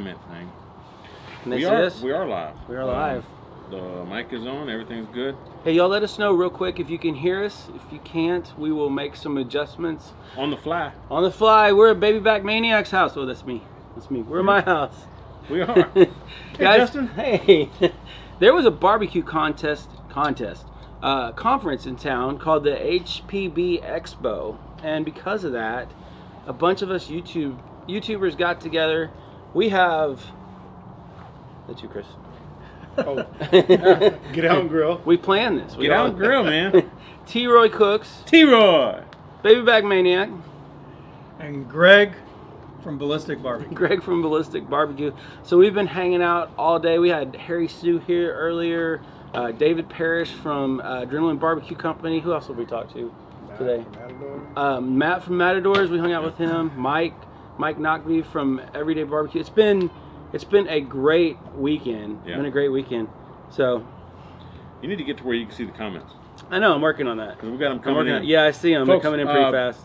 comment thing. We are live. We are live. The mic is on. Everything's good. Hey, y'all, let us know real quick if you can hear us. If you can't, we will make some adjustments. On the fly. On the fly. We're at Back Maniac's house. Oh, that's me. That's me. We're at my house. We are. Guys, hey, Justin. Hey. There was a barbecue conference in town called the HPB Expo, and because of that, a bunch of us YouTubers got together. We have. That's you, Chris. Oh, get out and grill. We planned this. Get out and grill, man. T-Roy cooks. T-Roy. Back Maniac. And Greg from Ballistic Barbecue. Greg from Ballistic Barbecue. So we've been hanging out all day. We had Harry Sue here earlier. David Parrish from Adrenaline Barbecue Company. Who else have we talked to today? Matt from Matadors. We hung out with him. Mike Knockby from Everyday Barbecue. It's been a great weekend. Yeah. It's been a great weekend. So you need to get to where you can see the comments. I know. I'm working on that. We got them coming in. Yeah, I see them. Folks, they're coming in pretty fast.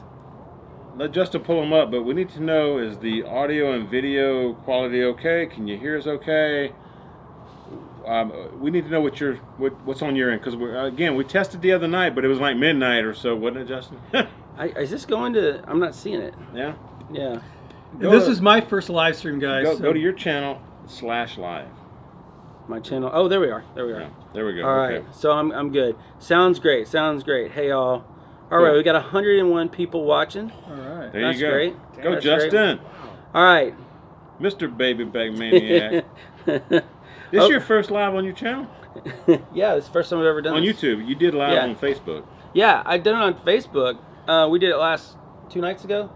Let Justin pull them up, but we need to know, is the audio and video quality okay? Can you hear us okay? We need to know what's on your end, because we tested the other night, but it was like midnight or so, wasn't it, Justin? Is this going to? I'm not seeing it. Yeah. Yeah. This is my first live stream, guys. Go to your channel /live. My channel. Oh, there we are. Yeah, there we go. All right. So I'm good. Sounds great. Hey, y'all. All right. We got 101 people watching. All right. There That's you go. Great. Go, That's Justin. Great. All right. Mr. Back Maniac. This your first live on your channel? Yeah, this is the first time I've ever done on this. YouTube. You did live on Facebook. Yeah, I've done it on Facebook. We did it 2 nights ago.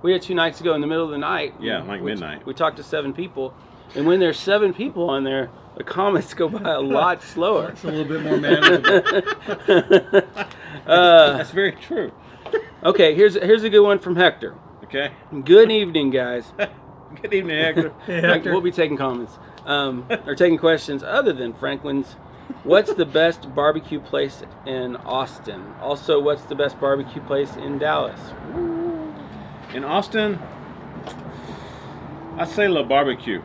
We did it 2 nights ago in the middle of the night. Yeah, like midnight. We talked to 7 people. And when there's 7 people on there, the comments go by a lot slower. It's a little bit more manageable. That's very true. Okay, here's a good one from Hector. Okay. Good evening, guys. Good evening, Hector. Hey, Hector. We'll be taking comments. Or taking questions other than Franklin's. What's the best barbecue place in Austin? Also, what's the best barbecue place in Dallas? In Austin, I'd say La Barbecue.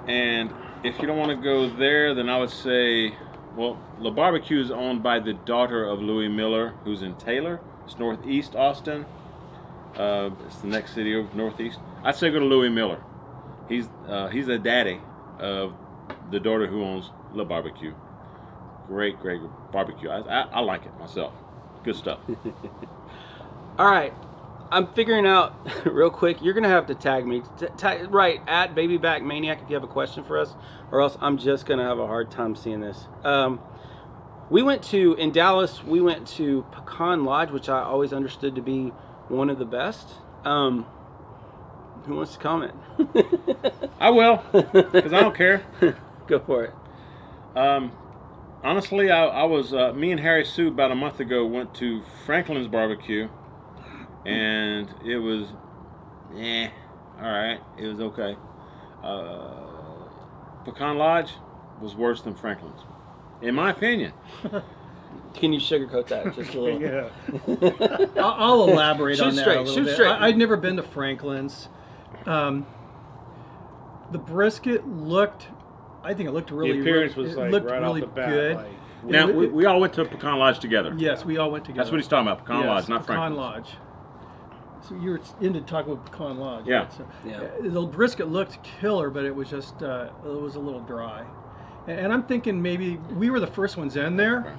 And if you don't want to go there, then I would say, well, La Barbecue is owned by the daughter of Louis Miller, who's in Taylor. It's northeast Austin. It's the next city over northeast. I'd say go to Louis Miller. He's the daddy of the daughter who owns La Barbecue. Great barbecue. I like it myself. Good stuff. All right. I'm figuring out real quick. You're gonna have to tag me, right at Back Maniac if you have a question for us, or else I'm just gonna have a hard time seeing this. In Dallas. We went to Pecan Lodge, which I always understood to be one of the best. Who wants to comment? I will, because I don't care. Go for it. Honestly, I was me and Harry Sue about a month ago went to Franklin's Barbecue. And it was, all right. It was okay. Pecan Lodge was worse than Franklin's, in my opinion. Can you sugarcoat that just a little? Yeah. I'll elaborate on that a little bit. Straight. I'd never been to Franklin's. The brisket looked really. The appearance was like looked right really off the bat. good. Like, Now we all went to Pecan Lodge together. Yes, we all went together. That's what he's talking about. Pecan Lodge, not Pecan Franklin's. Lodge. So you were into talking about Pecan Lodge. Yeah. Right? So, Yeah. The brisket looked killer, but it was just it was a little dry. And I'm thinking maybe we were the first ones in there.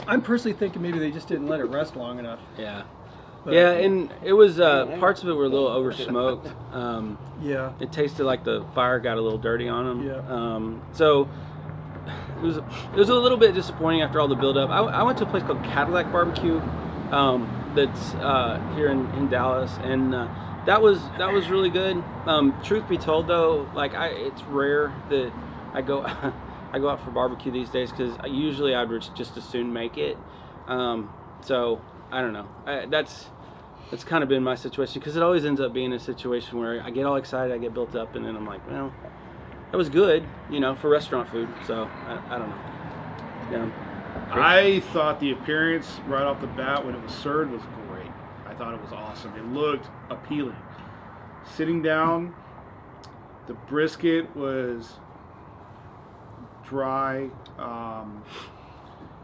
I'm personally thinking maybe they just didn't let it rest long enough. Yeah. But, Yeah, and it was parts of it were a little over smoked. Yeah. It tasted like the fire got a little dirty on them. Yeah. So it was a little bit disappointing after all the build up. I went to a place called Cadillac Barbecue. That's here in Dallas, and that was really good. Truth be told, though, it's rare that I go out for barbecue these days because usually I'd just as soon make it. So I don't know. That's kind of been my situation because it always ends up being a situation where I get all excited, I get built up, and then I'm like, well, that was good, for restaurant food. So I don't know. Yeah. I thought the appearance right off the bat when it was served was great. I thought it was awesome. It looked appealing. Sitting down, The brisket was dry.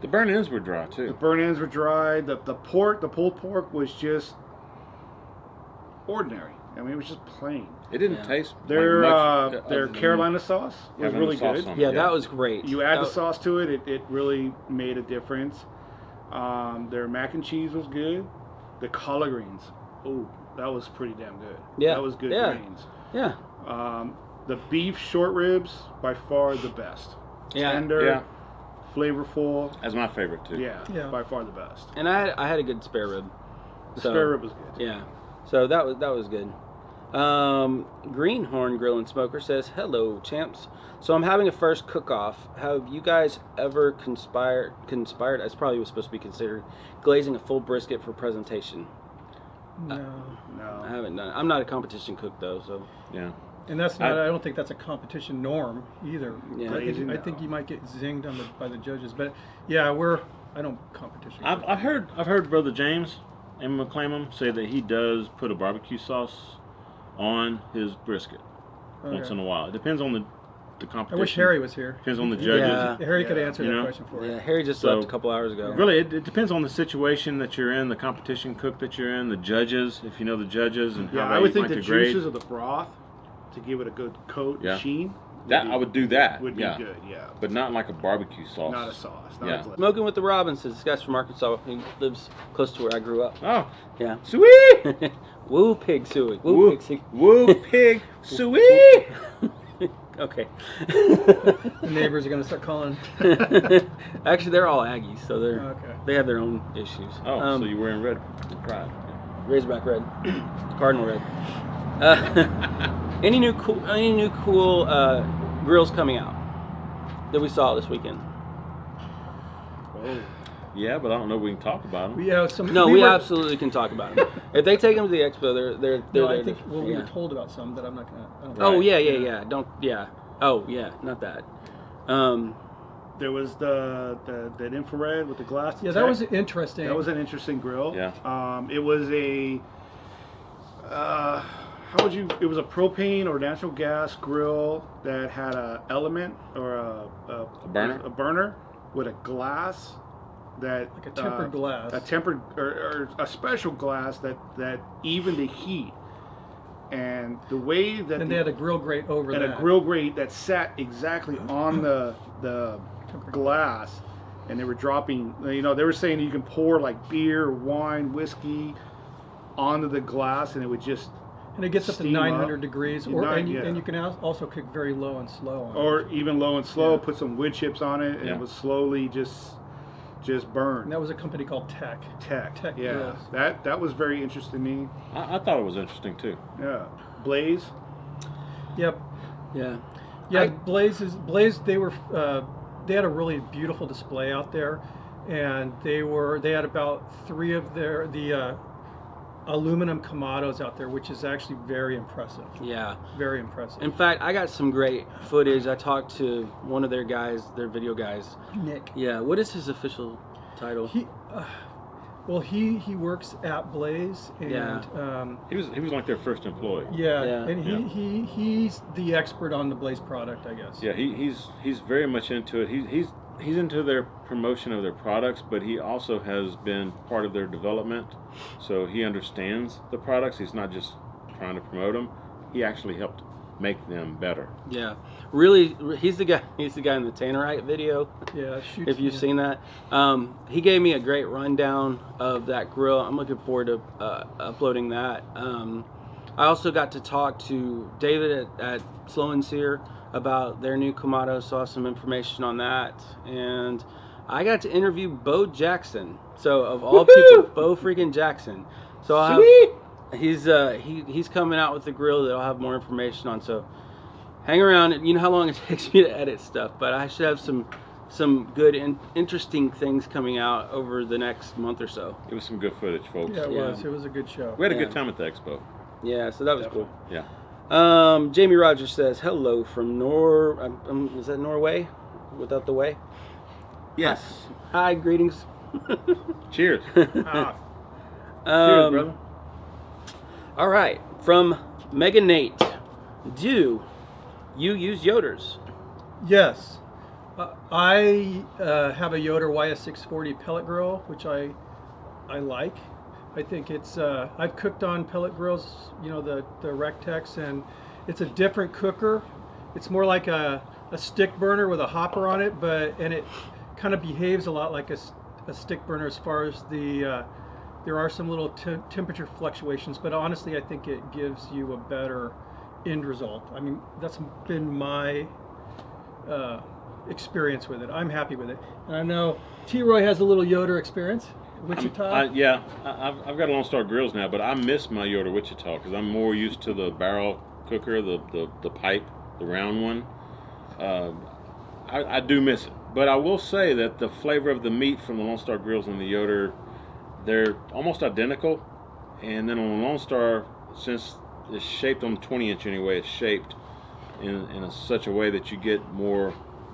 The burnt ends were dry The too. burnt ends were dry. The pulled pork was just ordinary. I mean, it was just plain. It didn't Yeah. taste Their like much other their than Carolina sauce was having really the sauce good. on it. Yeah, that was great. You add That- the sauce to it, it really made a difference. Their mac and cheese was good. The collard greens, oh, that was pretty damn good. Yeah. That was good Yeah. greens. Yeah. The beef short ribs, by far the best. Yeah. Tender, Yeah. flavorful. That's my favorite too. Yeah, Yeah. by far the best. And I had a good spare rib. The So, spare rib was good. Yeah. So that was good. Greenhorn Grill and Smoker says, "Hello, champs. So I'm having a first cook-off. Have you guys ever conspired? As probably was supposed to be considered glazing a full brisket for presentation. No. I No. haven't done it. I'm not a competition cook though, so Yeah. And that's not. I don't think that's a competition norm either. Yeah. I think you might get zinged by the judges, but yeah, I don't competition. I've heard Brother James and McClamum say that he does put a barbecue sauce on his brisket once in a while. It depends on the I competition. wish Harry was here. Depends on the judges. Yeah. Harry could Yeah. answer You that know? question for you. yeah. Harry just So- left a couple hours ago. Really, it depends on the situation that you're in, the competition cook that you're in, the judges, if you know the judges and Yeah, how I they would think like the to grade. juices of the broth to give it a good coat Yeah. and sheen. I would do that. Would be yeah. good, yeah. But not like a barbecue sauce. Not a sauce. Not Yeah. a glaze. Smoking with the Robinsons. This guy's from Arkansas. He lives close to where I grew up. Oh, Yeah. sweet! Woo pig suey. Woo pig suey. Woo pig, sweet! Okay. The neighbors are going to start calling. Actually, they're all Aggies, so Okay. they have their own issues. Oh, so you're wearing red pride. Razorback red, Cardinal red. Any new cool grills coming out that we saw this weekend? Oh. Yeah, but I don't know if we can talk about them. Yeah, some. No, we were- absolutely can talk about them. If they take them to the expo, they're No, there I think to- we yeah. were told about some that I'm not going to. Oh Right. yeah. Don't Oh yeah, not that. There was that infrared with the glass. Yeah, that was interesting. That was an interesting grill. Yeah. It was a it was a propane or natural gas grill that had a element or a burner? a burner with a glass that Like a tempered glass. a tempered or a special glass that evened the heat. And the way that And they had a grill grate over and that. a grill grate that sat exactly on the glass, and they were dropping. You know, they were saying you can pour like beer, wine, whiskey onto the glass, and it would just And it gets up to steam 900 up. degrees, Yeah. and you can also cook very low and slow on it. or even low and slow. Yeah. Put some wood chips on it, and Yeah. it would slowly just burn. And that was a company called Tech. Tech, Grills. that was very interesting to me. I thought it was interesting too. Yeah, Blaze. Yep. Yeah. Yeah, I- Blaze. They had a really beautiful display out there, and they had about 3 of the aluminum Kamados out there, which is actually very impressive. Yeah. Very impressive. In fact, I got some great footage. I talked to one of their guys, their video guys. Nick. Yeah. What is his official title? He works at Blaze, and Yeah. He was like their first employee. Yeah. and he's the expert on the Blaze product, I guess. Yeah, he's very much into it. He's into their promotion of their products, but he also has been part of their development, so he understands the products. He's not just trying to promote them. He actually helped make them better. Yeah. Really, he's the guy in the Tannerite video. Yeah, shoots, If you've yeah. seen that, he gave me a great rundown of that grill. I'm looking forward to uploading that. I also got to talk to David at Slow and Sear about their new Kamado. Saw some information on that, and I got to interview Bo Jackson. So of all people, Bo freaking Jackson. So he's coming out with the grill that I'll have more information on. So hang around. You know how long it takes me to edit stuff, but I should have some good and interesting things coming out over the next month or so. It was some good footage, folks. Yeah, it Yeah. was. It was a good show. We had a Yeah. good time at the expo. Yeah, so that was cool. Yeah. Jamie Rogers says hello from is that Norway? Without the way. Yes. Hi, greetings. Cheers. Ah, Cheers, brother. All right, from Mega Nate. Do you use Yoders. Yes. I have a Yoder YS640 pellet grill, which I like. I think it's, I've cooked on pellet grills, you know, the Rectex, and it's a different cooker. It's more like a stick burner with a hopper on it, and it kind of behaves a lot like a stick burner as far as there are some little temperature fluctuations, but honestly I think it gives you a better end result. I mean, that's been my experience with it. I'm happy with it. And I know T-Roy has a little Yoder experience. Wichita? Yeah, I've got Lone Star grills now, but I miss my Yoder Wichita because I'm more used to the barrel cooker, the pipe, the round one. I do miss it. But I will say that the flavor of the meat from the Lone Star grills and the Yoder, they're almost identical. And then on the Lone Star, since it's shaped on the 20-inch anyway, it's shaped in such a way that you get more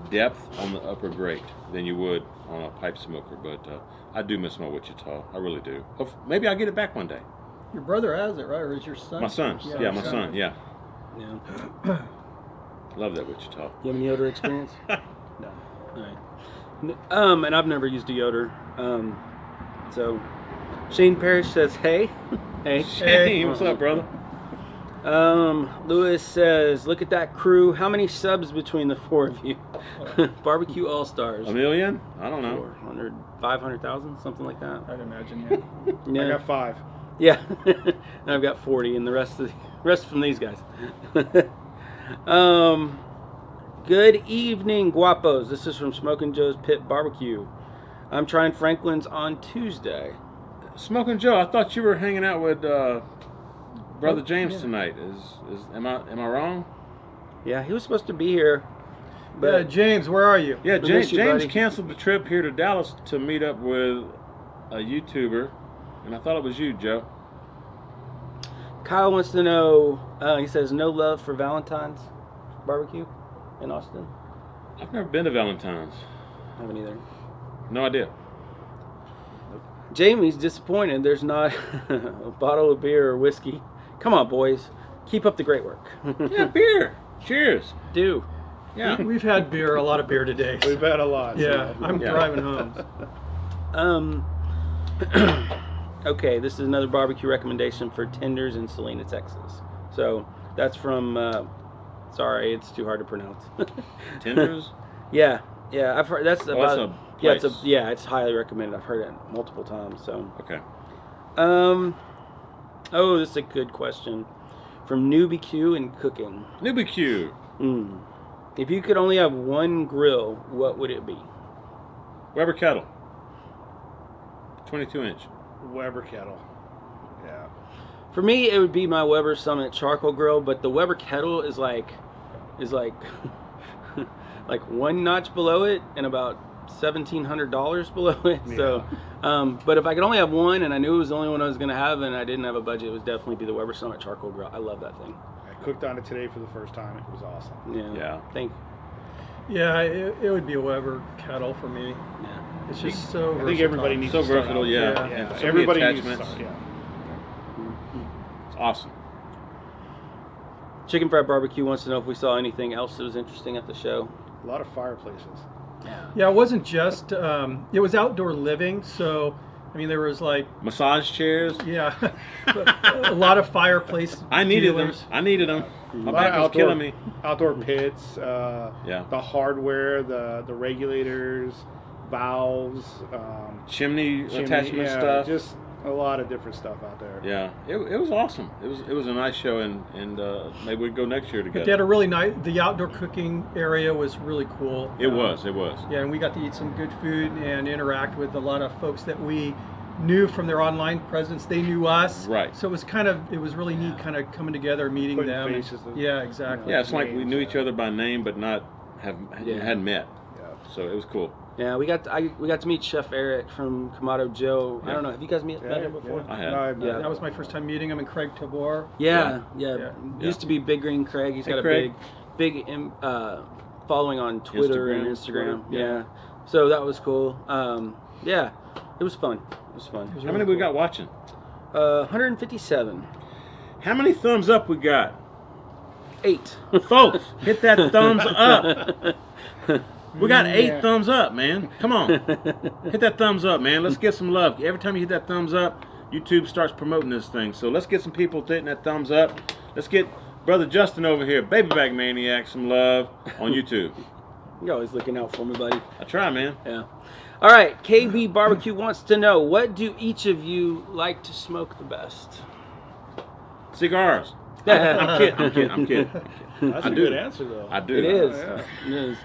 depth on the upper grate than you would on a pipe smoker. But I do miss my Wichita. I really do. Maybe I'll get it back one day. Your brother has it, right? Or is your son? My son. Yeah, my son. Yeah. Yeah. Love that Wichita. You have any Yoder experience? No. All right. And I've never used a Yoder. So Shane Parrish says, "Hey, hey, Shane, what's up, brother?" Lewis says, "Look at that crew. How many subs between the four of you? Barbecue All Stars. 1 million? I don't know. 400, 500,000, something like that. I'd imagine, yeah. Yeah. I got 5. Yeah, and I've got 40, and the rest from these guys." Good evening, guapos. This is from Smokin' Joe's Pit Barbecue. I'm trying Franklin's on Tuesday. Smoking Joe, I thought you were hanging out with Brother James tonight. Am I wrong? Yeah, he was supposed to be here. But James, where are you? Yeah, We miss you, James buddy. canceled the trip here to Dallas to meet up with a YouTuber, and I thought it was you, Joe. Kyle wants to know, he says, no love for Valentine's barbecue in Austin? I've never been to Valentine's. I haven't either. No idea. Jamie's disappointed there's not a bottle of beer or whiskey. Come on, boys. Keep up the great work. Yeah, beer. Cheers. Do. Yeah. We've had beer, a lot of beer today. We've had a lot. Yeah, so. I'm driving home. Okay, this is another barbecue recommendation for Tenders in Salina, Texas. So that's from, sorry, it's too hard to pronounce. Tenders? Yeah, I've heard that's about. That's a place. It's highly recommended. I've heard it multiple times. So. Okay. Oh, this is a good question from Newbie Q in cooking. Newbie Q. If you could only have one grill, what would it be? Weber Kettle. 22-inch. Weber Kettle. Yeah. For me, it would be my Weber Summit charcoal grill, but the Weber Kettle is like like one notch below it and about $1,700 below it. Yeah. So, but if I could only have one, and I knew it was the only one I was going to have, and I didn't have a budget, it would definitely be the Weber Summit charcoal grill. I love that thing. I cooked on it today for the first time. It was awesome. Yeah. Thank you. Yeah, it would be a Weber Kettle for me. Yeah. It's just so versatile. I think everybody needs So to start versatile, out. yeah. Yeah. And so many Everybody needs to attachments. start, yeah. It's awesome. Chicken Fried Barbecue wants to know if we saw anything else that was interesting at the show. A lot of fireplaces. Yeah, it wasn't just, it was outdoor living, so, I mean, there was like, Massage chairs. yeah, a lot of fireplace I needed dealers. them. I needed them. My A lot back of was killing me. outdoor pits, Yeah. the hardware, the regulators, valves, Chimney chimney, attachment yeah, stuff. just a lot of different stuff out there. Yeah, it was awesome. It was a nice show, and maybe we'd go next year But they had together. a really nice, the outdoor cooking area was really cool. It was. Yeah, and we got to eat some good food and interact with a lot of folks that we knew from their online presence. They knew us. Right. So it was really neat kind of coming together, meeting Putting them. faces to- Yeah, exactly. Yeah, it's like we knew each other by name, but hadn't met. Yeah. So it was cool. Yeah, we got to meet Chef Eric from Kamado Joe. I don't know. Have you guys met him before? I had. No, I've Yeah. not. That was my first time meeting him, and Craig Tabor. Yeah. Yeah. Used to be Big Green Craig. He's Hey, got Craig. a big following on Twitter and Instagram. Twitter, yeah. Yeah. So that was cool. Yeah, it was fun. How many we got watching? 157. How many thumbs up we got? 8. Folks, hit that thumbs up. We got 8 thumbs up, man. Come on. Hit that thumbs up, man. Let's get some love. Every time you hit that thumbs up, YouTube starts promoting this thing. So let's get some people hitting that thumbs up. Let's get Brother Justin over here, Back Maniac, some love on YouTube. You're always looking out for me, buddy. I try, man. Yeah. All right, KB Barbecue wants to know, what do each of you like to smoke the best? Cigars. I'm kidding. That's a good answer, though. I do. It is. Yeah. It is.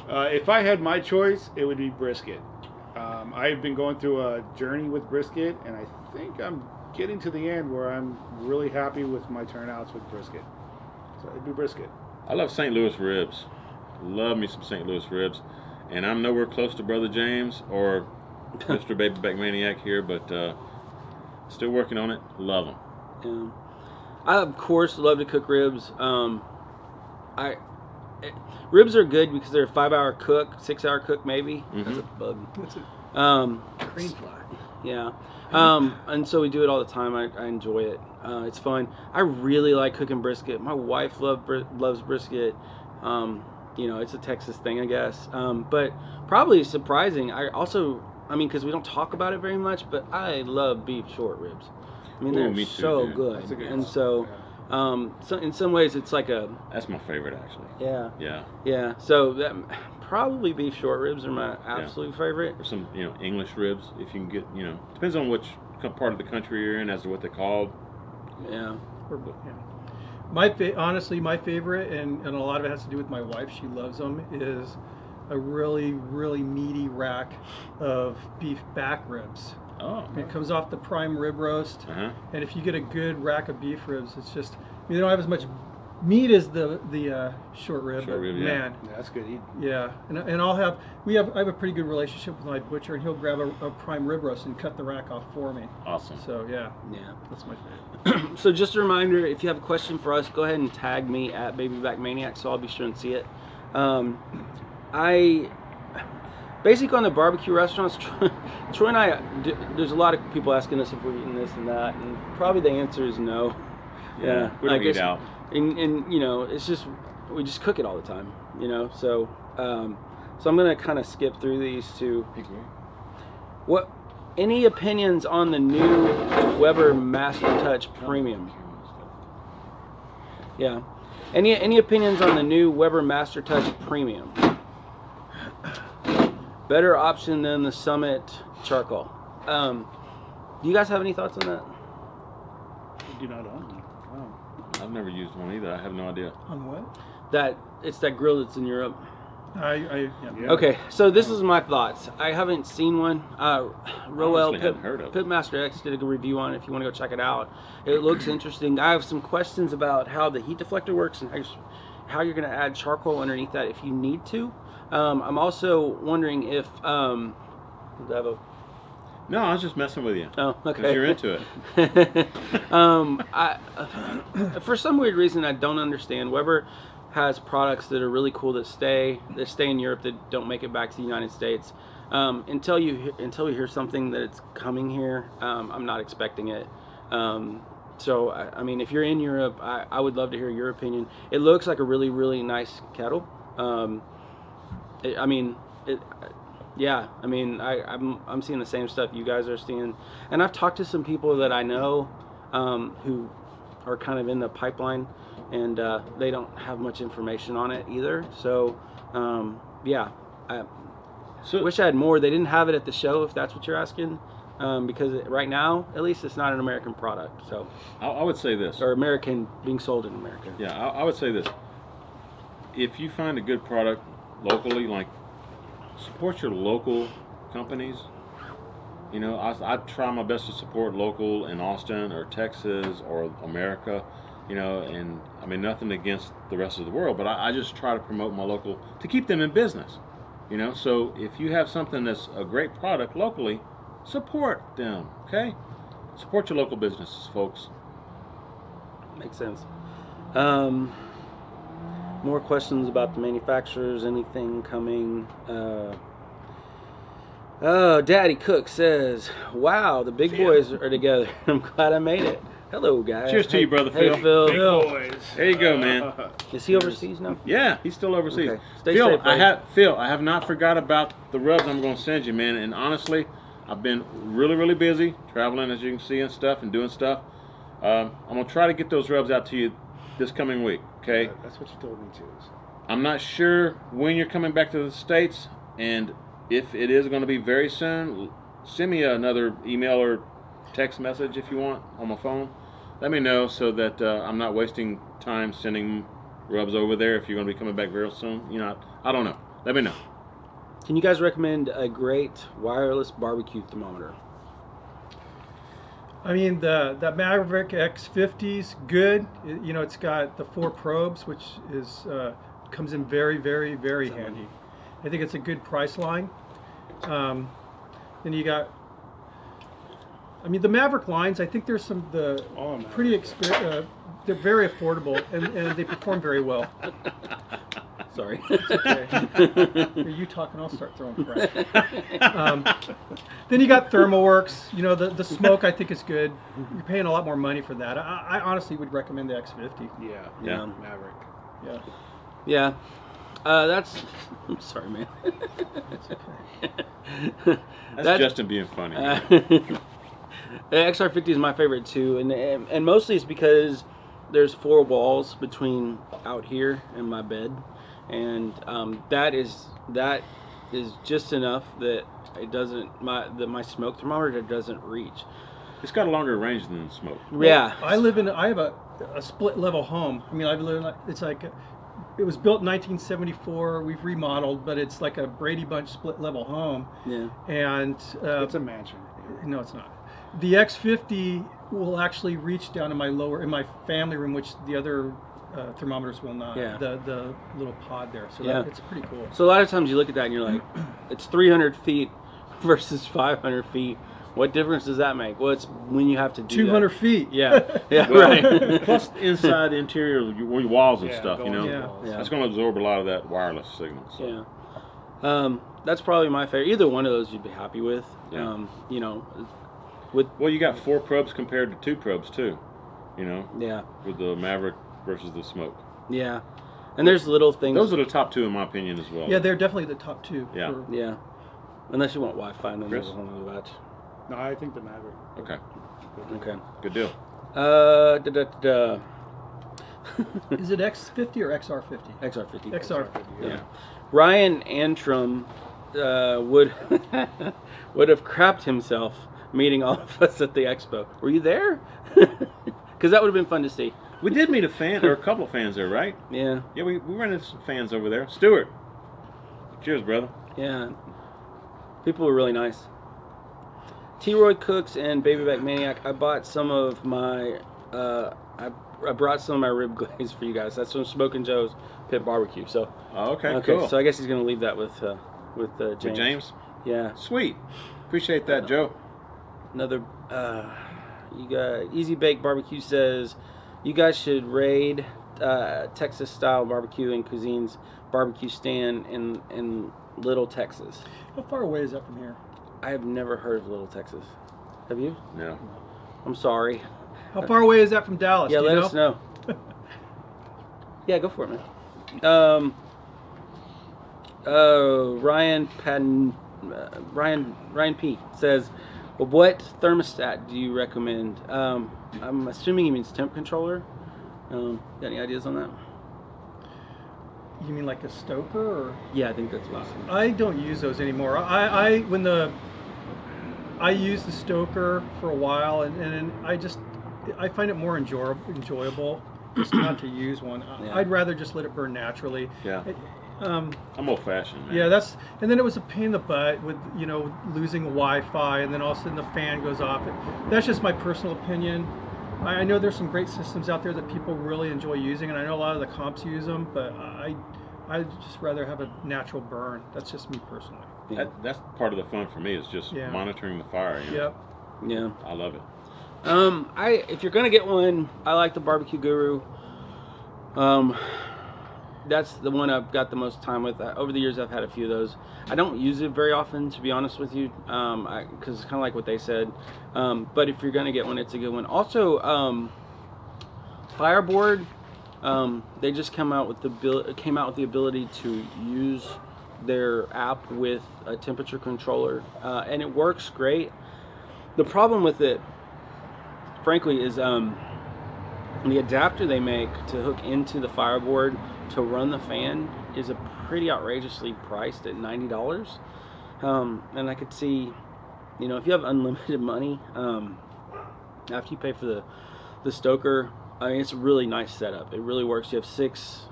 If I had my choice, it would be brisket. I've been going through a journey with brisket, and I think I'm getting to the end where I'm really happy with my turnouts with brisket. So I'd do brisket. I love St. Louis ribs. Love me some St. Louis ribs. And I'm nowhere close to Brother James or Mr. Back Maniac here, but still working on it. Love them. Yeah. I, of course, love to cook ribs. Ribs are good because they're a 5-hour cook, 6-hour cook maybe. Mm-hmm. That's a bug. That's a green fly. Yeah. And so we do it all the time. I enjoy it. It's fun. I really like cooking brisket. My wife loves brisket. It's a Texas thing, I guess. But probably surprising. Because we don't talk about it very much, but I love beef short ribs. I mean, they're me too, so dude. good. That's a good And one. so, so in some ways, it's like a That's my favorite, actually. yeah. Yeah. So that probably beef short ribs are my absolute favorite. Or some, English ribs, if you can get, depends on which part of the country you're in as to what they're called. Yeah. Honestly, my favorite, and a lot of it has to do with my wife. She loves them. Is a really, really meaty rack of beef back ribs. Oh. It comes off the prime rib roast, Uh-huh. and if you get a good rack of beef ribs, it's just they don't have as much meat as the short rib. Short but rib, yeah. man, Yeah, that's good. yeah. And I have a pretty good relationship with my butcher, and he'll grab a prime rib roast and cut the rack off for me. Awesome. So yeah, Yeah. that's my favorite. So just a reminder, if you have a question for us, go ahead and tag me at Back Maniac, so I'll be sure and see it. Basically on the barbecue restaurants, Troy and I, there's a lot of people asking us if we're eating this and that, and probably the answer is no. Yeah. We don't eat out. And it's just, we just cook it all the time, so I'm gonna kind of skip through these two. Any opinions on the new Weber Master Touch Premium? Yeah. Any opinions on the new Weber Master Touch Premium? Better option than the Summit Charcoal. Do you guys have any thoughts on that? I do not own one. Wow. I've never used one either. I have no idea. On what? It's that grill that's in Europe. Yeah. Okay, so this is my thoughts. I haven't seen one. Roel honestly hadn't heard of it. Pitmaster X did a good review on it. If you want to go check it out, it looks interesting. I have some questions about how the heat deflector works and how you're going to add charcoal underneath that if you need to. I'm also wondering if No, I was just messing with you. Oh, okay. 'Cause you're into it. For some weird reason, I don't understand. Weber has products that are really cool that stay in Europe that don't make it back to the United States. Until we hear something that it's coming here, I'm not expecting it. So I mean, if you're in Europe, I would love to hear your opinion. It looks like a really, really nice kettle. I'm seeing the same stuff you guys are seeing, and I've talked to some people that I know who are kind of in the pipeline, and they don't have much information on it either. So I wish I had more. They didn't have it at the show, if that's what you're asking, because right now, at least, it's not an American product. So I would say this. or American being sold in America. Yeah, I would say this. If you find a good product locally, like, support your local companies. I try my best to support local in Austin or Texas or America, and I mean, nothing against the rest of the world, but I just try to promote my local to keep them in business, so if you have something that's a great product locally, support them, okay? Support your local businesses, folks. Makes sense. More questions about the manufacturers, anything coming? Daddy Cook says, wow, the big boys are together. I'm glad I made it. Hello, guys. Cheers to you, brother Hey, Phil. Phil. Boys. There you go, man. Is he overseas now? Yeah, he's still overseas. Okay. Stay Phil, safe, buddy. I have not forgot about the rubs I'm going to send you, man. And honestly, I've been really, really busy traveling, as you can see, and stuff, and doing stuff. I'm going to try to get those rubs out to you this coming week. Okay. Yeah, that's what you told me too. I'm not sure when you're coming back to the States, and if it is going to be very soon, send me another email or text message if you want on my phone. Let me know so that I'm not wasting time sending rubs over there if you're going to be coming back very soon. You know, I don't know. Let me know. Can you guys recommend a great wireless barbecue thermometer? I mean, the Maverick X50's good. You know, it's got the 4 probes, which is comes in very, very, very handy. I think it's a good price line. Then you got, I mean, the Maverick lines. I think there's some pretty they're very affordable and they perform very well. Sorry. Okay. Are you talking? I'll start throwing crap. Then you got ThermoWorks. You know, the smoke I think is good. You're paying a lot more money for that. I honestly would recommend the X50. Yeah. Maverick. Yeah. Yeah. That's. I'm sorry, man. That's Justin being funny. The XR50 is my favorite too, and mostly it's because there's 4 walls between out here and my bed, and that is just enough that it doesn't my smoke thermometer doesn't reach. It's got a longer range than the smoke. Yeah, I have a split level home. I mean, it was built in 1974. We've remodeled, but it's like a Brady Bunch split level home. Yeah, and It's a mansion. no, it's not. The X50 will actually reach down in my family room, which the other thermometers will not. Yeah. The little pod there. So Yeah. it's pretty cool. So a lot of times you look at that and you're like, it's 300 feet versus 500 feet. What difference does that make? Well, it's when you have to do 200 that. feet. Yeah, yeah, Well, right. Plus interior walls and Yeah, stuff, you going know. Yeah. walls. Yeah. That's going to absorb a lot of that wireless signal. So. Yeah. That's probably my favorite. Either one of those you'd be happy with. Yeah. You know, Well, you got 4 probes compared to 2 probes too, you know, yeah, with the Maverick versus the Smoke. yeah. And there's little things. Those are the top 2 in my opinion as well. Yeah, they're definitely the top 2. Yeah. Yeah. Unless you want Wi-Fi, and then Chris? there's a whole other batch. No, I think the Maverick. Okay. Okay. Good deal. Is it X50 or XR50? XR50. XR50. Yeah. Ryan Antrim would have crapped himself meeting all of us at the expo. Were you there? Because that would have been fun to see. We did meet a fan, or a couple of fans there, right? Yeah. Yeah, we ran into some fans over there. Stuart. Cheers, brother. Yeah. People were really nice. T-Roy Cooks and Back Maniac. I bought some of my. I brought some of my rib glaze for you guys. That's from Smokin' Joe's Pit Barbecue. So. Oh, okay, cool. So I guess he's gonna leave that with James. With James? Yeah. Sweet. Appreciate that, Joe. Another. You got Easy Bake Barbecue says, you guys should raid Texas style barbecue and cuisines barbecue stand in Little Texas. How far away is that from here? I have never heard of Little Texas. Have you? No. I'm sorry. How far away is that from Dallas? Yeah, Do you let us know. Yeah, go for it, man. Ryan P says, well, what thermostat do you recommend? I'm assuming he means temp controller. Got any ideas on that? You mean like a Stoker? Or? Yeah, I think that's what I don't use those anymore. I used the Stoker for a while, and I find it more enjoyable just not to use one. Yeah. I'd rather just let it burn naturally. Yeah. I'm old-fashioned, man. Yeah, and then it was a pain in the butt with losing Wi-Fi, and then all of a sudden the fan goes off. That's just my personal opinion. I know there's some great systems out there that people really enjoy using, and I know a lot of the comps use them, but I just rather have a natural burn. That's just me personally. Yeah. That's part of the fun for me is just monitoring the fire. You know? Yep. Yeah. I love it. If you're gonna get one, I like the BBQ Guru. that's the one I've got the most time with. Over the years, I've had a few of those. I don't use it very often, to be honest with you, because it's kind of like what they said. But if you're gonna get one, it's a good one. Also, Fireboard, they just came out with the ability to use their app with a temperature controller, and it works great. The problem with it, frankly, is the adapter they make to hook into the Fireboard to run the fan is a pretty outrageously priced at $90. And I could see, if you have unlimited money, after you pay for the stoker, I mean, it's a really nice setup. It really works. You have six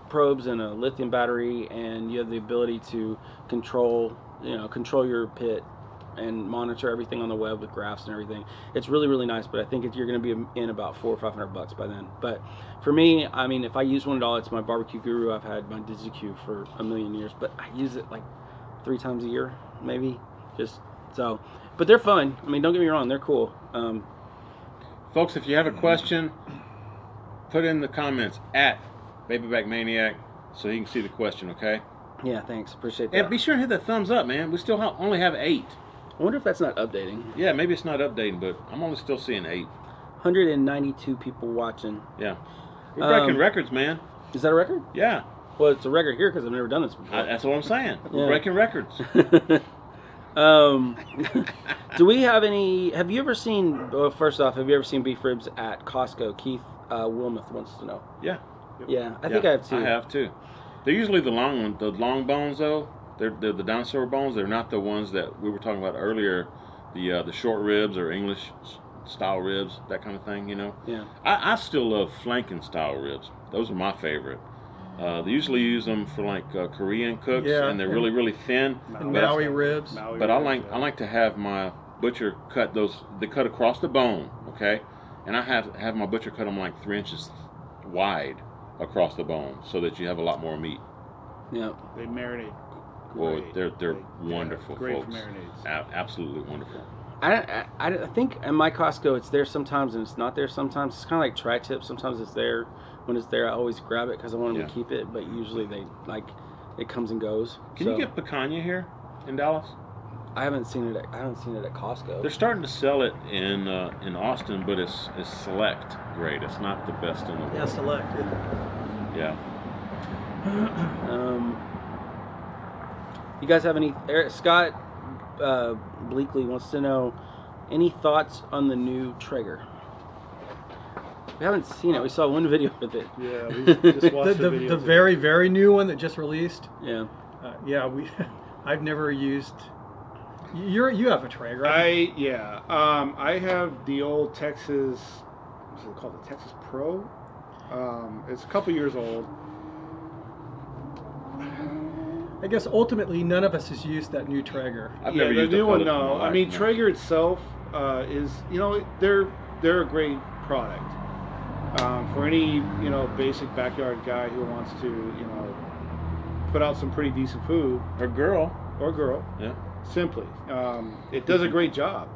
probes and a lithium battery, and you have the ability to control your pit and monitor everything on the web with graphs and everything. It's really, really nice, but I think you're going to be in about $400 or $500 by then. But for me, I mean, if I use one at all, it's my BBQ Guru. I've had my DigiQ for a million years, but I use it like 3 times a year, maybe. But they're fun. I mean, don't get me wrong, they're cool. Folks, if you have a question, put in the comments at Back Maniac so he can see the question, okay? Yeah, thanks. Appreciate that. And be sure and hit the thumbs up, man. We still only have 8. I wonder if that's not updating. Yeah, maybe it's not updating, but I'm only still seeing 8. 192 people watching. Yeah. We're breaking records, man. Is that a record? Yeah. Well, it's a record here because I've never done this before. That's what I'm saying. We're breaking records. Do we have any... Have you ever seen... Well, first off, have you ever seen beef ribs at Costco? Keith Wilmoth wants to know. Yeah. Yeah, I think I have too. I have too. They're usually the long ones. The long bones, though, they're the dinosaur bones. They're not the ones that we were talking about earlier, the short ribs or English style ribs, that kind of thing, Yeah. I still love flanking style ribs. Those are my favorite. They usually use them for like Korean cooks, and they're really, really thin. And Maui ribs. But I like to have my butcher cut those. They cut across the bone, okay, and I have my butcher cut them like 3 inches wide across the bone, so that you have a lot more meat. Yeah. They marinate. Well, they're wonderful, great folks. For marinades. Absolutely wonderful. I think at my Costco it's there sometimes and it's not there sometimes. It's kind of like tri-tip. Sometimes it's there. When it's there, I always grab it because I want them to keep it. But usually it comes and goes. Can you get picanha here in Dallas? I haven't seen it. I haven't seen it at Costco. They're starting to sell it in Austin, but it's select grade. It's not the best in the world. Yeah, select. Yeah. You guys have any? Scott Bleakley wants to know any thoughts on the new Traeger. We haven't seen it. We saw one video with it. Yeah, we just watched the very, very new one that just released. Yeah. I've never used. You have a Traeger, right? I have the old Texas. What's it called? The Texas Pro. It's a couple years old. I guess ultimately none of us has used that new Traeger. I've never the used new a one. pellet No, in my I mean life, no. Traeger itself is they're a great product for any basic backyard guy who wants to put out some pretty decent food Or girl. Yeah. Simply, it does a great job.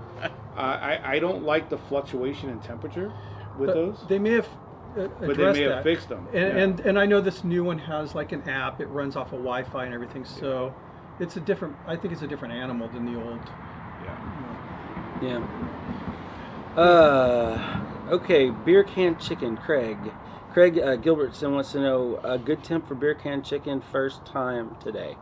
I don't like the fluctuation in temperature with those. They may have But they may have fixed them. And I know this new one has like an app. It runs off of Wi-Fi and everything. So it's a different. I think it's a different animal than the old. Yeah. Okay, beer can chicken, Craig. Craig Gilbertson wants to know a good temp for beer can chicken first time today.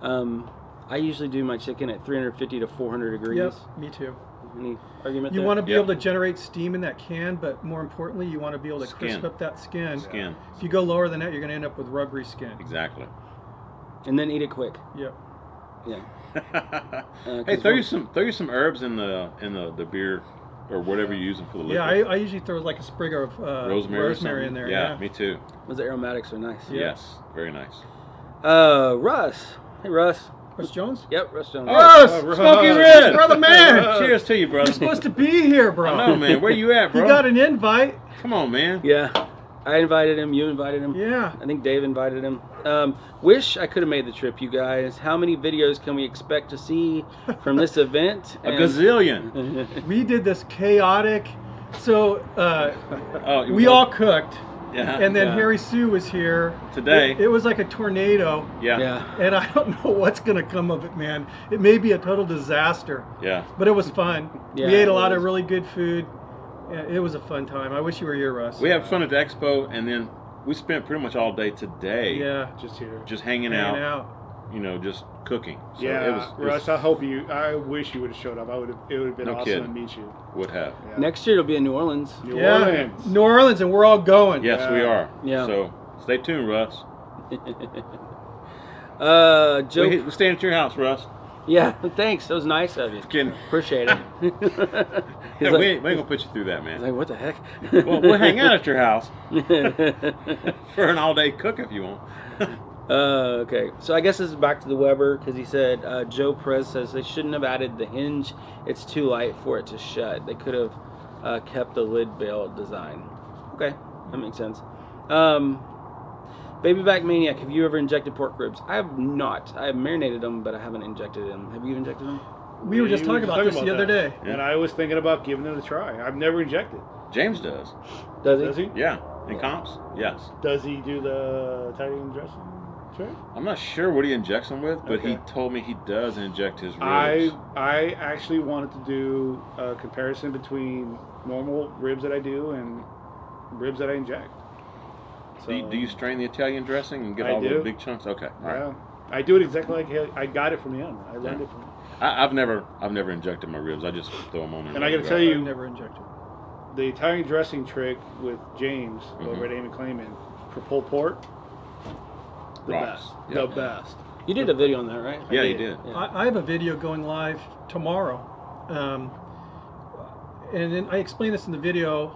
I usually do my chicken at 350 to 400 degrees. Yep, me too. Any argument You there? want to be able to generate steam in that can, but more importantly, you want to be able to Skin. crisp up that skin. Skin. If you go lower than that, you're going to end up with rubbery skin. Exactly. And then eat it quick. Yep. Yeah. Hey, throw you some herbs in the beer or whatever you're using for the liquid. Yeah, I usually throw like a sprig of rosemary in there. Yeah, me too. Those aromatics are nice. Yeah. Yes, very nice. Russ. Hey, Russ. Russ Jones? Yep, Russ Jones. Russ! Smoky Red! Brother man! Cheers to you, brother. You're supposed to be here, bro. I know, man. Where you at, bro? You got an invite. Come on, man. Yeah. I invited him. You invited him. Yeah. I think Dave invited him. Wish I could have made the trip, you guys. How many videos can we expect to see from this event? A gazillion. We did this chaotic. So we all all cooked. Yeah. And then Yeah. Harry Sue was here Today. It was like a tornado. Yeah. Yeah. And I don't know what's going to come of it, man. It may be a total disaster, Yeah. but it was fun. Yeah, We ate a it lot of was. really good food. Yeah, it was a fun time. I wish you were here, Russ. We had fun at the expo, and then we spent pretty much all day today. Yeah. Just here. Just hanging Hanging out. out. Just cooking. So Yeah, it was Russ, I wish you would have showed up. It would have been No awesome kidding. to meet you. would have. Yeah. Next year it'll be in New Orleans. New Yeah. Orleans. New Orleans, and we're all going. Yes, we are. Yeah. So stay tuned, Russ. Joe. We're staying at your house, Russ. Yeah, thanks. That was nice of you. Kidding. Appreciate it. He's Yeah, like, we ain't gonna put you through that, he's man. like, what the heck? Well, we'll hang out at your house for an all-day cook if you want. Okay, so I guess this is back to the Weber because he said Joe Perez says they shouldn't have added the hinge. It's too light for it to shut. They could have kept the lid bail design. Okay, that makes sense. Back Maniac, have you ever injected pork ribs? I have not. I have marinated them, but I haven't injected them. Have you injected them? We were just talking about this the other day. And I was thinking about giving it a try. I've never injected. James does. Does he? Yeah. In comps? Yes. Does he do the Italian dressing? Sure. I'm not sure what he injects them with, but he Okay. told me he does inject his ribs. I actually wanted to do a comparison between normal ribs that I do and ribs that I inject. So, Do you strain the Italian dressing and get I all the do. big chunks? Okay. All right. Yeah. I do it exactly like I got it from him. I learned Yeah. it from him. I've never injected my ribs. I just throw them on there. And I gotta let tell them you- I've never injected. The Italian dressing trick with James over at Mhm. Amy Clayman for pulled pork, the Rocks. best. Yeah. The best. You did a video on that, right? go. Yeah, you did. Yeah. I have a video going live tomorrow. And then I explain this in the video.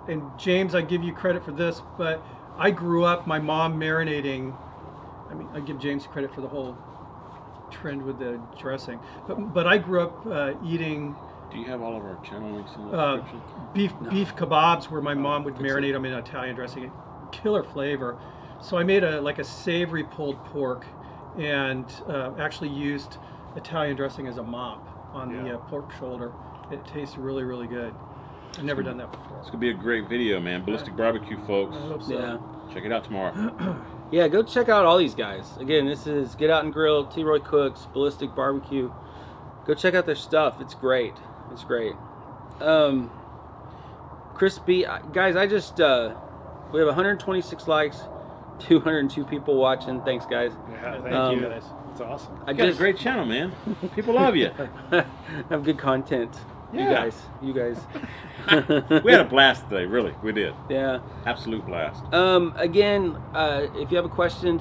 And James, I give you credit for this, but I grew up, my mom marinating. I mean, I give James credit for the whole trend with the dressing. But I grew up eating Do you have all of our channel links in the uh, description? beef kebabs where my mom would marinate them in Italian dressing. Killer flavor. So I made a savory pulled pork and actually used Italian dressing as a mop on the pork shoulder. It tastes really, really good. I've never done that before. It's gonna be a great video, man. Ballistic Barbecue, folks. I hope so. Yeah. Check it out tomorrow. Yeah, go check out all these guys. Again, this is Get Out and Grill, T. Roy Cooks, Ballistic Barbecue. Go check out their stuff. It's great. It's great. Crispy. Guys, I just, we have 126 likes, 202 people watching. Thanks, guys. Yeah, thank you. guys. It's awesome. I You got a just great channel, man. People love you. have good content. Yeah. You guys. We had a blast today, really. We did. Yeah. Absolute blast. Again, if you have a question,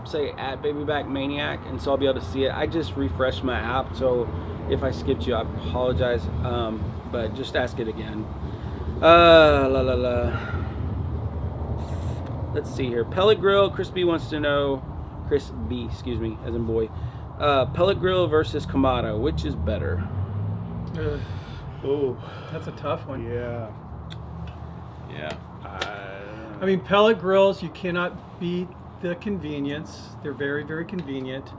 say at Back Maniac, and so I'll be able to see it. I just refreshed my app, so if I skipped you, I apologize. But just ask it again. Let's see here. Pellet Grill. Chris B wants to know. Chris B, excuse me, as in boy. Pellet Grill versus Kamado, which is better? Oh, That's a tough one. yeah. Yeah. I mean, pellet grills, you cannot beat the convenience. They're very, very convenient.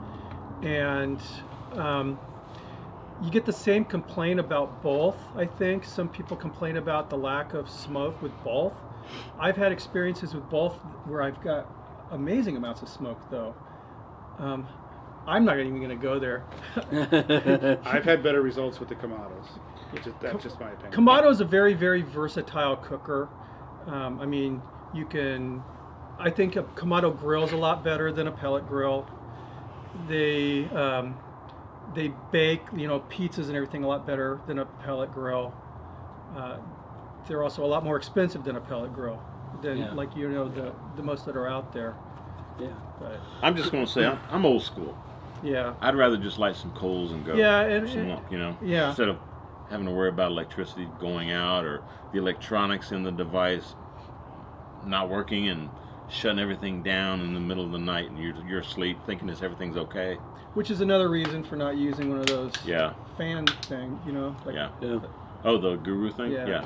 And you get the same complaint about both, I think. Some people complain about the lack of smoke with both. I've had experiences with both where I've got amazing amounts of smoke, though. I'm not even going to go there. I've had better results with the Kamados. That's just my opinion. Kamado is a very, very versatile cooker. I mean, I think a Kamado grill is a lot better than a pellet grill. They bake, pizzas and everything a lot better than a pellet grill. They're also a lot more expensive than a pellet grill, than the most that are out there. Yeah. But I'm just gonna say I'm old school. yeah, I'd rather just light some coals and go. Yeah, and- yeah. Instead of having to worry about electricity going out or the electronics in the device not working and shutting everything down in the middle of the night and you're asleep thinking everything's okay. which is another reason for not using one of those Yeah. fan thing. Yeah. Yeah. Oh, the Guru thing? Yeah.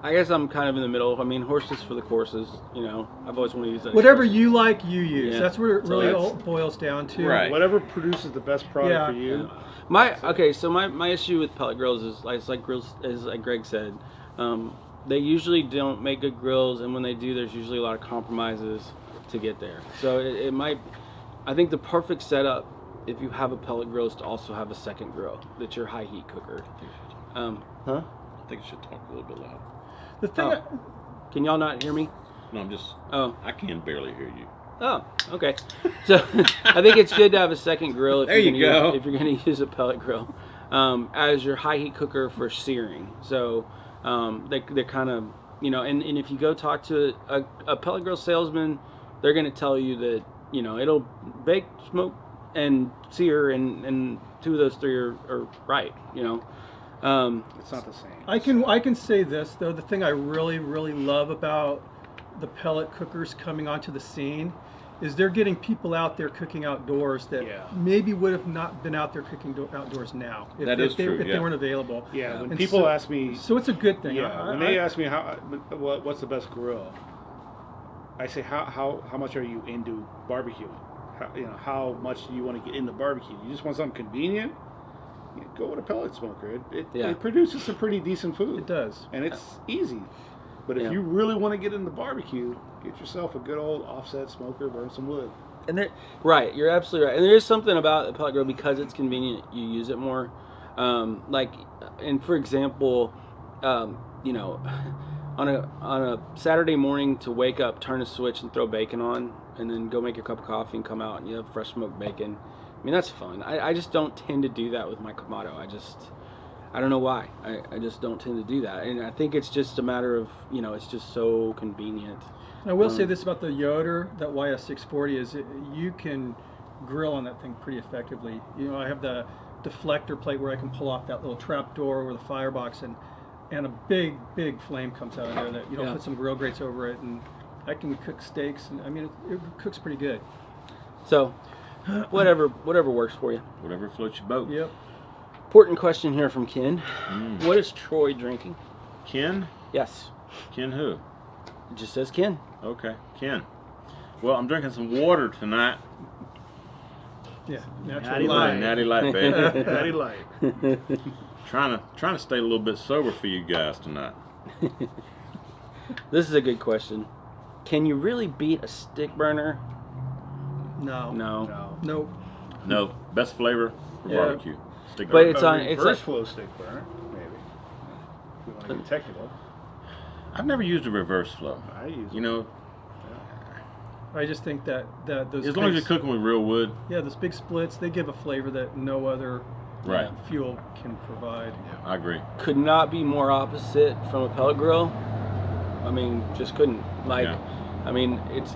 I guess I'm kind of in the middle. I mean, horses for the courses. I've always wanted to use that. Whatever you like, you use. Yeah. That's what it So really that's- all boils down to. Right. Whatever produces the best product Yeah. for you. My issue with pellet grills is like Greg said, they usually don't make good grills, and when they do, there's usually a lot of compromises to get there. So it might, I think the perfect setup, if you have a pellet grill, is to also have a second grill that's your high heat cooker. I think you should talk a little bit louder. The thing, Can y'all not hear me? No, I'm just. Oh. I can barely hear you. Oh, okay. So I think it's good to have a second grill if There you go. if you're going to use a pellet grill as your high heat cooker for searing. So they're kind of, you know, and if you go talk to a pellet grill salesman, they're going to tell you that, you know, it'll bake, smoke, and sear, and two of those three are right, you know. It's not the same. I can say this though. The thing I really love about the pellet cookers coming onto the scene is they're getting people out there cooking outdoors that maybe would have not been out there cooking outdoors now if, That is true, if they weren't available. Yeah, when And people ask me, so it's a good thing. when they ask me what's the best grill, I say how much are you into barbecuing? How much do you want to get into barbecue? You just want something convenient? You go with a pellet smoker. It produces some pretty decent food. It does, and it's easy. But if you really want to get into barbecue, get yourself a good old offset smoker, burn some wood. And right, you're absolutely right. And there is something about the pellet grill, because it's convenient, you use it more. And for example, you know, on a Saturday morning to wake up, turn a switch and throw bacon on, and then go make your cup of coffee and come out and you have fresh smoked bacon. I mean, that's fun. I just don't tend to do that with my Kamado. I don't know why. I just don't tend to do that. And I think it's just a matter of, you know, it's just so convenient. And I will say this about the Yoder, that YS640, is you can grill on that thing pretty effectively. You know, I have the deflector plate where I can pull off that little trap door over the firebox, and a big flame comes out of there that, you know, put some grill grates over it, and I can cook steaks, and I mean, it cooks pretty good. So, whatever works for you. Whatever floats your boat. Yep. Important question here from Ken. What is Troy drinking? Ken? Yes. Ken who? It just says Ken. Okay, Ken. Well, I'm drinking some water tonight. Yeah, Natty light. Natty Light, baby. Natty Light. trying to stay a little bit sober for you guys tonight. This is a good question. Can you really beat a stick burner? No. No. No, best flavor for barbecue. Stick But burner. it's on. It's Reverse like flow stick burner, maybe. If we want to get technical. I've never used a reverse flow. I use it. You know, I just think that those as long as big- you're cooking with real wood. Yeah, those big splits, they give a flavor that no other Right. fuel can provide. I agree. could not be more opposite from a pellet grill. I mean, just couldn't. Like, I mean, it's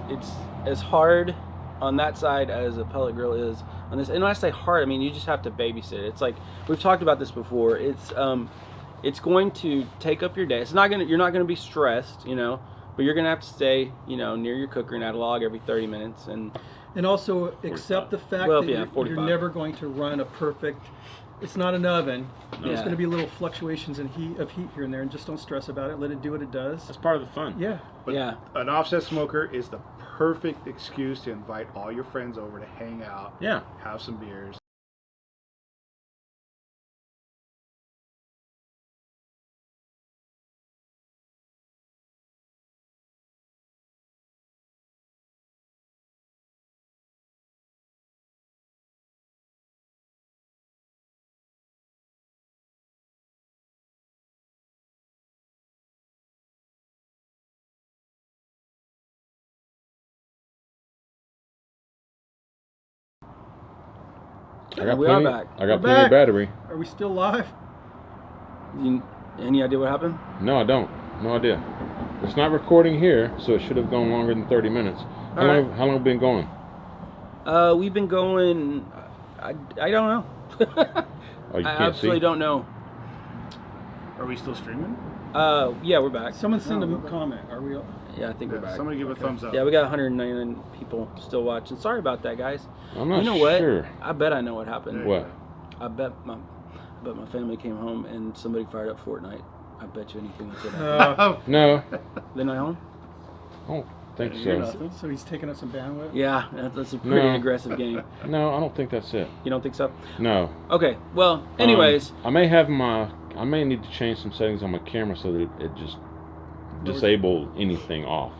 as hard on that side as a pellet grill is on this. And when I say hard, I mean you just have to babysit it. It's like we've talked about this before. It's going to take up your day. You're not gonna be stressed, you know, but you're gonna have to stay, you know, near your cooker and add a log every 30 minutes And also accept the fact Well, that yeah, you're 45. never going to run a perfect. It's not an oven. There's Yeah. going to be little fluctuations in heat here and there, and just don't stress about it. Let it do what it does. That's part of the fun. Yeah. But an offset smoker is the perfect excuse to invite all your friends over to hang out, Yeah. have some beers. we are back. I got We're plenty back. of battery. Are we still live? Any idea what happened? No, I don't. No idea. It's not recording here, so it should have gone longer than 30 minutes. How All long have we been going? We've been going. I don't know. Oh, you I can't absolutely see? don't know. Are we still streaming? Yeah, we're back. Someone send a comment. Are we? Yeah, I think we're back. Somebody give a thumbs up. Yeah, we got 199 people still watching. Sorry about that, guys. I'm not You know what? sure. I bet I know what happened. What? I bet my family came home and somebody fired up Fortnite. I bet you anything that's what happened. No, They're not home? I don't think You're so. nothing. So he's taking up some bandwidth. Yeah, that's a pretty No. aggressive game. No, I don't think that's it. You don't think so? No. Okay, well, anyways. I may need to change some settings on my camera so that it just disable anything off.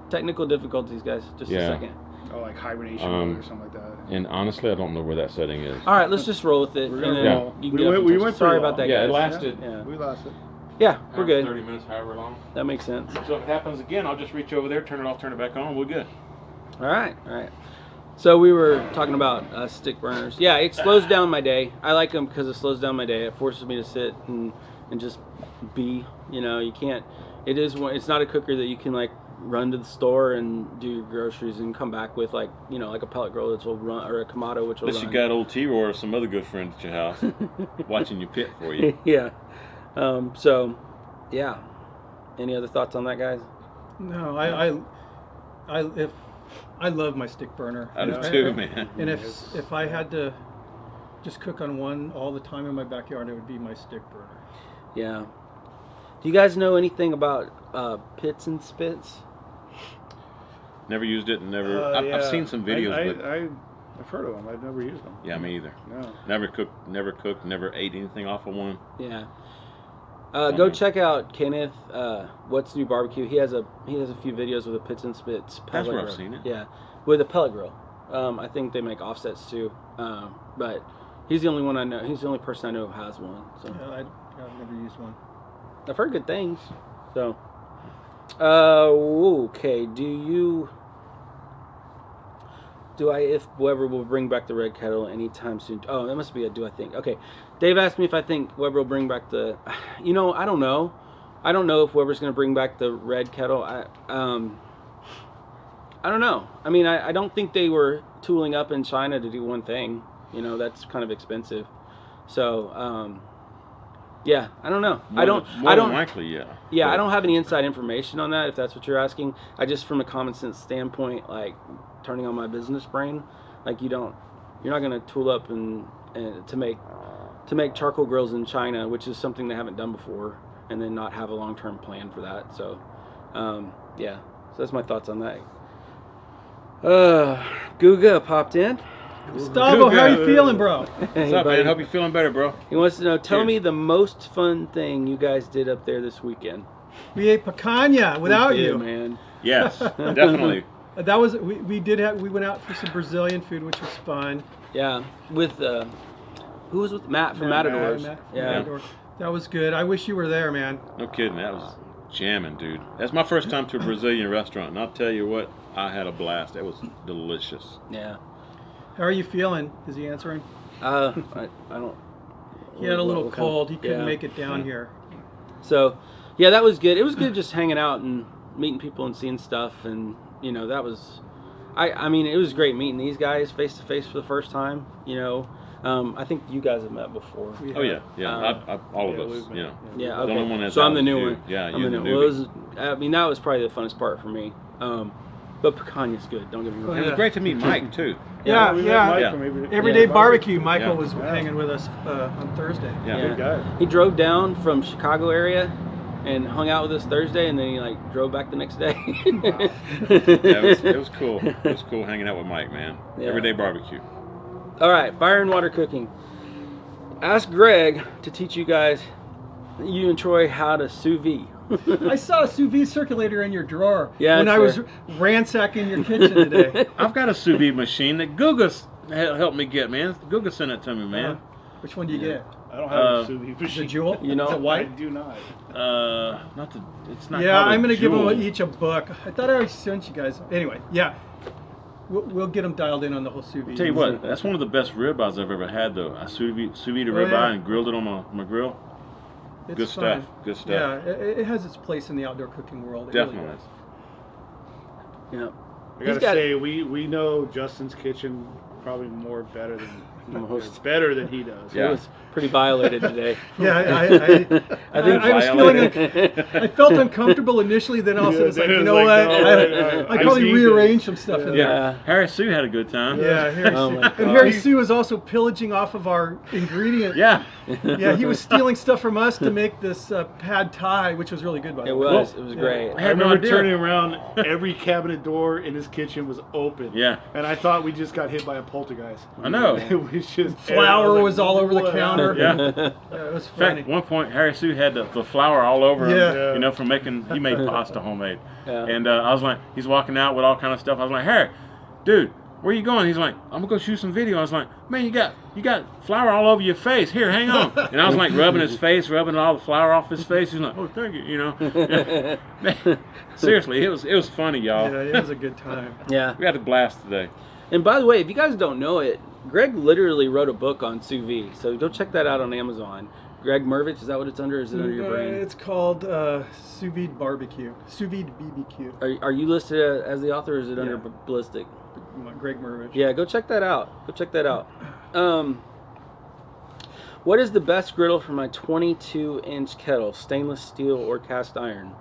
Technical difficulties, guys. Just a Yeah. second. Oh, like hibernation mode or something like that. And honestly, I don't know where that setting is. All right, let's just roll with it. We're and gonna then roll. you can We get went- up and we touch went it. Sorry pretty about that, long. Yeah, it guys. lasted. Yeah. We lost it. Yeah, we're good. 30 minutes, however long. That makes sense. So if it happens again, I'll just reach over there, turn it off, turn it back on. We're good. All right. So we were talking about stick burners. Yeah, it slows down my day. I like them because it slows down my day. It forces me to sit and just be. You know, you can't. It's not a cooker that you can like run to the store and do your groceries and come back with like a pellet grill that will run, or a Kamado which will Unless run. you got old T-Roy or some other good friends at your house watching your pit for you. Yeah. So, yeah. Any other thoughts on that, guys? No, I love my stick burner. I do too, man. And if I had to just cook on one all the time in my backyard, it would be my stick burner. Yeah. Do you guys know anything about pits and spits? Never used it and never. I've seen some videos, but I've heard of them. I've never used them. yeah, me either. No. Never cooked, never ate anything off of one. Yeah. Go check out Kenneth. What's New Barbecue? He has a few videos with a pits and spits. That's where I've grill. seen it. Yeah, with a pellet grill. I think they make offsets too. But he's the only one I know. He's the only person I know who has one. So I've never used one. I've heard good things. So, okay. If Weber will bring back the red kettle anytime soon? Oh, that must be a do I think. Okay. Dave asked me if I think Weber will bring back I don't know. I don't know if Weber's going to bring back the red kettle. I don't know. I mean, I don't think they were tooling up in China to do one thing. That's kind of expensive. So, yeah, I don't know. More than likely, yeah. Yeah, But I don't have any inside information on that, if that's what you're asking. I just, from a common sense standpoint, like turning on my business brain, like you're not gonna tool up and to make charcoal grills in China, which is something they haven't done before, and then not have a long-term plan for that. So, yeah. So that's my thoughts on that. Guga popped in. Gustavo, how are you feeling, bro? What's up, man? Hope you're feeling better, bro. He wants to know, tell Cheers. me the most fun thing you guys did up there this weekend. We ate picanha without We did, you. man. Yes, definitely. That was we went out for some Brazilian food, which was fun. Yeah, with who was with Matt from Matadors? Yeah. Matador. That was good. I wish you were there, man. No kidding. That was jamming, dude. That's my first time to a Brazilian restaurant, and I'll tell you what, I had a blast. That was delicious. Yeah. How are you feeling? Is he answering? I don't. He had a little what kind of- cold. He couldn't yeah. make it down here. So, yeah, that was good. It was good just hanging out and meeting people and seeing stuff, and that was. I mean, it was great meeting these guys face to face for the first time. I think you guys have met before. Oh yeah, all of us. we've been- Yeah. Yeah. The Okay. only one that's So I'm out the is new you. one. Yeah, I'm you're the the new. Well, newbie. that was probably the funnest part for me. But picanha's good. Don't get me wrong. It was great to meet Mike too. Yeah, we met yeah. Mike Yeah. from Everyday barbecue. Yeah. Michael was Yeah. hanging with us on Thursday. Yeah. Good guy. He drove down from Chicago area and hung out with us Thursday, and then he drove back the next day. Yeah, it was cool. It was cool hanging out with Mike, man. Yeah. Everyday barbecue. All right, fire and water cooking. Ask Greg to teach you guys, you and Troy, how to sous vide. I saw a sous vide circulator in your drawer Yeah, when it's I was there. ransacking your kitchen today. I've got a sous vide machine that Guga helped me get, man. Guga sent it to me, man. Which one do you get? I don't have a sous vide The machine. Jewel? You know- Is it I white? do not. It's not. Yeah, called a I'm going to give Jewel. them each a book. I thought I already sent you guys. Anyway, yeah. We'll get them dialed in on the whole sous vide. Tell you what, that's one of the best ribeyes I've ever had, though. I sous vide a ribeye yeah. and grilled it on my grill. It's Good fun. stuff. Good stuff. Yeah, it has its place in the outdoor cooking world. It really Definitely. does. Yeah. I gotta say, we know Justin's kitchen probably Most. better than he does. It was pretty violated today. Yeah, I was feeling I felt uncomfortable initially, then also it's like, Then you it know was what? like, no, I I probably see rearranged some stuff in there. Yeah. Harry Sue had a good time. Yeah, Harry Oh Sue. my And Harry Sue was also pillaging off of our ingredient. Yeah. Yeah, he was stealing stuff from us to make this pad thai, which was really good, by the It way. was. It was great. I I had no remember idea. turning around, every cabinet door in his kitchen was open. Yeah. And I thought we just got hit by a poltergeist. I know. It was just Flour was all over the "What counter. Yeah. It was In funny. fact, one point Harry Sue had the flour all over him, Yeah. you know, from he made pasta homemade. Yeah. And I was like, he's walking out with all kind of stuff. I was like, Harry, dude, where you going? He's like, I'm gonna go shoot some video. I was like, man, you got flour all over your face. Here, hang on. And I was like rubbing his face, rubbing all the flour off his face. He's like, oh, thank you, you know. Seriously, it was funny, y'all. Yeah, it was a good time. Yeah. We had a blast today. And by the way, if you guys don't know it, Greg literally wrote a book on sous vide. So go check that out on Amazon. Greg Mervich, is that what it's under, or is it under your brand? It's called Sous Vide Barbecue. Sous Vide BBQ. Are you listed as the author, or is it under Yeah. Ballistic? Greg Mervich. Yeah, go check that out. Go check that out. What is the best griddle for my 22-inch kettle? Stainless steel or cast iron?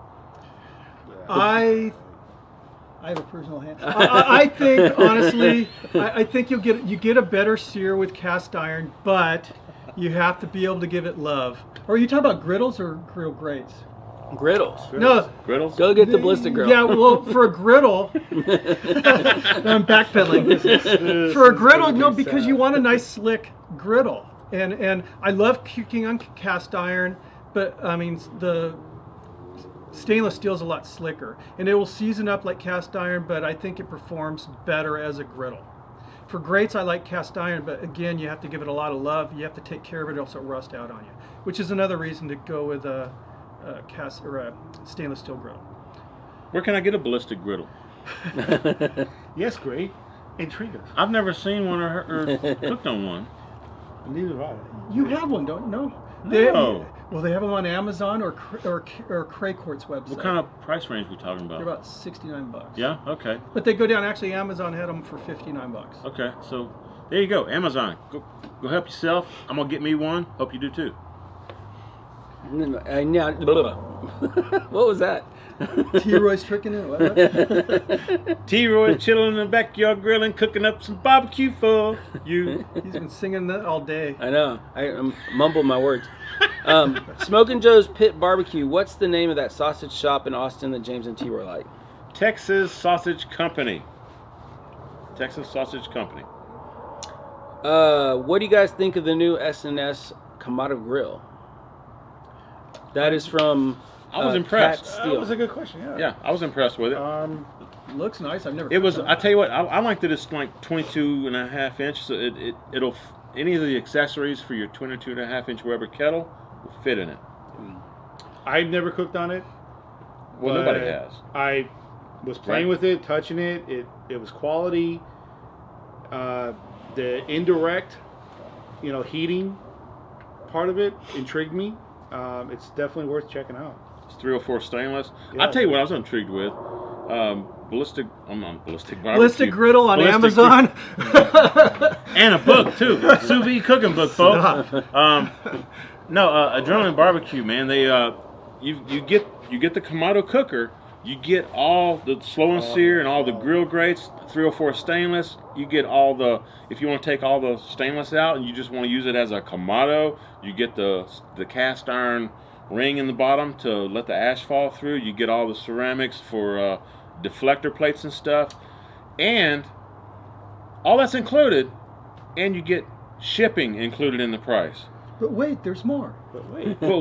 I have a personal hand. I think honestly, I think you get a better sear with cast iron, but you have to be able to give it love. Or are you talking about griddles or grill grates? Griddles. No. Griddles? Go get the Ballistic grill. Yeah, well, for a griddle, I'm backpedaling. For a griddle, no, because you want a nice slick griddle, and I love cooking on cast iron, but I mean the stainless steel is a lot slicker, and it will season up like cast iron, but I think it performs better as a griddle. For grates, I like cast iron, but again, you have to give it a lot of love. You have to take care of it, else it'll rust out on you, which is another reason to go with a cast or a stainless steel griddle. Where can I get a Ballistic griddle? Yes, great. Intrigue us. I've never seen one or cooked on one. Neither have I. You have one, don't you? No. No. Well, they have them on Amazon or Craycort's website. What kind of price range are we talking about? They're about $69. Yeah, okay. But they go down. Actually, Amazon had them for $59. Okay, so there you go. Amazon. Go help yourself. I'm going to get me one. Hope you do too. What was that? T-Roy's tricking it. What? T-Roy chilling in the backyard grilling, cooking up some barbecue for you. He's been singing that all day. I know. I'm mumbling my words. Smokin' Joe's Pit Barbecue. What's the name of that sausage shop in Austin that James and T-Roy like? Texas Sausage Company. Texas Sausage Company. What do you guys think of the new S&S Kamado grill? That is from I was impressed. Cat That Steel. was a good question. Yeah. Yeah, I was impressed with it. Looks nice. I've never. It was. cooked I on tell you what. I like that it's like 22.5 inch. So it'll any of the accessories for your 22.5 inch Weber kettle will fit in it. I've never cooked on it. Well, but nobody has. I was playing with it, touching it. It was quality. The indirect, heating part of it intrigued me. It's definitely worth checking out. It's 304 stainless. Yeah. I'll tell you what I was intrigued with. Ballistic. I'm on Ballistic Barbecue. Ballistic Griddle on Ballistic Amazon. And a book too, sous vide cooking book, folks. No, Adrenaline Barbecue, man. They you get the Kamado cooker. You get all the slow and sear and all the grill grates, 304 stainless. You get all the, if you want to take all the stainless out and you just want to use it as a Kamado, you get the cast iron ring in the bottom to let the ash fall through. You get all the ceramics for deflector plates and stuff. And all that's included, and you get shipping included in the price. But wait, there's more. But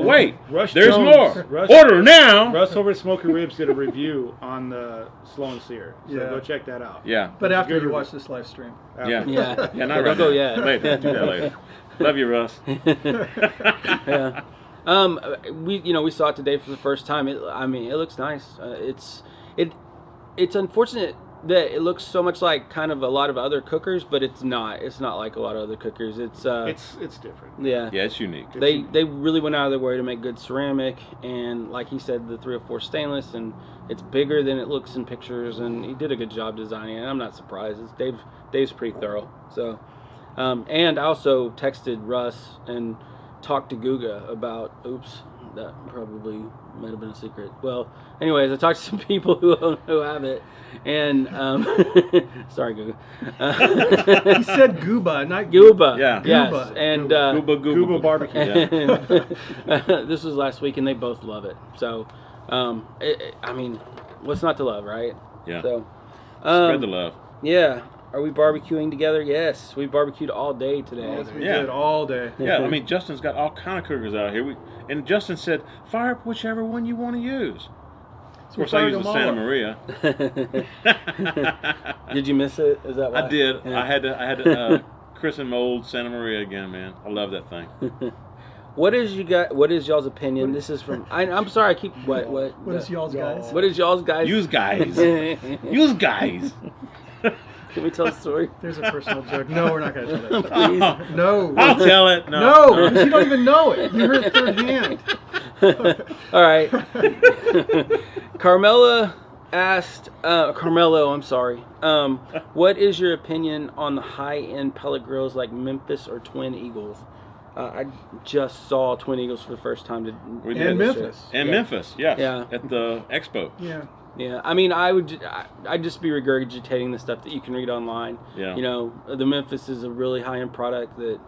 wait, Rush there's Jones- more. Rush- Order now. Russ over at Smoky Ribs did a review on the slow and sear, so Yeah. go check that out. Yeah. But That's a after good you review. watch this live stream. Yeah. Yeah. Yeah, not Don't right go now. yet. Later. Do that later. Love you, Russ. Yeah. We saw it today for the first time. It looks nice. It's unfortunate that it looks so much like kind of a lot of other cookers, but it's not. It's not like a lot of other cookers. It's different. yeah. Yeah, it's unique. They really went out of their way to make good ceramic, and like he said, the 304 stainless, and it's bigger than it looks in pictures, and he did a good job designing it. And I'm not surprised. Dave's pretty thorough. So, and I also texted Russ and talked to Guga about. Oops, that probably might have been a secret. Well, anyways, I talked to some people who have it, and sorry, Guga. He said Gooba, not Gooba. Yeah. Yes. Gooba. And Gooba barbecue. Yeah. this was last week, and they both love it. So, what's not to love, right? Yeah. So, Spread the love. yeah. Are we barbecuing together? Yes, we barbecued all day today. Yes, we Yeah. did all day. Yeah, I mean, Justin's got all kind of cookers out here. And Justin said, fire up whichever one you want to use. Of course, I fired use the them all Santa Maria. Did you miss it? Is that why? I did. Yeah. I had to christen my old Santa Maria again, man. I love that thing. What is y'all's opinion? This is from. I'm sorry. I keep what? What is y'all's guys? What is y'all's guys? Use guys. Use guys. Can we tell a story? There's a personal joke. No, we're not going to tell that. Please. No. I'll tell it. No, because you don't even know it. You heard it third hand. All right. Carmela asked, Carmelo, I'm sorry. What is your opinion on the high-end pellet grills like Memphis or Twin Eagles? I just saw Twin Eagles for the first time. We And did. Memphis. And Memphis, yes. Yeah. At the expo. Yeah. Yeah, I mean, I'd just be regurgitating the stuff that you can read online. Yeah. You know, the Memphis is a really high-end product that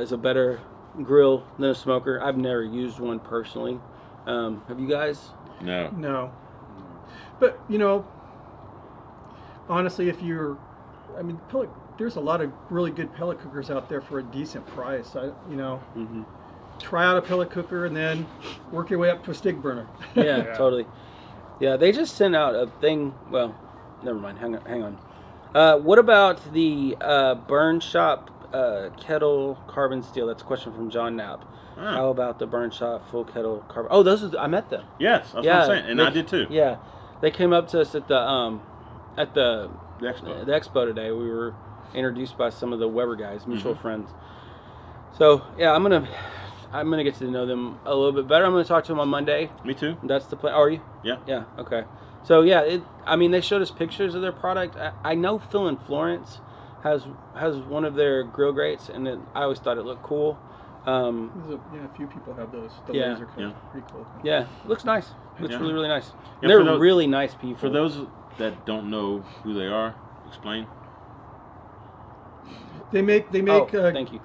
is a better grill than a smoker. I've never used one personally. Have you guys? No. No. But, you know, honestly, there's a lot of really good pellet cookers out there for a decent price. Mm-hmm. Try out a pellet cooker and then work your way up to a stick burner. Yeah, totally. Yeah, they just sent out a thing. Well, never mind. Hang on. What about the Burn Shop Kettle carbon steel? That's a question from John Knapp. How about the Burn Shop full kettle carbon? Oh, I met them. Yes, that's what I'm saying. And I did too. Yeah, they came up to us at the expo. The expo today. We were introduced by some of the Weber guys, mutual friends. So yeah, I'm gonna get to know them a little bit better. I'm gonna talk to them on Monday. Me too. That's the plan. Oh, are you? Yeah. Yeah. Okay. So yeah, they showed us pictures of their product. I know Phil in Florence has one of their grill grates, and I always thought it looked cool. A few people have those. The laser cut. Yeah. Pretty cool. Yeah, looks nice. Looks really, really nice. Yeah, They're really nice people. For those that don't know who they are, explain. They make. Thank you.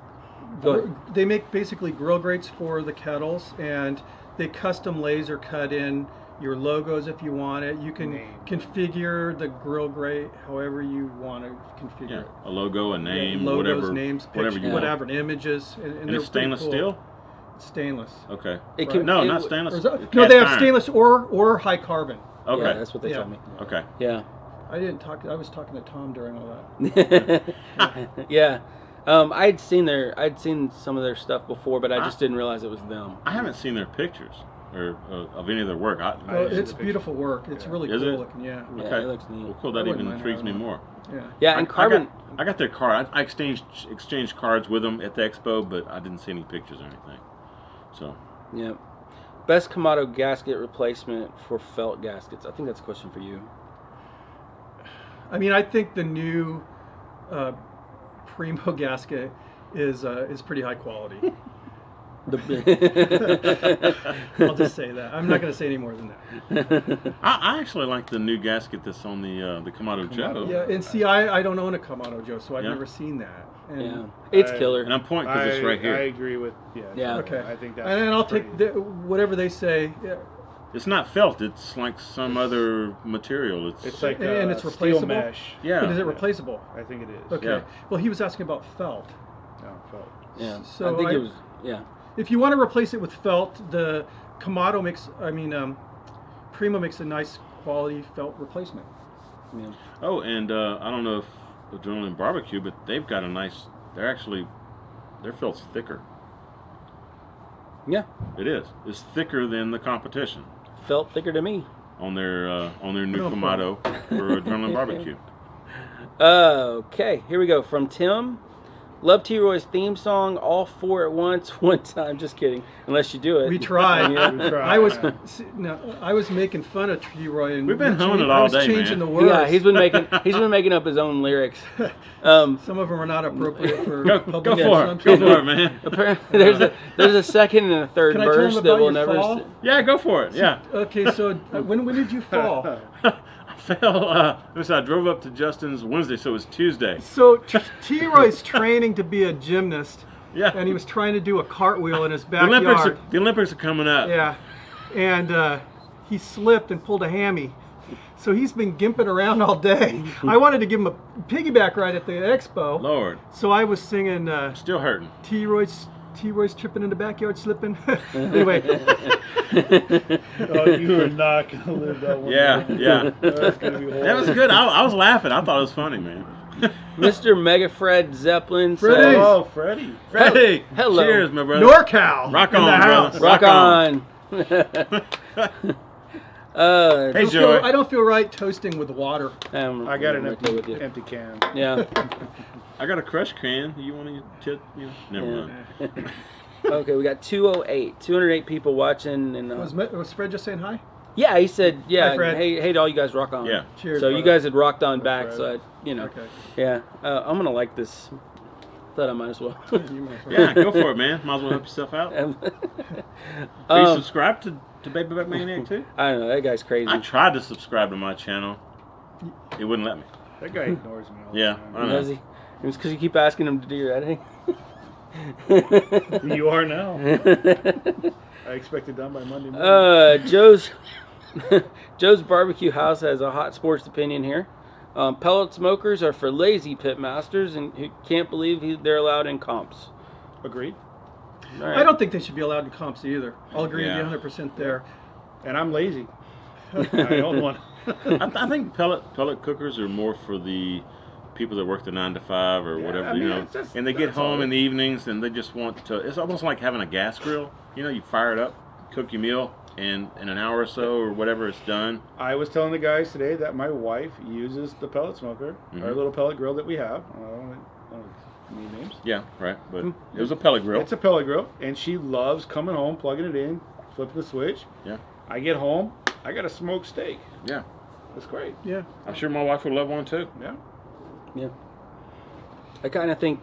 Go ahead. They make basically grill grates for the kettles, and they custom laser cut in your logos if you want it. You can configure the grill grate however you want to configure it. A logo, a name, logos, whatever, names, whatever pictures, you whatever, and images. And they're it's stainless pretty cool. steel? It's stainless. Okay. Not stainless. No, they have stainless or high carbon. Okay. Yeah, that's what they told me. Okay. Yeah. I was talking to Tom during all that. Yeah. I'd seen some of their stuff before, but I just didn't realize it was them. I haven't seen their pictures or of any of their work. It's beautiful work. It's really Is cool it? looking. Yeah. Okay. Yeah, it looks neat. Well, cool. That even intrigues me more. Yeah. Yeah, and carbon. I got their card. I exchanged cards with them at the expo, but I didn't see any pictures or anything. So. Yeah. Best Kamado gasket replacement for felt gaskets. I think that's a question for you. I mean, I think the new Primo gasket is pretty high quality. I'll just say that. I'm not going to say any more than that. I actually like the new gasket that's on the Kamado Joe. Yeah, and see, I don't own a Kamado Joe, so I've never seen that. And Yeah, it's killer. And I'm pointing because it's right here. I agree with Yeah. Okay. I think that's and I'll take whatever they say. Yeah. It's not felt. It's like some other material. It's like and it's steel replaceable? mesh. Yeah. But is it replaceable? I think it is. Okay. Yeah. Well, he was asking about felt. No, felt. Yeah. So I think it was. Yeah. If you want to replace it with felt, the Kamado Primo makes a nice quality felt replacement. Yeah. Oh, and I don't know if Adrenaline Barbecue, but they've got a nice. Their felt's thicker. Yeah. It is. It's thicker than the competition Felt thicker to me. on their new No Kamado for Adrenaline Barbecue. Okay, here we go from Tim. Love T-Roy's theme song, all four at once, one time. Just kidding, unless you do it. We tried. Yeah. We tried. I was making fun of T-Roy, and We've been humming it all day, changing man. the words. Yeah, he's been making up his own lyrics. Some of them are not appropriate for Go public for it. consumption. Go for it, man. Apparently, there's a second and a third Can I tell verse him that about will your never. fall? Yeah, go for it. Yeah. Okay, so when did you fall? I fell. I drove up to Justin's Wednesday, so it was Tuesday. So T-Roy's training to be a gymnast, Yeah. and he was trying to do a cartwheel in his The backyard. Olympics are coming up. Yeah, and he slipped and pulled a hammy. So he's been gimping around all day. I wanted to give him a piggyback ride at the expo. Lord, So I was singing still hurting. T-Roy's tripping in the backyard slipping. Anyway, Oh, you are not gonna live that one. Yeah. That's gonna be horrible. That was good. I was laughing. I thought it was funny, man. Mr. Mega Fred Zeppelin Freddie. says, Oh, Freddie. Freddie, hello. Cheers, my brother. NorCal, Rock in on, the house. brother. Rock on. Hey, I Joey. don't feel right toasting with water. I got an right there with you. empty can. Yeah. I got a crush can. You want to chip? Never mind. Okay, we got 208 people watching, and Was Fred just saying hi? yeah, he said, yeah, Hi, Fred. hey, to all you guys, rock on. Yeah. Cheers. So you brother. guys had rocked on Hi, back, Fred. so Okay. yeah, I'm gonna like this. Thought I might as well. You might as well. Yeah, go for it, man. Might as well help yourself out. Are you subscribed to Baby Back Maniac too? I don't know, that guy's crazy. I tried to subscribe to my channel. It wouldn't let me. That guy ignores me all the Yeah, time. I know. Does he? It was because you keep asking him to do your editing. You are now. I expect it done by Monday morning. Joe's Barbecue House has a hot sports opinion here. Pellet smokers are for lazy pitmasters and who can't believe they're allowed in comps. Agreed. All right. I don't think they should be allowed in comps either. I'll agree Yeah. with you 100% there. And I'm lazy. I own one. I think pellet cookers are more for the people that work the 9 to 5 or Yeah, whatever, I mean, you know. that's And they get all home it- in the evenings and they just want to. It's almost like having a gas grill. You know, you fire it up, cook your meal, and in an hour or so or whatever, it's done. I was telling the guys today that my wife uses the pellet smoker, our little pellet grill that we have. I don't need names. Yeah, right. But it was a pellet grill. It's a pellet grill, and she loves coming home, plugging it in, flipping the switch. Yeah. I get home, I got a smoked steak. Yeah. That's great. Yeah. I'm sure my wife would love one too. Yeah. Yeah. I kind of think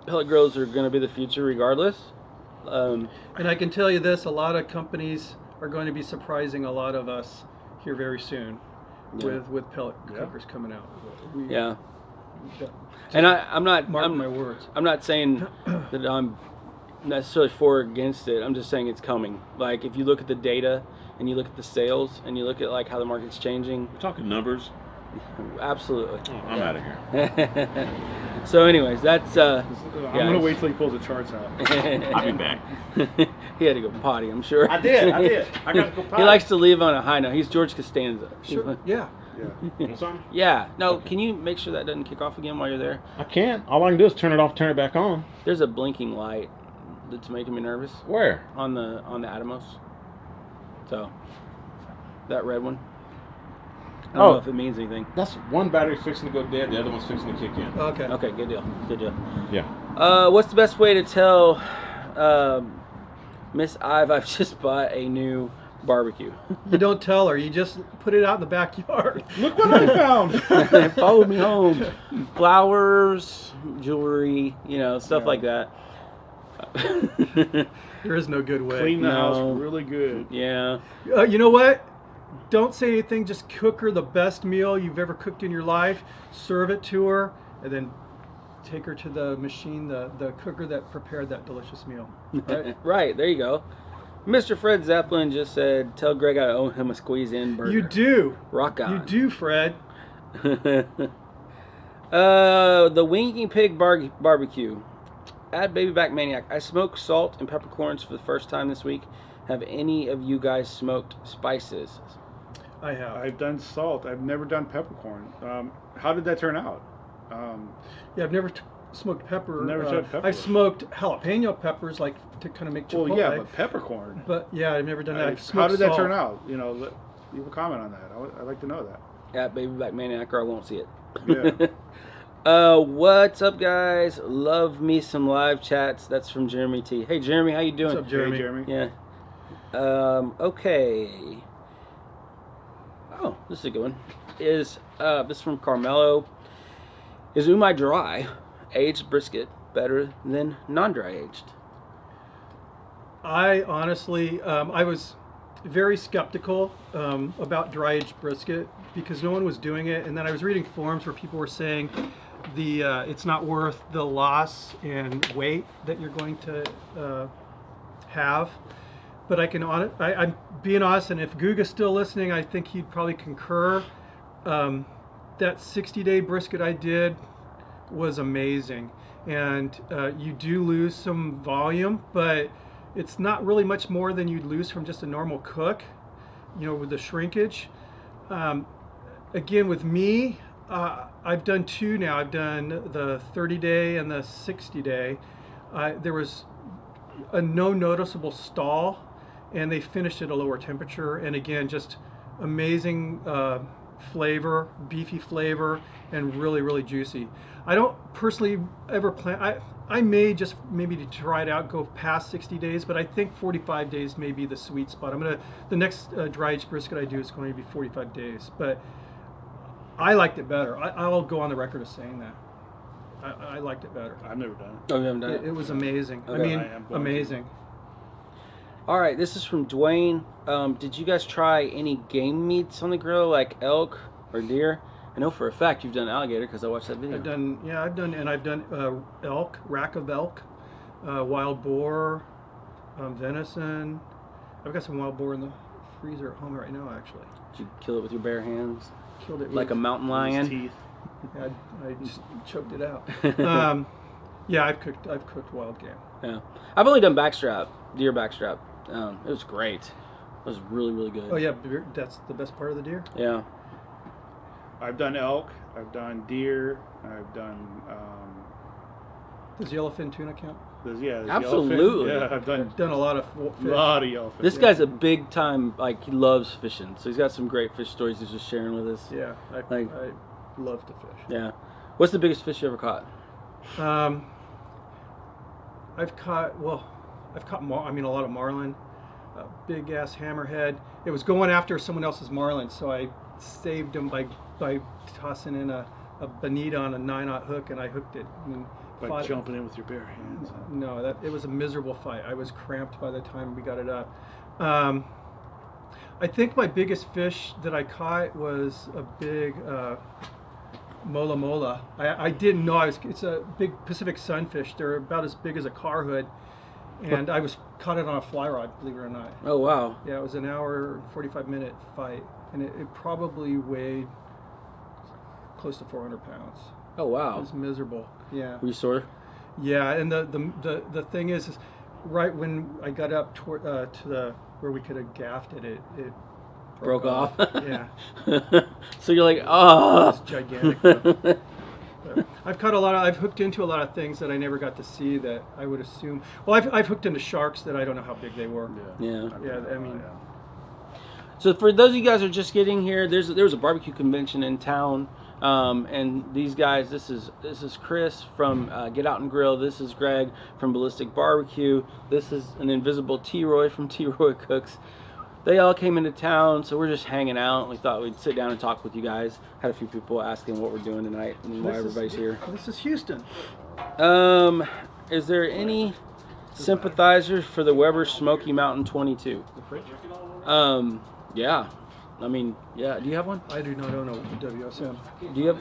pellet grills are going to be the future regardless. And I can tell you this, a lot of companies are going to be surprising a lot of us here very soon with pellet cookers coming out. Yeah. And I'm not Mark my words. I'm not saying that I'm necessarily for or against it. I'm just saying it's coming. Like if you look at the data and you look at the sales and you look at like how the market's changing, We're talking numbers. absolutely. Oh, I'm out of here. So anyways, that's I'm going to wait till he pulls the charts out. I'll be back. He had to go potty, I'm sure. I did. I got to go potty. He likes to leave on a high note. He's George Costanza. Sure. Yeah. Yeah. Want some? Yeah. No, can you make sure that doesn't kick off again while you're there? I can't. All I can do is turn it off, turn it back on. There's a blinking light that's making me nervous Where? on the Atomos. So that red one. I don't know if it means anything. That's one battery fixing to go dead, the other one's fixing to kick in. Okay. Okay, good deal. Good deal. Yeah. What's the best way to tell Miss I've just bought a new barbecue? You don't tell her. You just put it out in the backyard. Look what I found. Follow me home. Flowers, jewelry, stuff like that. There is no good way. Clean the No. house really good. Yeah. You know what? Don't say anything. Just cook her the best meal you've ever cooked in your life. Serve it to her, and then take her to the machine, the cooker that prepared that delicious meal. Right? Right, there you go. Mr. Fred Zeppelin just said, tell Greg I owe him a squeeze-in burger. You do. Rock on. You do, Fred. The Winking Pig Barbecue. At Baby Back Maniac, I smoked salt and peppercorns for the first time this week. Have any of you guys smoked spices? I have. I've done salt. I've never done peppercorn. How did that turn out? Yeah, I've never smoked pepper. Never tried pepper. I've smoked jalapeno peppers, like to kind of make chipotle. Well, yeah, but peppercorn. But yeah, I've never done that. I've How smoked did that salt. turn out? Leave a comment on that. I'd like to know that. At Baby Back Maniac, or I won't see it. Yeah. What's up, guys? Love me some live chats. That's from Jeremy T. Hey, Jeremy, how you doing? What's up, Jeremy? Hey, Jeremy. Yeah. Okay. Oh, this is a good one. This is from Carmelo. Is umai dry aged brisket better than non-dry aged? I honestly, I was very skeptical about dry aged brisket because no one was doing it, and then I was reading forums where people were saying it's not worth the loss in weight that you're going to have. but I'm being honest, and if Guga's still listening, I think he'd probably concur. That 60-day brisket I did was amazing, and you do lose some volume, but it's not really much more than you'd lose from just a normal cook, with the shrinkage. Again, with me, I've done 2 now. I've done the 30-day and the 60-day. There was no noticeable stall, and they finished at a lower temperature, and again, just amazing flavor, beefy flavor, and really, really juicy. I don't personally ever plan, I may just maybe to try it out, go past 60 days, but I think 45 days may be the sweet spot. The next dry aged brisket I do is going to be 45 days, but I liked it better. I'll go on the record of saying that. I liked it better. I've never done it. Oh, you haven't done it? It was amazing. Okay. I mean, I am going to. amazing. All right, this is from Dwayne. Did you guys try any game meats on the grill, like elk or deer? I know for a fact you've done alligator because I watched that video. I've done elk, rack of elk, wild boar, venison. I've got some wild boar in the freezer at home right now, actually. Did you kill it with your bare hands? Killed it Like a with mountain His lion? teeth. Yeah, I just choked it out. Yeah, I've cooked wild game. Yeah. I've only done backstrap, deer backstrap. It was great. It was really, really good. Oh yeah, that's the best part of the deer. Yeah. I've done elk. I've done deer. I've done. Does yellowfin tuna count? There's Absolutely. yellowfin. Yeah, I've done Done a lot of a fish. lot of yellowfin. This guy's a big time, he loves fishing. So he's got some great fish stories he's just sharing with us. Yeah, I love to fish. Yeah. What's the biggest fish you ever caught? I've caught a lot of marlin, big ass hammerhead. It was going after someone else's marlin, so I saved him by tossing in a bonita on a 9/0 hook, and I hooked it. And By jumping in with your bare hands. No, it was a miserable fight. I was cramped by the time we got it up. I think my biggest fish that I caught was a big mola mola. I didn't know it's a big Pacific sunfish. They're about as big as a car hood, and I caught it on a fly rod, believe it or not. Oh, wow. Yeah, it was an hour, 45-minute fight, and it probably weighed close to 400 pounds. Oh, It wow. was miserable. Yeah. Were you sore? Yeah, and the thing is right when I got up to where we could have gaffed it, it Broke off? Yeah. So you're like, oh. It's gigantic. But I've hooked into a lot of things that I never got to see that I would assume. Well, I've hooked into sharks that I don't know how big they were. Yeah. Yeah, I mean. So for those of you guys who are just getting here, there was a barbecue convention in town, and these guys, this is Chris from Get Out and Grill. This is Greg from Ballistic Barbecue. This is an invisible T-Roy from T-Roy Cooks. They all came into town, so we're just hanging out. We thought we'd sit down and talk with you guys. Had a few people asking what we're doing tonight and why everybody's here. This is Houston. Is there any sympathizers for the Weber Smokey Mountain 22? The fridge? Yeah. I mean, yeah. Do you have one? I do not own a WSM. Do you have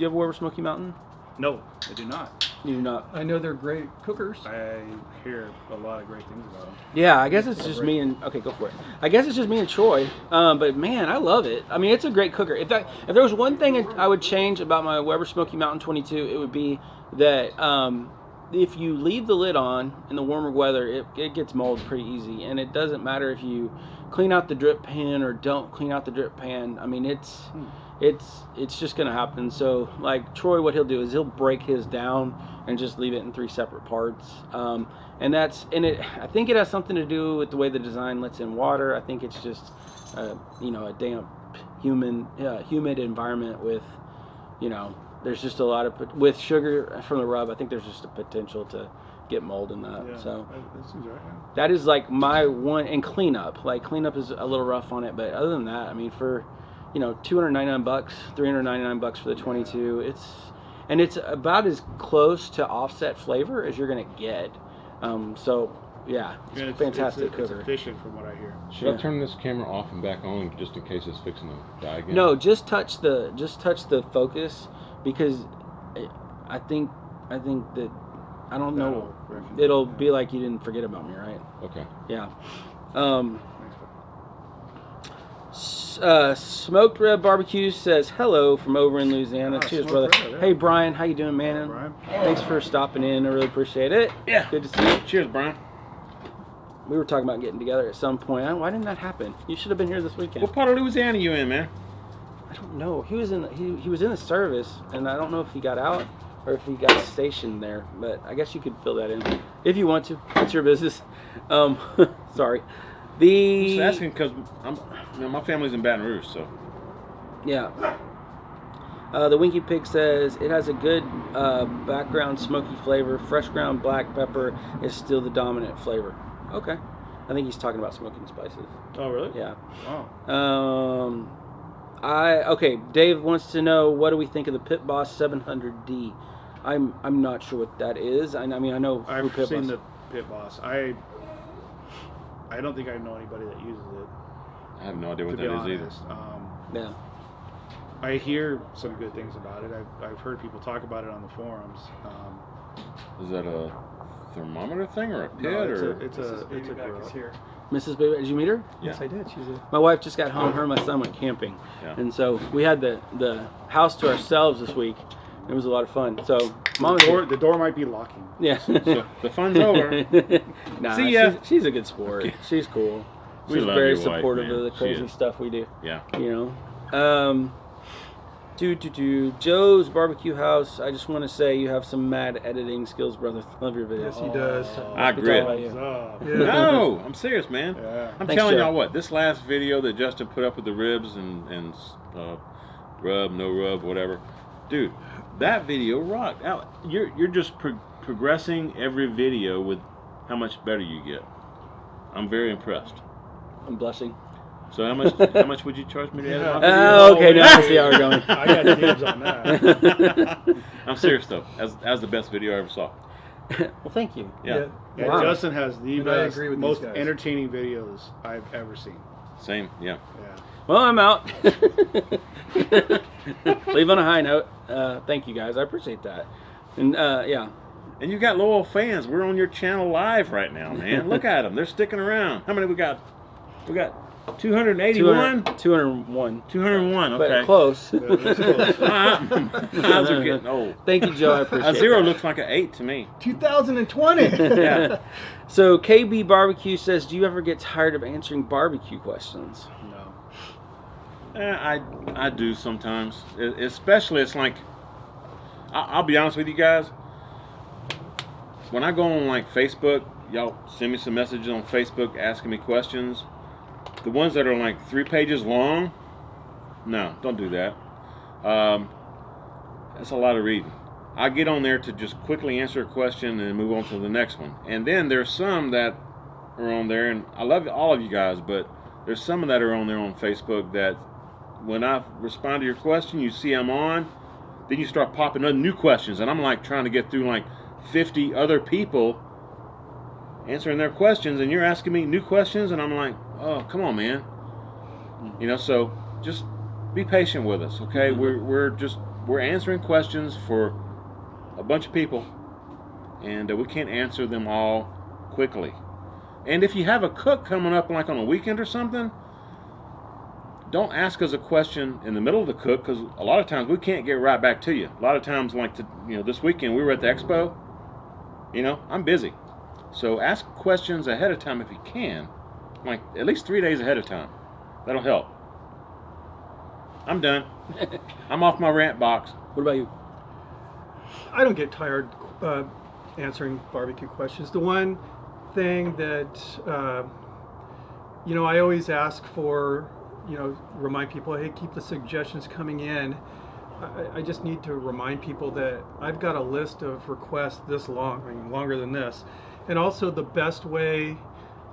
a Weber Smokey Mountain? No, I do not. You do not. I know they're great cookers. I hear a lot of great things about them. Yeah, I guess it's just me and okay, go for it. I guess it's just me and Troy. But man, I love it. I mean, it's a great cooker. If there was one thing I would change about my Weber Smokey Mountain 22, it would be that if you leave the lid on in the warmer weather, it gets mold pretty easy, and it doesn't matter if you clean out the drip pan or don't clean out the drip pan. I mean, it's just gonna happen. So like Troy, what he'll do is he'll break his down and just leave it in 3 separate parts. I think it has something to do with the way the design lets in water. I think it's just a damp, humid environment with, there's just a lot of, with sugar from the rub, I think there's just a potential to get mold in that. Yeah, So that seems right. Yeah. that is like my one, and cleanup. Like cleanup is a little rough on it, but other than that, I mean, for $299, $399 for the 22, it's about as close to offset flavor as you're gonna get. So yeah, it's fantastic It's cooker. efficient from what I hear. Should I turn this camera off and back on just in case it's fixing to die again? No, just touch the focus, because I think that, I don't know, it'll be like you didn't forget about me, right? Okay. Yeah. Smoked Rib Barbecue says hello from over in Louisiana. Cheers, brother. Rib, yeah. Hey, Brian, how you doing, man? Brian. Thanks for stopping in. I really appreciate it. Yeah. Good to see you. Cheers, Brian. We were talking about getting together at some point. Why didn't that happen? You should have been here this weekend. What part of Louisiana you in, man? I don't know. He was in the service, and I don't know if he got out or if he got stationed there. But I guess you could fill that in if you want to. It's your business. Sorry. I'm just asking because my family's in Baton Rouge, so. Yeah. The Winky Pig says it has a good background smoky flavor. Fresh ground black pepper is still the dominant flavor. Okay. I think he's talking about smoking spices. Oh, really? Yeah. Oh. Okay. Dave wants to know, what do we think of the Pit Boss 700D? I'm not sure what that is. I mean I know I've Pit seen Boss. the Pit Boss. I don't think I know anybody that uses it. I have no idea what To that be is honest. Yeah. I hear some good things about it. I've heard people talk about it on the forums. Is that a thermometer thing or a pit? No, or it's a grill. here. Mrs. Baby, did you meet her? Yeah. Yes, I did. She's a My wife just got home. Her and my son went camping, Yeah. and so we had the house to ourselves this week. It was a lot of fun. So, Mom, The door might be locking. yeah. So the fun's over. Nah, See ya. She's a good sport. Okay. She's cool. We She's love very your wife, supportive man. of the She crazy is. stuff we do. Yeah. You know. Joe's Barbecue House. I just want to say you have some mad editing skills, brother. Love your videos. yes, he does. I Good agree. job by you. What's up? Yeah. No, I'm serious, man. Yeah. I'm Thanks, telling Joe. y'all what, this last video that Justin put up with the ribs and rub, no rub, whatever, dude, that video rocked. Now, you're just progressing every video with how much better you get. I'm very impressed. I'm blushing. So how much would you charge me to edit my Yeah. video? Okay, now I see how we're going. I got dibs on that. I'm serious though. As the best video I ever saw. Well, thank you. Yeah. Yeah, Wow. Justin has the And I best, agree with these most guys. entertaining videos I've ever seen. Same. Yeah. Yeah. Well, I'm out. Leave on a high note. Thank you guys. I appreciate that. And yeah. And you got loyal fans. We're on your channel live right now, man. Look at them. They're sticking around. How many we got? We got 281? 201. 201, But okay. close. That's close. My eyes are getting old. Thank you, Joe. I appreciate A 0 that. looks like an 8 to me. 2020. Yeah. So KB Barbecue says, do you ever get tired of answering barbecue questions? No. I do sometimes. Especially, it's like, I'll be honest with you guys. When I go on like Facebook, y'all send me some messages on Facebook asking me questions. The ones that are like 3 pages long, no, don't do that. That's a lot of reading. I get on there to just quickly answer a question and move on to the next one. And then there's some that are on there, and I love all of you guys, but there's some that are on there on Facebook that when I respond to your question, you see I'm on, then you start popping up new questions, and I'm like trying to get through like 50 other people answering their questions, and you're asking me new questions, and I'm like, oh, come on, man. You know, so just be patient with us, okay? We're answering questions for a bunch of people, and we can't answer them all quickly. And if you have a cook coming up like on a weekend or something, don't ask us a question in the middle of the cook, because a lot of times we can't get right back to you. A lot of times, like this weekend we were at the expo. I'm busy, so ask questions ahead of time if you can, like at least 3 days ahead of time. That'll help. I'm done. I'm off my rant box. What about you? I don't get tired answering barbecue questions. The one thing that I always ask for, remind people, hey, keep the suggestions coming in. I just need to remind people that I've got a list of requests this long, longer than this. And also the best way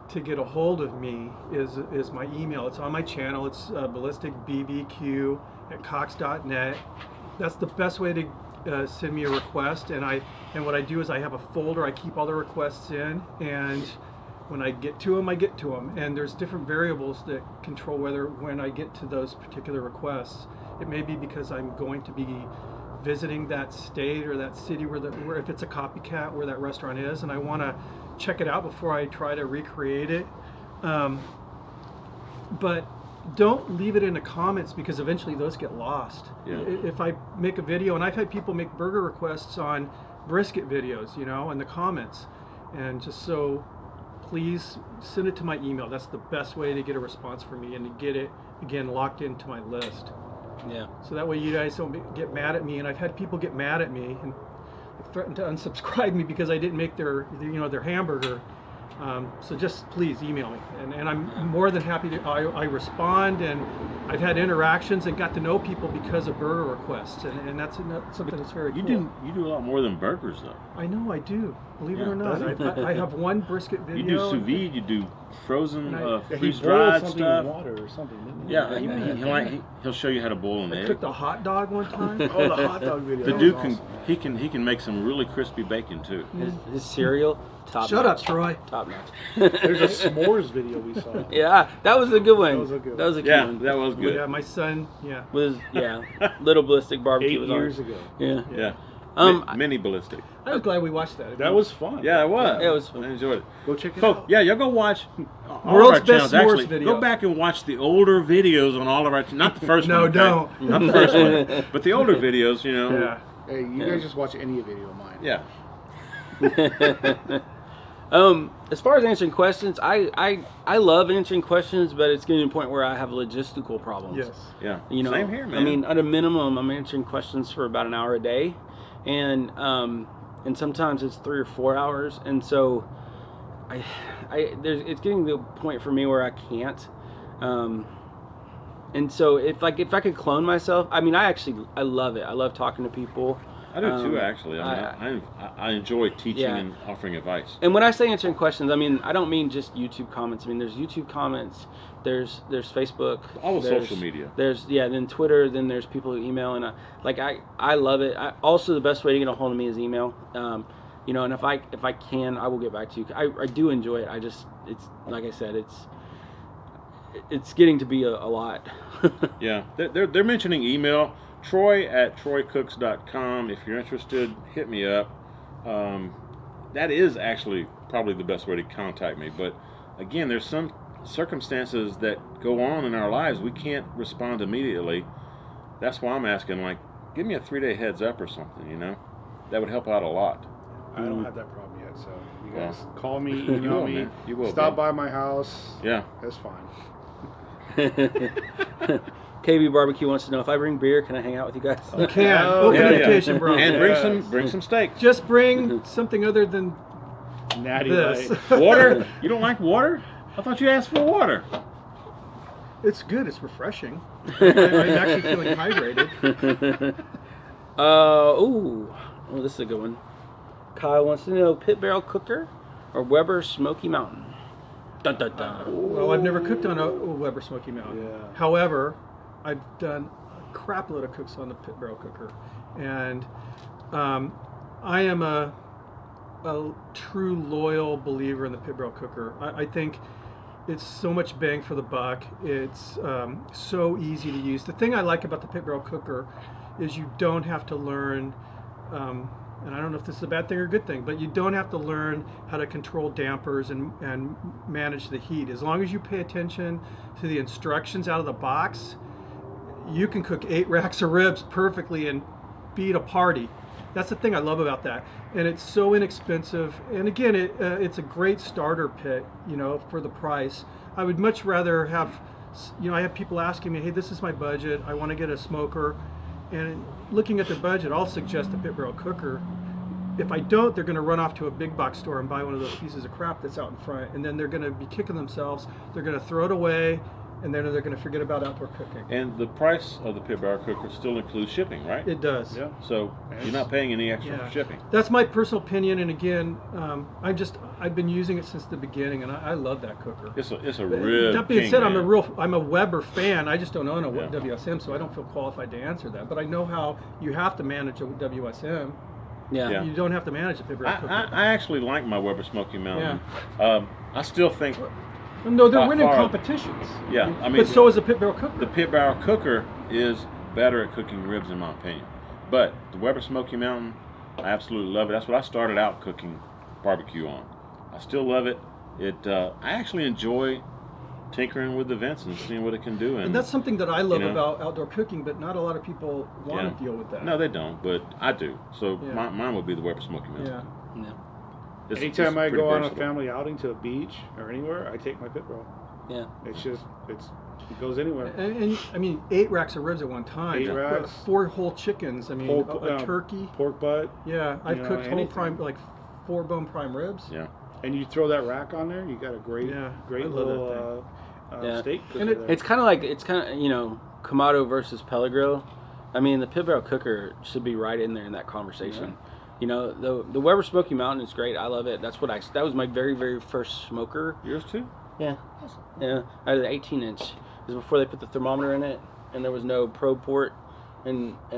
to get a hold of me is my email. It's on my channel. It's ballisticbbq@cox.net. That's the best way to send me a request. And what I do is I have a folder. I keep all the requests in, and when I get to them, I get to them. And there's different variables that control when I get to those particular requests. It may be because I'm going to be visiting that state or that city where if it's a copycat where that restaurant is, and I want to check it out before I try to recreate it. But don't leave it in the comments because eventually those get lost. Yeah. If I make a video, and I've had people make burger requests on brisket videos, in the comments, and just so please send it to my email. That's the best way to get a response from me and to get it again locked into my list. Yeah. So that way you guys don't get mad at me. And I've had people get mad at me and threaten to unsubscribe me because I didn't make their hamburger. So just please email me, and I'm more than happy to. I respond, and I've had interactions and got to know people because of burger requests, and that's something that's very cool. You do a lot more than burgers though. I know I do. Believe it Yeah. or not, I have one brisket video. You do sous vide, you do frozen, He freeze boiled dried something stuff. in water or something, didn't he? Yeah, he'll show you how to boil an I egg. cooked a hot dog one time. Oh, the hot dog video. The that dude was can awesome. he can make some really crispy bacon too. His cereal, top Shut notch. up, Troy. Top notch. There's a s'mores video we saw. Yeah, that was a good one. That was a good one. That was a good Yeah, one. that was good. Yeah, my son. Yeah. Little Ballistic barbecue 8 was years on. ago. Yeah. Yeah. Um, Mini Ballistic. I was glad we watched that. That was fun. Yeah, it was. Yeah, it was fun. I enjoyed it. Go check it Folks, out. yeah, y'all go watch all World's of our best channels. s'mores Actually, video. go back and watch the older videos on all of our. Not the first No, one. okay? don't. Not the first one, but the older videos. Yeah. Hey, you guys just watch any video of mine. Yeah. As far as answering questions, I love answering questions, but it's getting to a point where I have logistical problems. Yes. Yeah. You know, Same here, man. I mean, at a minimum, I'm answering questions for about an hour a day, and sometimes it's 3 or 4 hours, and so it's getting to the point for me where I can't. And so if I could clone myself, I mean, I love it. I love talking to people. I do too, actually. I enjoy teaching and offering advice. And when I say answering questions, I mean, I don't mean just YouTube comments. I mean, there's YouTube comments, there's Facebook, All the there's social media. then Twitter, then there's people who email, and I love it. Also, the best way to get a hold of me is email. And if I can, I will get back to you. I do enjoy it. It's like I said, it's getting to be a lot. Yeah, they're mentioning email. Troy at troycooks.com. If you're interested, hit me up. That is actually probably the best way to contact me. But again, there's some circumstances that go on in our lives we can't respond immediately. That's why I'm asking, give me a 3-day heads up or something, That would help out a lot. I don't have that problem yet, so you guys Well, call me, you email will, me, man. You will, stop man. by my house. Yeah. That's fine. KB Barbecue wants to know if I bring beer, can I hang out with you guys? You can. Oh, Open yeah, invitation, bro. And bring some steaks. Just bring something other than Natty this. Light. Water? You don't like water? I thought you asked for water. It's good. It's refreshing. I'm actually feeling hydrated. This is a good one. Kyle wants to know pit barrel cooker or Weber Smokey Mountain. Dun, dun, dun. Well, I've never cooked on a Weber Smokey Mountain. Yeah. However, I've done a crap load of cooks on the pit barrel cooker, and I am a true loyal believer in the pit barrel cooker. I think it's so much bang for the buck. It's so easy to use. The thing I like about the pit barrel cooker is you don't have to learn, and I don't know if this is a bad thing or a good thing, but you don't have to learn how to control dampers and manage the heat. As long as you pay attention to the instructions out of the box, you can cook 8 racks of ribs perfectly and beat a party. That's the thing I love about that. And it's so inexpensive. And again, it's a great starter pit, for the price. I would much rather have, I have people asking me, hey, this is my budget. I want to get a smoker. And looking at the budget, I'll suggest a pit barrel cooker. If I don't, they're going to run off to a big box store and buy one of those pieces of crap that's out in front. And then they're going to be kicking themselves. They're going to throw it away. And then they're going to forget about outdoor cooking. And the price of the pit barrel cooker still includes shipping, right? It does. Yeah. So you're not paying any extra Yeah. for shipping. That's my personal opinion, and again, I've been using it since the beginning, and I love that cooker. It's a rib. That being king, said, man. I'm a Weber fan. I just don't own a Yeah. WSM, so I don't feel qualified to answer that. But I know how you have to manage a WSM. Yeah. You don't have to manage a pit barrel cooker. I actually like my Weber Smokey Mountain. I still think No, they're by winning far- competitions. Yeah, I mean, but so is a pit barrel cooker. the pit barrel cooker is better at cooking ribs in my opinion. But the Weber Smokey Mountain, I absolutely love it. That's what I started out cooking barbecue on. I still love it. I actually enjoy tinkering with the vents and seeing what it can do. And that's something that I love you know, about outdoor cooking, but not a lot of people want to deal with that. No, they don't, but I do. So Yeah. mine would be the Weber Smokey Mountain. Yeah. Yeah. Anytime I pretty go on a versatile. family outing to a beach or anywhere, I take my pit roll. Yeah. It goes anywhere. And I mean, 8 racks of ribs at one time. 8 racks. 4 whole chickens. I mean, a turkey. Pork butt. Yeah, I've cooked whole anything. prime, like 4 bone prime ribs. Yeah. And you throw that rack on there, you got a great I love little Yeah. steak cooker And there. It's kind of you know, Kamado versus Pellet Grill. I mean, the pit barrel cooker should be right in there in that conversation. You know, the Weber Smokey Mountain is great. I love it. That was my very, very first smoker. Yours too? Yeah. Yeah. I had an 18-inch. It was before they put the thermometer in it, and there was no probe port, and I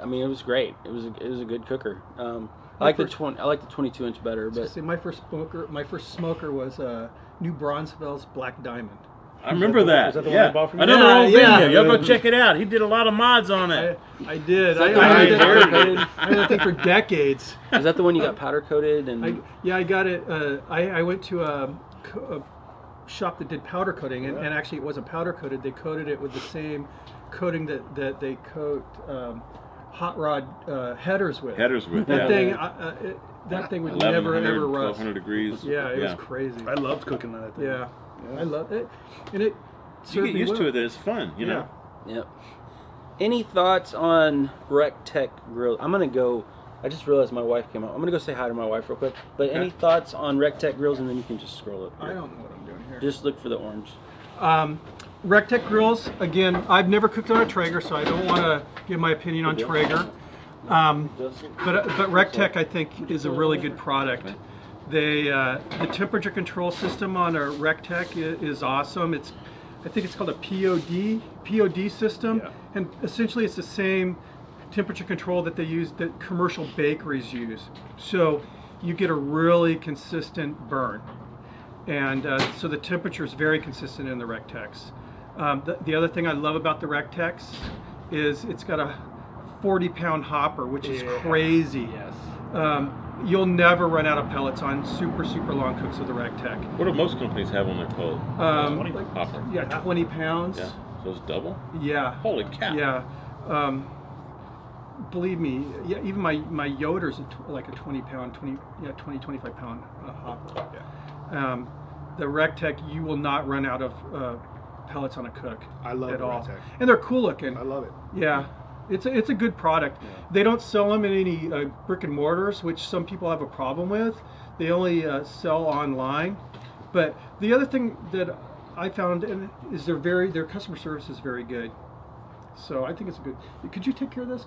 mean, it was great. It was a good cooker. I like the 22-inch better, but See, my first smoker was New Braunfels Black Diamond. I remember that. Is that the one I bought from you? Another Yeah, old yeah. video. Y'all go check it out. He did a lot of mods on it. I did. that I the did one you that powder I had that thing for decades. is that the one you got powder coated and? I got it. I went to a shop that did powder coating, and actually it wasn't powder coated. They coated it with the same coating that they coat hot rod headers with. That thing. That thing would never ever rust. 1200 degrees. Yeah, it was crazy. I loved cooking that thing. Yeah, I love it, and it. You get used to it. That it's fun. You know. Yep. Any thoughts on RecTech Grill? I'm gonna go. I just realized my wife came out. I'm gonna go say hi to my wife real quick. But any thoughts on RecTech Grills, and then you can just scroll up here. I don't know what I'm doing here. Just look for the orange. RecTech grills. Again, I've never cooked on a Traeger, so I don't want to give my opinion on Traeger. But RecTech, I think, is a really good product. The temperature control system on a RecTech is awesome. I think it's called a POD system, and essentially it's the same temperature control that commercial bakeries use. So you get a really consistent burn, and so the temperature is very consistent in the RecTechs. The other thing I love about the RecTechs is it's got a 40-pound hopper, which is crazy. Yes. You'll never run out of pellets on super long cooks with the RecTech. What do most companies have on their pellet hopper? Yeah, 20 pounds. Yeah. So it's double? Yeah. Holy cow. Yeah. Believe me, even my Yoder's like a 25 pound hopper. Yeah. The RecTech, you will not run out of pellets on a cook. I love at the all. RecTech. And they're cool looking. I love it. Yeah. It's a good product. Yeah. They don't sell them in any brick and mortars, which some people have a problem with. They only sell online. But the other thing that I found is their customer service is very good. So I think it's a good. Could you take care of this?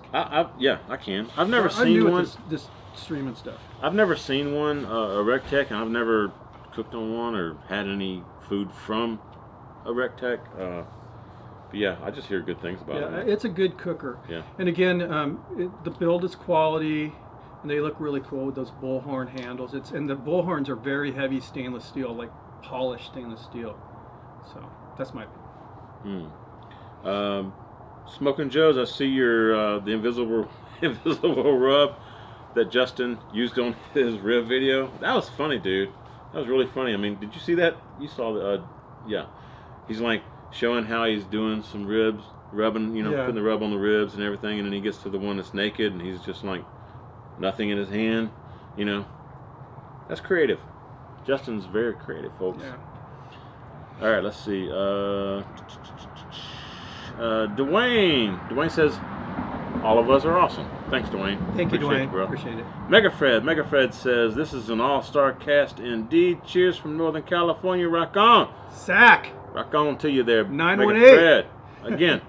Yeah, I can. I've never I'm seen new one. With this streaming stuff. I've never seen one, a RecTech, and I've never cooked on one or had any food from a RecTech. But yeah, I just hear good things about it. Yeah, it's a good cooker. Yeah. And again, the build is quality, and they look really cool with those bullhorn handles. And the bullhorns are very heavy stainless steel, like polished stainless steel. So that's my opinion. Smoking Joe's, I see your the invisible rub that Justin used on his rib video. That was funny, dude. That was really funny. I mean, did you see that? You saw the yeah. He's like showing how he's doing some ribs, rubbing, putting the rub on the ribs and everything, and then he gets to the one that's naked, and he's just like nothing in his hand. That's creative. Justin's very creative, folks. Yeah. All right, let's see. Dwayne says, all of us are awesome. Thanks, Dwayne. Thank you, Appreciate Dwayne. it, bro. Appreciate it. Megafred says, this is an all-star cast indeed. Cheers from Northern California. Rock on. Sack. Rock on to you there, 918. Megafred. Again,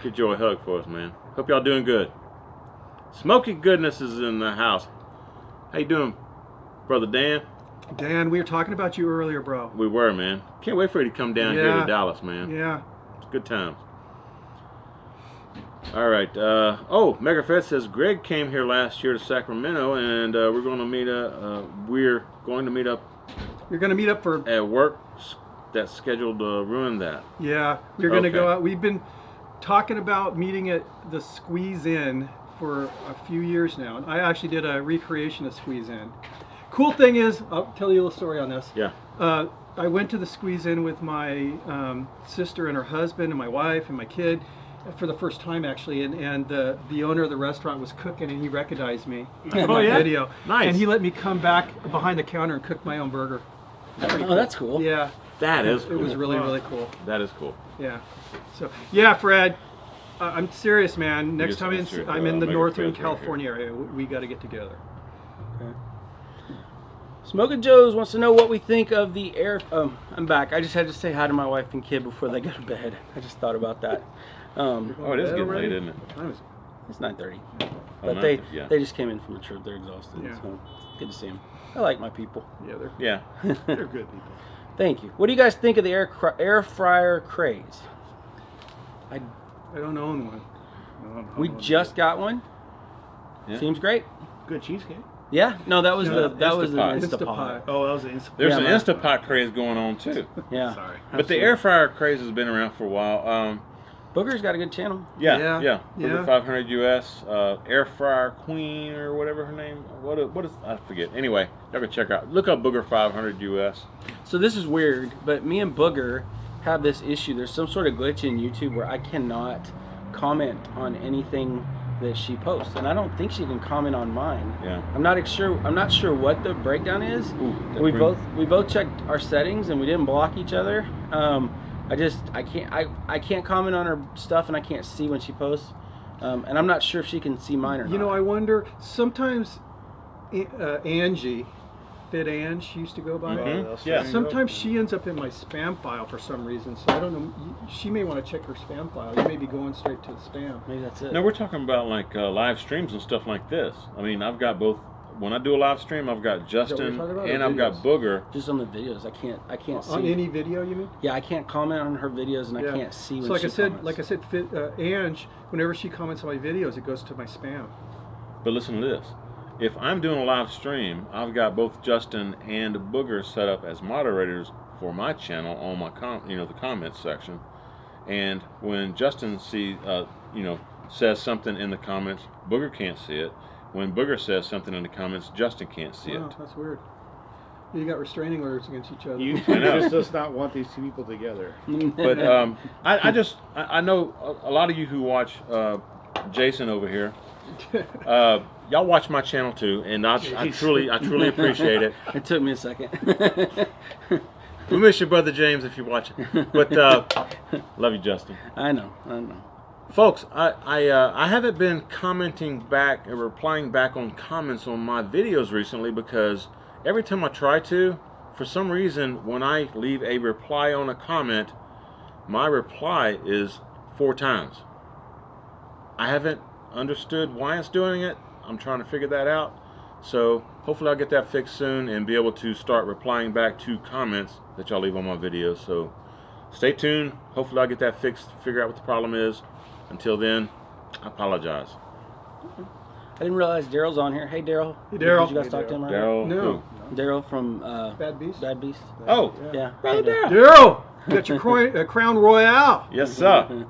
give Joe a hug for us, man. Hope y'all doing good. Smoky Goodness is in the house. How you doing, Brother Dan? Dan, we were talking about you earlier, bro. We were, man. Can't wait for you to come down here to Dallas, man. Yeah. It's good times. All right. Megafed says Greg came here last year to Sacramento, and we're going to meet up. You're going to meet up for at work. That's scheduled to ruin that. Yeah, we're going to go out. We've been talking about meeting at the Squeeze Inn for a few years now. I actually did a recreation of Squeeze Inn. Cool thing is, I'll tell you a little story on this. Yeah. I went to the squeeze-in with my sister and her husband and my wife and my kid for the first time, actually. And the owner of the restaurant was cooking, and he recognized me from Oh, the yeah? video. Nice. And he let me come back behind the counter and cook my own burger. Oh, that's cool. Yeah. That is cool. It was really, really cool. That is cool. Yeah. So, yeah, Fred, I'm serious, man. Next Yes, time I'm serious. I'm in the Mega Northern Fred's right California area, we got to get together. Smoking Joe's wants to know what we think of the air. I'm back. I just had to say hi to my wife and kid before they go to bed. I just thought about that. Oh, it is getting late, isn't it? It's 9:30. Oh, But 9:30, yeah. they just came in from a trip. They're exhausted. Yeah. So good to see them. I like my people. Yeah, Yeah. They're good people. Thank you. What do you guys think of the air fryer craze? I don't own one. We just got one. Yeah. Seems great. Good cheesecake. Yeah. No, that was No, that was an Instapot. Instapot. Oh, that was an instant. There's Yeah, an man. Instapot craze going on too. Yeah. Sorry. But the air fryer craze has been around for a while. Booger's got a good channel. Yeah. Yeah. Over 500 US, air fryer queen or whatever her name. What is I forget. Anyway, y'all can check out. Look up Booger 500 US. So this is weird, but me and Booger have this issue. There's some sort of glitch in YouTube where I cannot comment on anything that she posts, and I don't think she can comment on mine. Yeah. I'm not sure what the breakdown is. Ooh, that we brings- both checked our settings and we didn't block each other. I can't comment on her stuff, and I can't see when she posts. And I'm not sure if she can see mine or not. You know, I wonder, sometimes Angie, Fit Ann, she used to go by. Mhm. Yeah. Sometimes she ends up in my spam file for some reason, so I don't know. She may want to check her spam file. You may be going straight to the spam. Maybe that's it. No, we're talking about like live streams and stuff like this. I mean, I've got both. When I do a live stream, I've got Justin talking about, or and I've got videos? Booger. Just on the videos, I can't see. On any video, you mean? Yeah, I can't comment on her videos, and Yeah. I can't see when So she comments. like I said, Ange, whenever she comments on my videos, it goes to my spam. But listen to this. If I'm doing a live stream, I've got both Justin and Booger set up as moderators for my channel on my the comments section. And when Justin says something in the comments, Booger can't see it. When Booger says something in the comments, Justin can't see Wow, it. that's weird. You got restraining orders against each other. You I know. just does not want these two people together. But I know a lot of you who watch Jason over here. Y'all watch my channel too, and I truly appreciate it. It took me a second. We miss your brother James if you're watching, but love you, Justin. I know. Folks, I haven't been commenting back and replying back on comments on my videos recently because every time I try to, for some reason, when I leave a reply on a comment, my reply is 4 times. I haven't understood why it's doing it. I'm trying to figure that out. So hopefully I'll get that fixed soon and be able to start replying back to comments that y'all leave on my videos. So stay tuned. Hopefully I'll get that fixed, figure out what the problem is. Until then, I apologize. I didn't realize Daryl's on here. Hey, Daryl. Hey, Daryl. Did you guys talk to him? Right? Daryl, No. who? Daryl from Bad Beast? Bad Beast. Oh, Yeah. brother Daryl. Daryl, you got your Crown Royale. Yes, sir.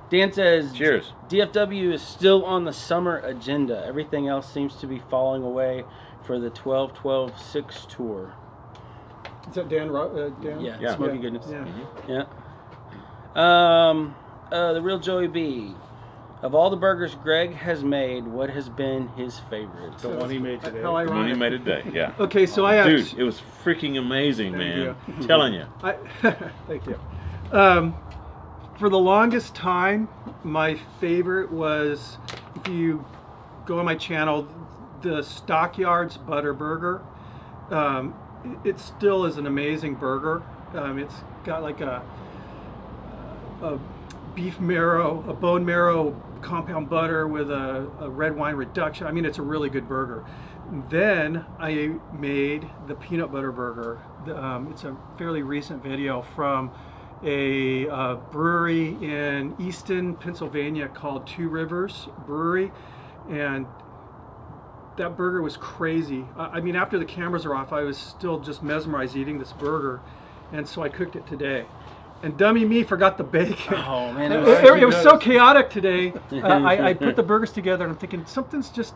Dan says, Cheers. DFW is still on the summer agenda. Everything else seems to be falling away for the 12-12-6 tour. Is that Dan? Dan? Yeah, Yeah. Smoky Yeah. Goodness. Yeah. Yeah. The real Joey B. Of all the burgers Greg has made, what has been his favorite? The one he made today. How The one ironic. he made today, yeah. Okay, so I have. Dude, it was freaking amazing, man. I'm telling you. Thank you. For the longest time, my favorite was, if you go on my channel, the Stockyards Butter Burger. It still is an amazing burger. It's got like a beef marrow, a bone marrow compound butter with a red wine reduction. I mean, it's a really good burger. Then I made the peanut butter burger. It's a fairly recent video from a brewery in Easton, Pennsylvania called Two Rivers Brewery, and that burger was crazy. I mean, after the cameras are off, I was still just mesmerized eating this burger, and so I cooked it today. And dummy me forgot the bacon. Oh man, It was so chaotic today. I put the burgers together, and I'm thinking something's just.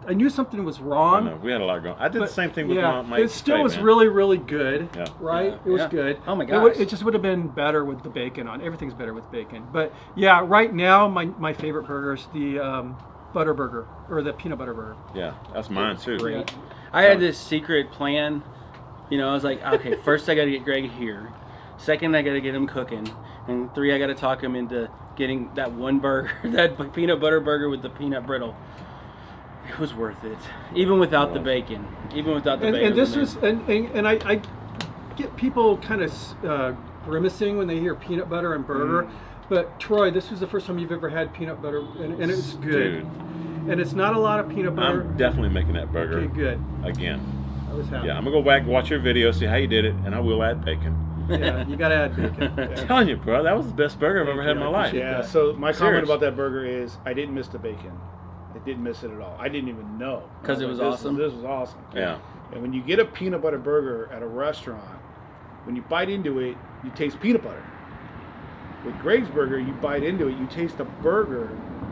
I knew something was I wrong. know, we had a lot going. I did the same thing with my it still steak, was man. really, really good. Yeah. Right? Yeah. It was Yeah. good. Oh my It, gosh. it just would have been better with the bacon on. Everything's better with bacon. But yeah, right now my favorite burger is the butter burger or the peanut butter burger. Yeah, that's mine too. Great. I had this secret plan. You know, I was like, okay, first I got to get Greg here. Second, I got to get him cooking. And 3, I got to talk him into getting that one burger, that peanut butter burger with the peanut brittle. It was worth it, even without the bacon. Even without the bacon. And this was, and I get people kind of grimacing when they hear peanut butter and burger. But Troy, this was the first time you've ever had peanut butter, and it was good. Dude. And it's not a lot of peanut butter. I'm definitely making that burger Okay, good. again. I was happy. Yeah, I'm gonna go back and watch your video, see how you did it, and I will add bacon. Yeah, you gotta add bacon. I'm telling you, bro, that was the best burger I've ever had in my life. Yeah, so my comment Serious. about that burger is I didn't miss the bacon. I didn't miss it at all. I didn't even know. 'Cause it was awesome? This was awesome. Yeah. And when you get a peanut butter burger at a restaurant, when you bite into it, you taste peanut butter. With Greg's burger, you bite into it, you taste the burger,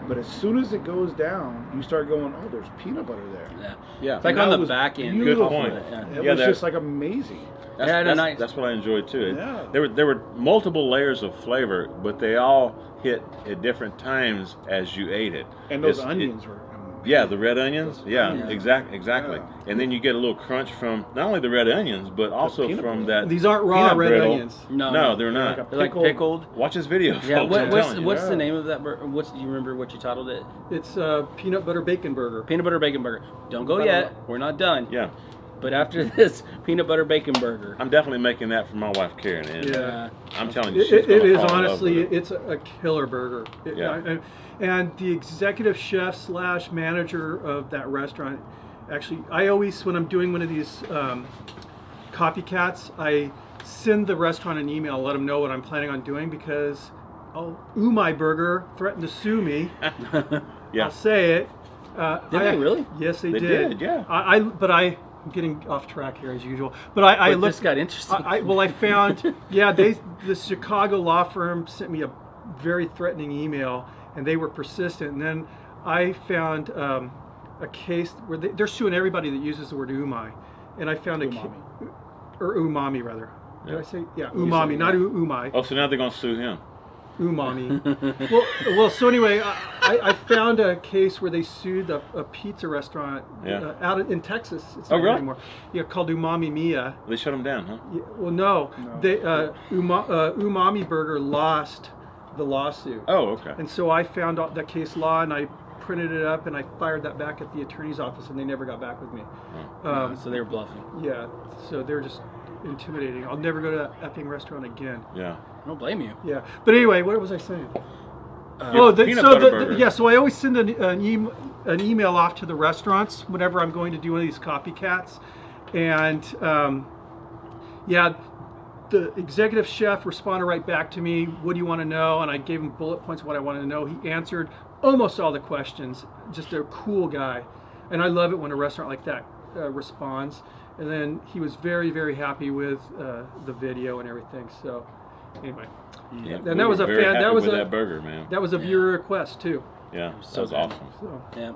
but as soon as it goes down, you start going, oh, there's peanut butter there. Yeah. Yeah. It's like And on that the was back end. Good beautiful. point. Yeah. It Yeah, was that- just like amazing. That's what I enjoyed too. Yeah. There were multiple layers of flavor, but they all hit at different times as you ate it. And those It's- onions were Yeah, the red onions. Yeah, onions. exactly. Yeah. And then you get a little crunch from not only the red onions, but also peanut from butter. that. These aren't raw peanut red brittle. onions. No, they're not. like a They're like pickled. Watch this video, folks. Yeah, I'm what's telling you. the name of that burger? Do you remember what you titled it? It's peanut butter bacon burger. Peanut butter bacon burger. Don't go yet. We're not done. Yeah, But after this, peanut butter bacon burger. I'm definitely making that for my wife Karen. And Yeah. I'm telling you, It, she's it gonna is fall in love honestly, with it. it's a killer burger. Yeah. And the executive chef / manager of that restaurant, actually, I always, when I'm doing one of these copycats, I send the restaurant an email, let them know what I'm planning on doing, because My Burger threatened to sue me. Yeah. I'll say it. Did they really? Yes, they They did. did, yeah. I'm getting off track here as usual. But I But looked. this got interesting. I found, the Chicago law firm sent me a very threatening email, and they were persistent. And then I found a case where they're suing everybody that uses the word umai, and I found or umami rather. Did Yeah. I say umami, not umai? Oh, so now they're gonna sue him. Umami. well. So anyway, I found a case where they sued a pizza restaurant out in Texas. It's not really? anymore. Yeah, called Umami Mia. They shut him down, huh? Yeah, well, no. They Umami Burger lost the lawsuit, Oh, okay. and so I found out that case law, and I printed it up, and I fired that back at the attorney's office, and they never got back with me. So they were bluffing. Yeah, so they're just intimidating. I'll never go to that effing restaurant again. Yeah. I don't blame you. Yeah, but anyway, what was I saying? Peanut butter burger. So I always send an email off to the restaurants whenever I'm going to do one of these copycats, and the executive chef responded right back to me. What do you want to know? And I gave him bullet points of what I wanted to know. He answered almost all the questions. Just a cool guy, and I love it when a restaurant like that responds. And then he was very, very happy with the video and everything. So anyway. Yeah. And that was a very fan. happy That was with a that burger, man. That was a viewer request too. Yeah, that So was good. awesome. So Yeah.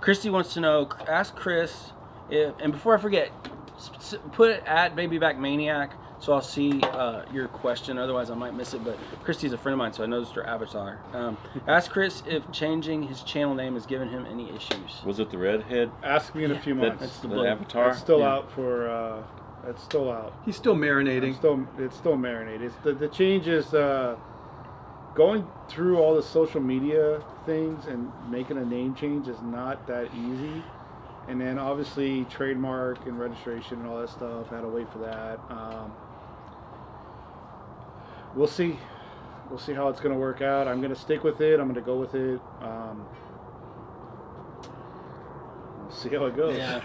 Christy wants to know, ask Chris, and before I forget, put it at Back Maniac so I'll see your question. Otherwise, I might miss it. But Christy's a friend of mine, so I noticed her avatar. Ask Chris if changing his channel name has given him any issues. Was it the redhead? Ask me in a few months. That's the The blue. avatar? It's still Yeah. out for. It's still out. he's still marinating. It's still marinated. It's the change is going through all the social media things and making a name change is not that easy. And then obviously trademark and registration and all that stuff. I had to wait for that. We'll see. We'll see how it's going to work out. I'm going to stick with it. I'm going to go with it. We'll see how it goes. Yeah.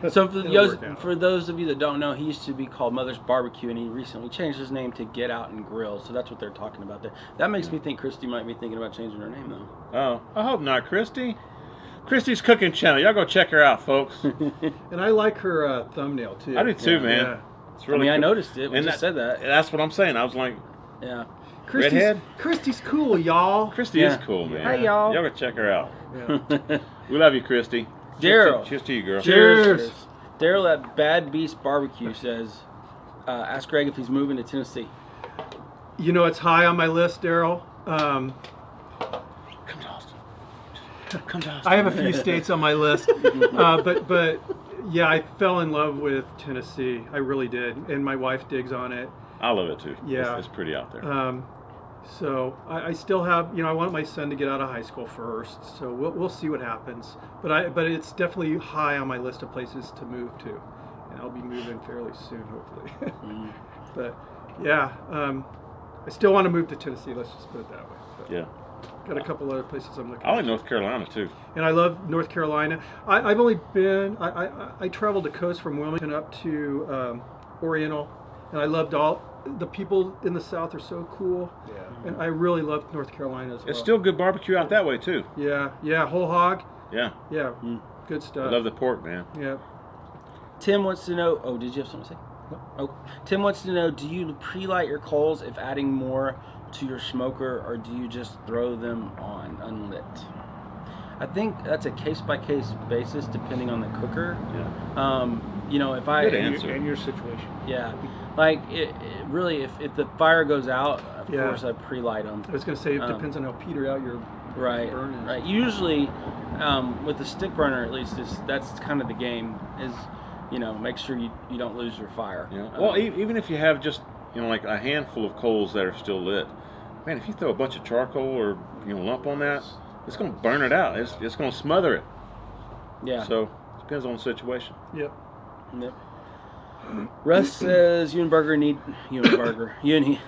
So for It'll work out. those of you that don't know, he used to be called Mother's Barbecue, and he recently changed his name to Get Out and Grill. So that's what they're talking about there. That makes me think Christy might be thinking about changing her name, though. Oh, I hope not, Christy. Christy's cooking channel. Y'all go check her out, folks. And I like her thumbnail too. I do too, man. Yeah. It's really I cool. noticed it. We And just said that. That's what I'm saying. I was like, Yeah. Redhead? Christy's cool, y'all. Christy Yeah. is cool, man. Hi, y'all. Y'all go check her out. Yeah. We love you, Christy. Daryl. Cheers to you, girl. Cheers. Daryl at Bad Beast Barbecue says, ask Greg if he's moving to Tennessee. You know, it's high on my list, Daryl. Come to Austin. Come to Austin. I have a few states on my list, but yeah, I fell in love with Tennessee. I really did, and my wife digs on it. I love it too. Yeah. It's pretty out there. So I still have, I want my son to get out of high school first. So we'll see what happens. But it's definitely high on my list of places to move to, and I'll be moving fairly soon, hopefully. But yeah, I still want to move to Tennessee. Let's just put it that way. But Yeah. got a couple other places I'm looking. I like North Carolina too. And I love North Carolina. I've only been. I traveled the coast from Wilmington up to Oriental, and I loved all the people in the South are so cool. Yeah. And I really loved North Carolina as well. It's still good barbecue out that way too. Yeah, whole hog. Yeah. Yeah, good stuff. I love the pork, man. Yeah. Tim wants to know, did you have something to say? Oh, Tim wants to know, do you pre-light your coals if adding more to your smoker, or do you just throw them on unlit? I think that's a case-by-case basis depending on the cooker. Yeah. If I... Good answer. And your situation. Yeah. Like, it really, if the fire goes out, of Yeah. course I pre-light them. I was gonna say it depends on how petered out your Right, burn is. right. Usually, with the stick burner, at least, that's kind of the game. Is make sure you don't lose your fire. Yeah. Well, even if you have just like a handful of coals that are still lit, man, if you throw a bunch of charcoal or lump on that, it's gonna burn it out. It's gonna smother it. Yeah. So it depends on the situation. Yep. Yep. Russ says you and Booger.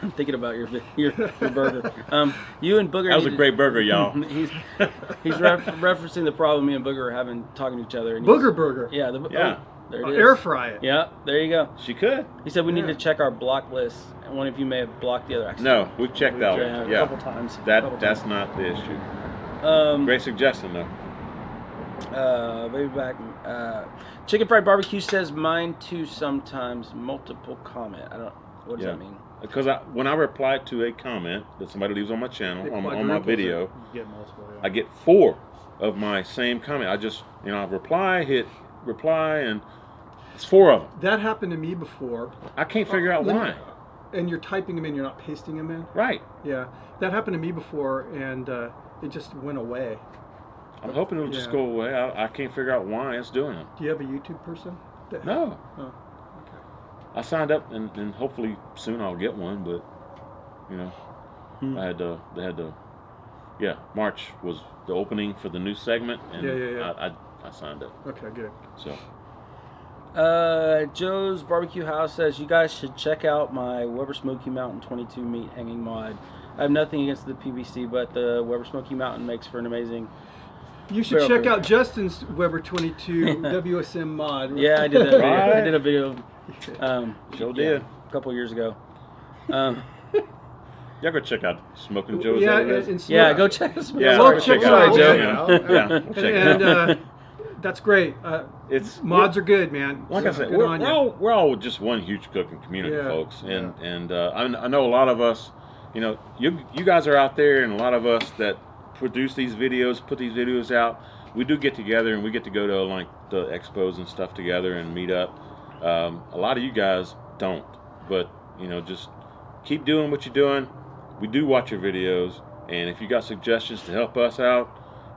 I'm thinking about your burger. You and Booger. That was a great burger, y'all. he's referencing the problem me and Booger are having talking to each other. And Booger burger. Yeah. Yeah. There it is. Air fry it. Yeah. There you go. She could. He said we need Yeah. to check our block list. And one of you may have blocked the other. Actually. No, we've checked that Yeah, one. a couple times. That's not the issue. Great suggestion, though. Baby back. Chicken fried barbecue says mine too sometimes. Multiple comment. I don't. What does that mean? Because when I reply to a comment that somebody leaves on my channel, It on my quadruples video, You get multiple. Yeah. I get 4 of my same comment. I just, I reply, hit reply, and it's 4 of them. That happened to me before. I can't figure out why. And you're typing them in, you're not pasting them in. Right. Yeah, that happened to me before, and it just went away. I'm hoping it'll just go away. I can't figure out why it's doing it. Do you have a YouTube person? No. Oh, okay. I signed up, and hopefully soon I'll get one, but, they had to, March was the opening for the new segment, and Yeah. I signed up. Okay, good. So. Joe's Barbecue House says you guys should check out my Weber Smokey Mountain 22 meat hanging mod. I have nothing against the PVC, but the Weber Smokey Mountain makes for an amazing. You should check out Justin's Weber 22 WSM mod. Yeah, I did that video. Right. I did a video. Sure did. A couple years ago. Y'all go check out Smoking Joe's. Yeah, Yeah, go check us. Yeah, Well, we'll check check it out, Joe. Joe. Yeah, we'll check it out. And that's great. It's Mods are good, man. like I said, Good on you. we're all just one huge cooking community, Yeah. folks, and I know a lot of us. You guys are out there, and a lot of us that produce these videos, put these videos out. We do get together, and we get to go to like the expos and stuff together and meet up. A lot of you guys don't, but just keep doing what you're doing. We do watch your videos, and if you got suggestions to help us out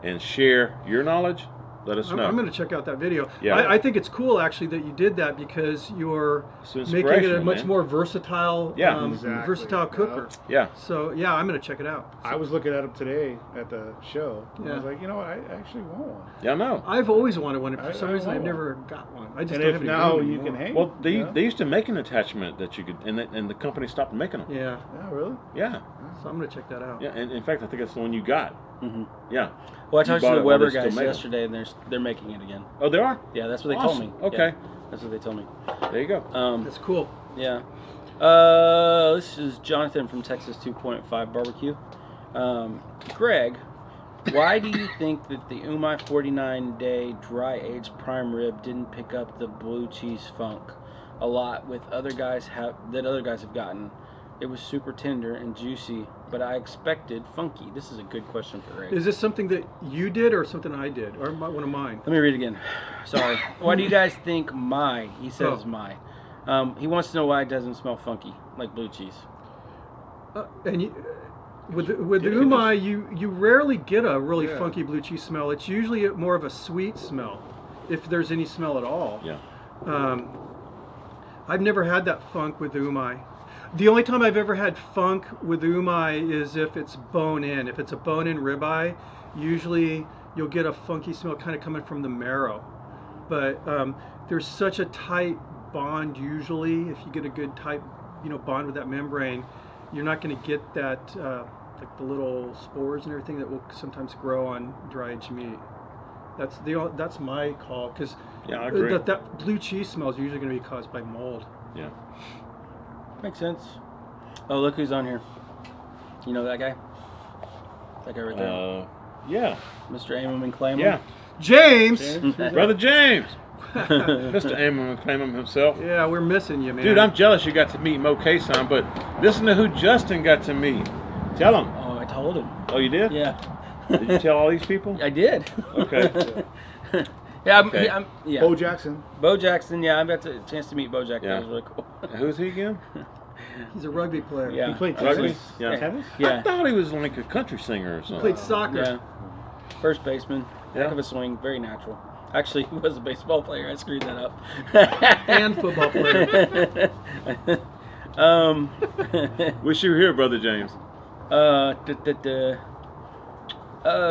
and share your knowledge, let us know. I'm going to check out that video. Yeah. I think it's cool actually that you did that because you're It's making it a inspirational, much man. more versatile, Yeah. Exactly. versatile cooker. Yeah. So yeah, I'm going to check it out. I was looking at them today at the show. And I Yeah. was like, you know what? I actually want one. Yeah, I know. I've always wanted one, and for I some reason I've want never got one. I just And don't if have any now room you anymore. can hang. Well, they yeah. used to make an attachment that you could, and the company stopped making them. Yeah, Yeah, really? Yeah. so I'm going to check that out. Yeah, and in fact, I think that's the one you got. Mm-hmm. Yeah. Well, I You talked bought to it the while Weber they still guys made 'em. yesterday, and they're making it again. Oh, they are? Yeah, that's what they Awesome. told me. Okay. Yeah, that's what they told me. There you go. That's cool. Yeah. This is Jonathan from Texas 2.5 Barbecue. Greg, why do you think that the Umai 49-day dry-aged prime rib didn't pick up the blue cheese funk a lot with other guys have gotten? It was super tender and juicy, but I expected funky. This is a good question for Ray. Is this something that you did or something I did, or one of mine? Let me read again. Sorry. Why do you guys think my? He says Oh. my. He wants to know why it doesn't smell funky like blue cheese. And you, with the umai, you rarely get a really funky blue cheese smell. It's usually more of a sweet smell, if there's any smell at all. Yeah. I've never had that funk with umai. The only time I've ever had funk with umai is if it's bone-in. If it's a bone-in ribeye, usually you'll get a funky smell kind of coming from the marrow. But there's such a tight bond usually. If you get a good tight, bond with that membrane, you're not going to get that like the little spores and everything that will sometimes grow on dry aged meat. That's my call, because Yeah, I agree. that blue cheese smell is usually going to be caused by mold. Yeah. Makes sense. Oh, look who's on here. You know that guy? That guy right there. Yeah. Mr. Aim 'em and Claim 'em. Yeah. James! Brother James. Mr. Aim 'em and Claim 'em himself. Yeah, we're missing you, man. Dude, I'm jealous you got to meet Mo Kason, but listen to who Justin got to meet. Tell him. Oh, I told him. Oh, you did? Yeah. Did you tell all these people? I did. Okay. Yeah, Okay. yeah. Bo Jackson. Bo Jackson, yeah, I got a chance to meet Bo Jackson. Yeah. That was really cool. Who's he again? He's a rugby player. Yeah. He played Rugby? tennis. Yeah. Tennis? I Yeah. thought he was like a country singer or He something. played soccer. Yeah. First baseman. Yeah. Heck of a swing. Very natural. Actually, he was a baseball player. I screwed that up. And football player. Wish you were here, Brother James.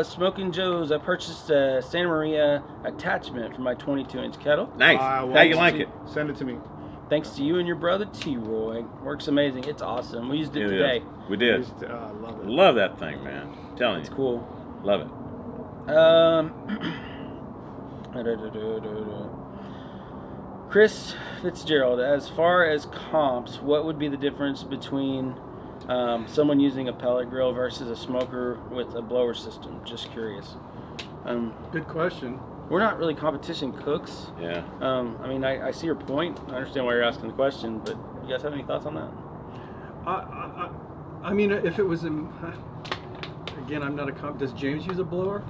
Smoking Joe's. I purchased a Santa Maria attachment for my 22-inch kettle. Nice. Well, How you like it? Send it to me. Thanks to you and your brother T-Roy. Works amazing. It's awesome. We used it It today. is. We did. I love it. Love that thing, man. I'm telling It's you. cool. Love it. Chris Fitzgerald, as far as comps, what would be the difference between someone using a pellet grill versus a smoker with a blower system? Just curious. Good question. We're not really competition cooks. Yeah. I mean, I see your point. I understand why you're asking the question, but you guys have any thoughts on that? I mean, if it was again, I'm not a does James use a blower?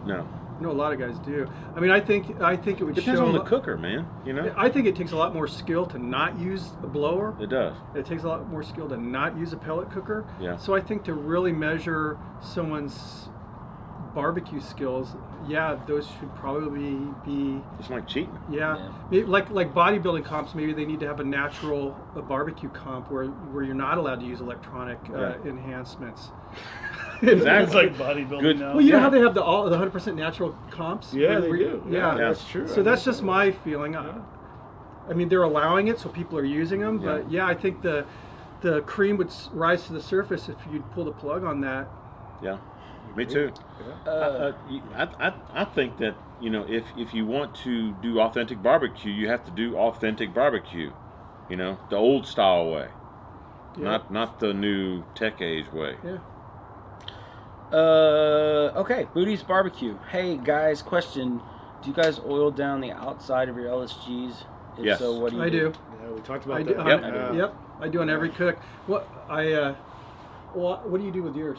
No. I know a lot of guys do. I mean, I think it would Depends show. on the cooker, man. You know? I think it takes a lot more skill to not use a blower. It does. It takes a lot more skill to not use a pellet cooker. Yeah. So I think to really measure someone's barbecue skills, yeah, those should probably be. It's like cheating. Yeah. Maybe like bodybuilding comps, maybe they need to have a natural barbecue comp where you're not allowed to use electronic enhancements. Exactly. It's like bodybuilding Good. now. Well, you know how they have the 100% natural comps? Yeah, they Where- do. Yeah. That's true. So that's just my feeling. I mean, they're allowing it, so people are using them. But yeah, I think the cream would rise to the surface if you'd pull the plug on that. Yeah. Me too. I think that, if you want to do authentic barbecue, you have to do authentic barbecue. The old style way. Yeah. Not the new tech age way. Yeah. Okay, Booty's Barbecue. Hey guys, question: do you guys oil down the outside of your LSGs? If Yes. so, what do you I do. Yeah, we talked about I that. do. Yep. Yep. I do on every cook. What do you do with yours?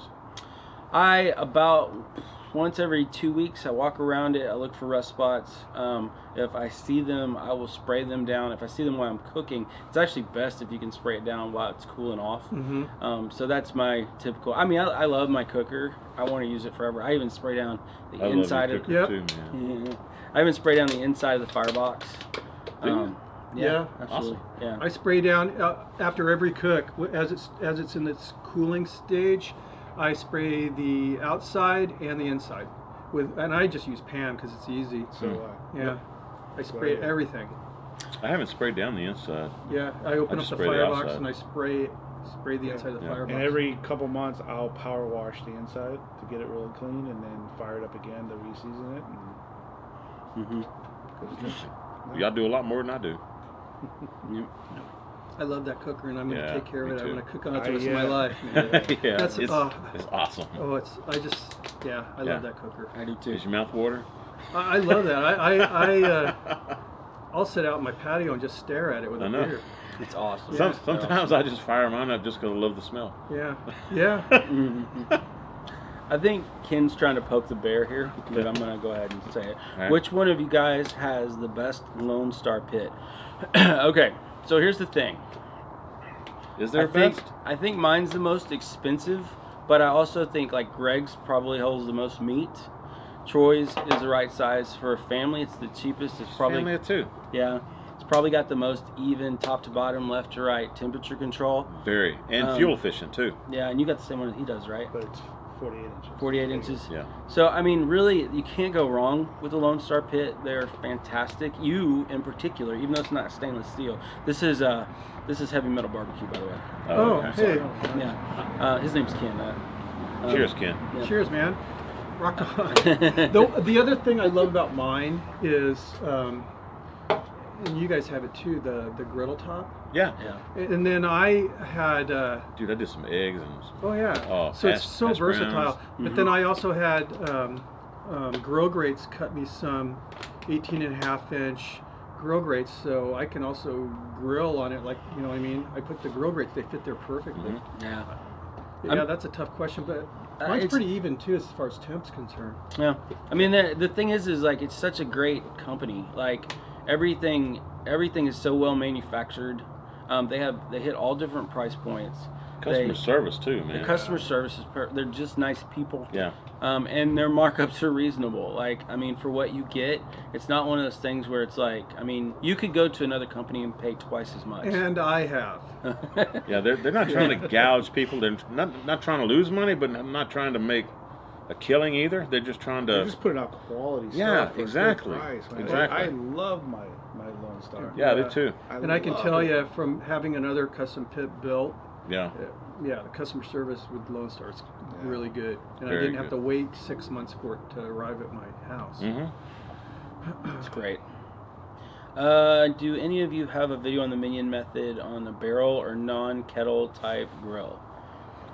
I about once every 2 weeks I walk around it. I look for rust spots. If I see them, I will spray them down. If I see them while I'm cooking, it's actually best if you can spray it down while it's cooling off. Mm-hmm. So that's my typical. I mean, I love my cooker. I want to use it forever. I even spray down the I inside love of. your Yep. cooker too, man. Yeah. I even spray down the inside of the firebox. Do you? Yeah, Yeah. absolutely. Yeah. I spray down after every cook as it's in its cooling stage. I spray the outside and the inside and I just use Pam because it's easy. So, Yeah, I spray yeah. everything. I haven't sprayed down the inside. Yeah, I open I up just the spray the firebox outside. and I spray the inside of the Yeah. firebox. and every couple months, I'll power wash the inside to get it really clean, and then fire it up again to re-season it. And Y'all do a lot more than I do. I love that cooker and I'm going to Yeah, take care of me it. I'm too. going to cook on it the rest of my Yeah. life. Yeah, That's it's awesome. I Yeah. love that cooker. I do too. Is your mouth water? I love that. I'll sit out in my patio and just stare at it with I a know. beer. It's awesome. Sometimes I just fire mine up just because I love the smell. Yeah. Yeah. I think Ken's trying to poke the bear here, but I'm going to go ahead and say it. Right. Which one of you guys has the best Lone Star pit? Okay, so here's the thing. Is there a best? I think mine's the most expensive, but I also think like Greg's probably holds the most meat. Troy's is the right size for a family. It's the cheapest. It's probably Family of two. Yeah, it's probably got the most even top to bottom, left to right temperature control. Very. And fuel efficient too. Yeah, and you got the same one that he does, right? But it's 48 inches. 48 inches. Yeah. So I mean, really, you can't go wrong with the Lone Star pit. They're fantastic. You, in particular, even though it's not stainless steel, this is heavy metal barbecue, by the way. Oh, okay. hey. Yeah. His name's Ken. Cheers, Ken. Yeah. Cheers, man. Rock on. The other thing I love about mine is, and you guys have it too, the griddle top. Yeah. Yeah. And then I had. Dude, I did some eggs and Oh yeah. Oh, so it's so hash versatile. browns. But then I also had grill grates cut me some 18.5 inch grill grates, so I can also grill on it. Like, you know what I mean? I put the grill grates; they fit there perfectly. Yeah. Yeah, that's a tough question, but mine's it's pretty even too as far as temp's concerned. Yeah, I mean the thing is like it's such a great company. Like everything is so well manufactured. They hit all different price points. customer service too, man. The customer service is they're just nice people. Yeah. And their markups are reasonable. Like, I mean, for what you get, it's not one of those things where it's like, I mean, you could go to another company and pay twice as much. And I have. Yeah, they're not trying to gouge people. They're not trying to lose money, but not trying to make a killing either. They're just trying to. They're just putting out quality Yeah, stuff. For exactly. A good price, man. Exactly. I love my Lone Star. Yeah, I do too. And I can tell you from having another custom pit built, Yeah. yeah, the customer service with Lone Star is really good. And Very I didn't have good. to wait 6 months for it to arrive at my house. Mm-hmm. That's great. Do any of you have a video on the minion method on a barrel or non-kettle type grill?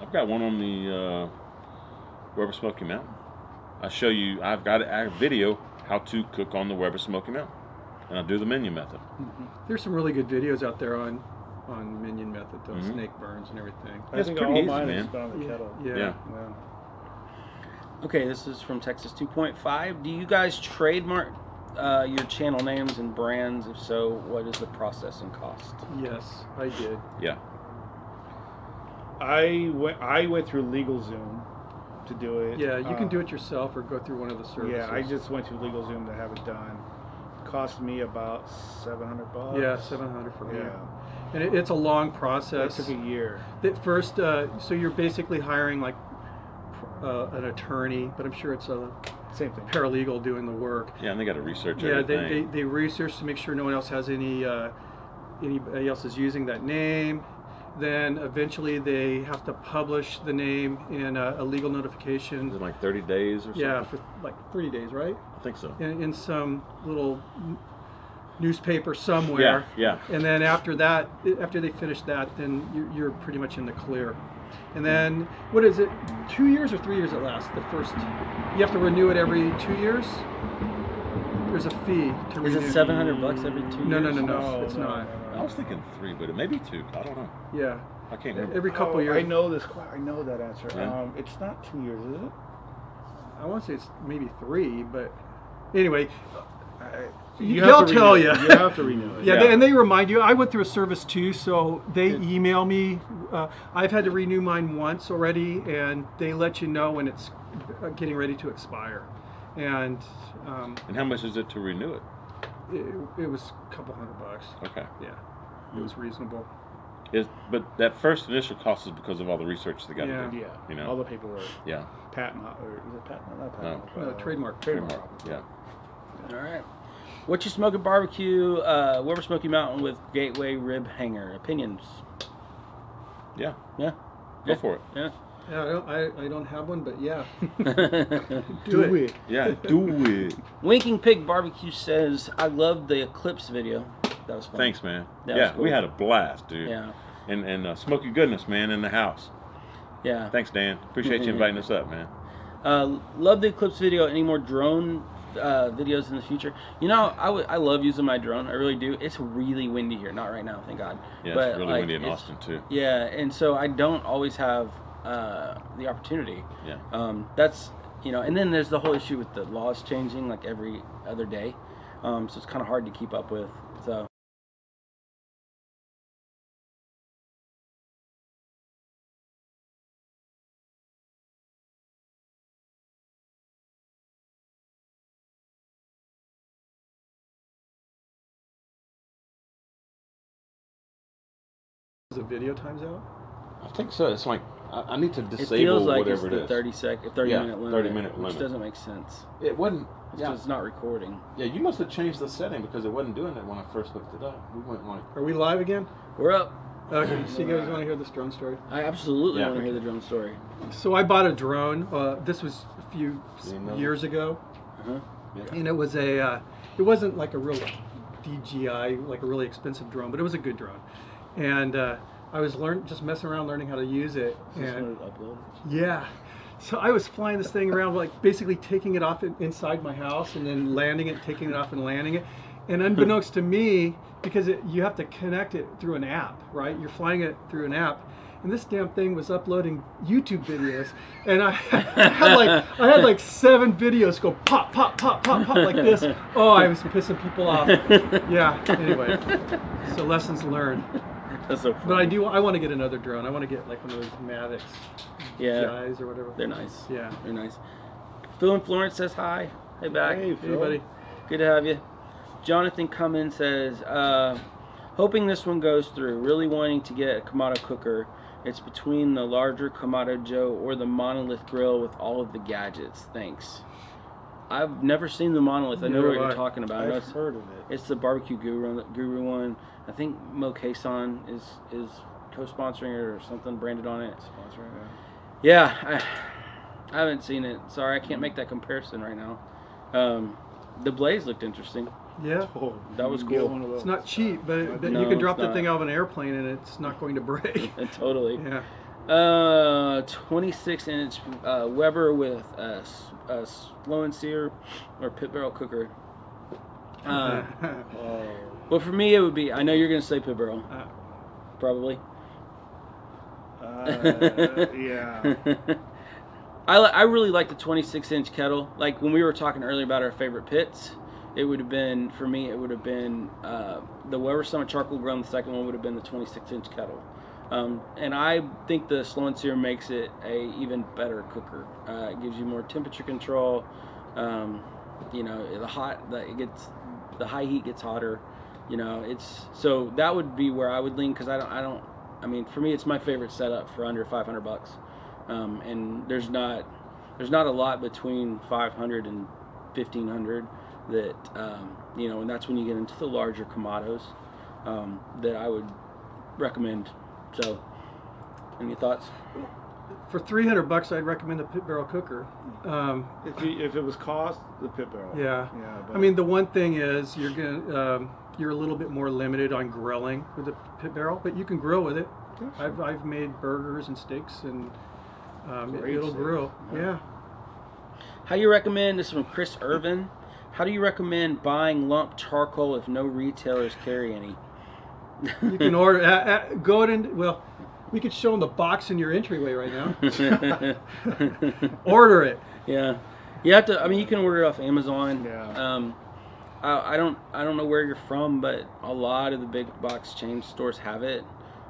I've got one on the Weber Smokey Mountain. I show you. I've got a video how to cook on the Weber Smokey Mountain, and I do the minion method. There's some really good videos out there on minion method, though, Mhm. snake burns and everything. I It's think pretty all easy, mine man. is done on the kettle. Yeah. Yeah. Yeah. Okay, this is from Texas 2.5. Do you guys trademark your channel names and brands? If so, what is the processing cost? Yes, I did. Yeah. I went through LegalZoom to do it. Yeah, you can do it yourself or go through one of the services. Yeah, I just went to LegalZoom to have it done. Cost me about $700. Yeah, 700 for me. Yeah. And it's a long It process. took a year. At first, so you're basically hiring like an attorney, but I'm sure it's a Same thing. paralegal doing the work. Yeah, and they got to research Yeah, everything. they research to make sure no one else has anybody else is using that name. Then eventually they have to publish the name in a legal Is notification. it like 30 days or something? Yeah, for like 30 days, right? I think so. In some little newspaper somewhere. Yeah. And then after that, after they finish that, then you're pretty much in the clear. And then, what is it, 2 years or 3 years at last? The first, you have to renew it every 2 years? There's a fee to Is renew. it $700 every 2 No, years? no, it's No, not. I was thinking 3, but it may be 2. I don't know. Yeah, I can't remember. every couple Oh, years. I know this. I know that answer. Yeah. It's not 2 years, is it? I want to say it's maybe 3, but anyway, You they'll have to tell renew you. it. You have to renew it. Yeah, Yeah. and they remind you. I went through a service too, so they email me. I've had to renew mine once already, and they let you know when it's getting ready to expire. And And how much is it to renew it? it was a couple $100. Okay. Yeah, it was reasonable. But that first initial cost is because of all the research they got Yeah. to do. Yeah. You know. All the paperwork. Yeah. Patent, or is it patent? Not patent. No, trademark. Trademark. Yeah. All right. What you smoking barbecue? Weber Smokey Mountain with Gateway Rib Hanger. Opinions? Yeah. Yeah. Go for it. Yeah. Yeah, I don't have one, but yeah, Do it. Yeah. Do it. Winking Pig Barbecue says, I loved the Eclipse video. That was fun. Thanks, man. That was Yeah, cool. we had a blast, dude. Yeah. And Smoky Goodness, man, in the house. Yeah. Thanks, Dan. Appreciate you inviting us up, man. Love the Eclipse video. Any more drone videos in the future. You know, I love using my drone. I really do. It's really windy here. Not right now, thank God. Yeah, but, it's really windy in Austin too. Yeah, and so I don't always have the opportunity. Yeah. That's, you know, and then there's the whole issue with the laws changing like every other day. So it's kind of hard to keep up with. So. The video times out? I think so. It's like I need to It disable feels like whatever it's the it is. 30 Yeah, minute limit. 30 minute Which limit. doesn't make sense. It wasn't. It's Yeah. just not recording. Yeah, you must have changed the setting because it wasn't doing it when I first hooked it up. We went like. Are we live again? We're up. Okay, so you guys want to hear this drone story? I absolutely Yeah. want to hear the drone story. So I bought a drone. This was a few years ago, Uh-huh. and it was it wasn't like a real DJI, like a really expensive drone, but it was a good drone. And I was just messing around learning how to use it. And Upload. yeah, so I was flying this thing around, like basically taking it off inside my house and then landing it, taking it off and landing it. And unbeknownst to me, because you have to connect it through an app, right? You're flying it through an app. And this damn thing was uploading YouTube videos, and I had like 7 videos go pop, pop, pop, pop, pop like this. Oh, I was pissing people off. Yeah. Anyway, so lessons learned. That's so funny. But I want to get another drone. I want to get like one of those Mavics, Yeah, GIs or whatever. they're nice. Yeah. They're nice. Phil in Florence says hi. Hey, back. Hey, Hey, Phil. buddy. Good to have you. Jonathan Cummins says, hoping this one goes through. Really wanting to get a Kamado cooker. It's between the larger Kamado Joe or the monolith grill with all of the gadgets. Thanks. I've never seen the monolith. I know what you're talking about. I've heard of it. It's the BBQ Guru one. I think Mo Kason is co-sponsoring it or something branded on it. Sponsoring it. Yeah, I haven't seen it. Sorry, I can't make that comparison right now. The blaze looked interesting. Yeah. Oh, That was you can get cool. one of those. It's not cheap, but No, you can it's drop that not. thing out of an airplane and it's not going to break. Totally. Yeah. 26-inch Weber with a slow and sear or pit barrel cooker. Oh. Well, for me, it would be. I know you're gonna say pit barrel, probably. Yeah. I really like the 26-inch kettle. Like when we were talking earlier about our favorite pits, it would have been, for me, it would have been the Weber Summit Charcoal Grill, and the second one would have been the 26-inch kettle. And I think the slow and sear makes it a even better cooker. It gives you more temperature control. You know, the high heat gets hotter. You know, so that would be where I would lean, because I mean, for me, it's my favorite setup for under $500. And there's not a lot between 500 and 1500 that you know, and that's when you get into the larger Kamados that I would recommend. So, any thoughts? For $300, I'd recommend a pit barrel cooker. If it was cost, the pit barrel. Yeah. Yeah. But I mean, the one thing is you're a little bit more limited on grilling with the pit barrel, but you can grill with it. Yeah, sure. I've made burgers and steaks, and Great it'll steaks. grill. Yeah. How do you recommend, this is from Chris Irvin, how do you recommend buying lump charcoal if no retailers carry any? You can order. Go ahead and, well, we could show them the box in your entryway right now. Order it. Yeah, you have to. I mean, you can order it off Amazon. Yeah. I don't know where you're from, but a lot of the big box chain stores have it.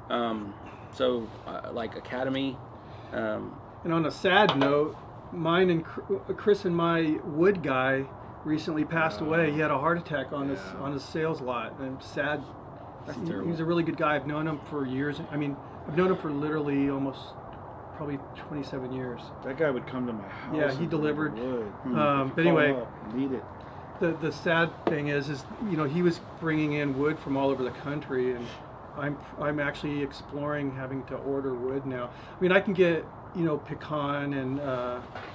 So like Academy. And on a sad note, mine and Chris and my wood guy recently passed away. He had a heart attack on his sales lot, and sad. terrible. He's a really good guy. I've known him for years. I mean, I've known him for literally probably 27 years. That guy would come to my house. Yeah, he and delivered. wood. But anyway, Need it. the sad thing is you know, he was bringing in wood from all over the country, and I'm actually exploring having to order wood now. I mean, I can get, you know, pecan and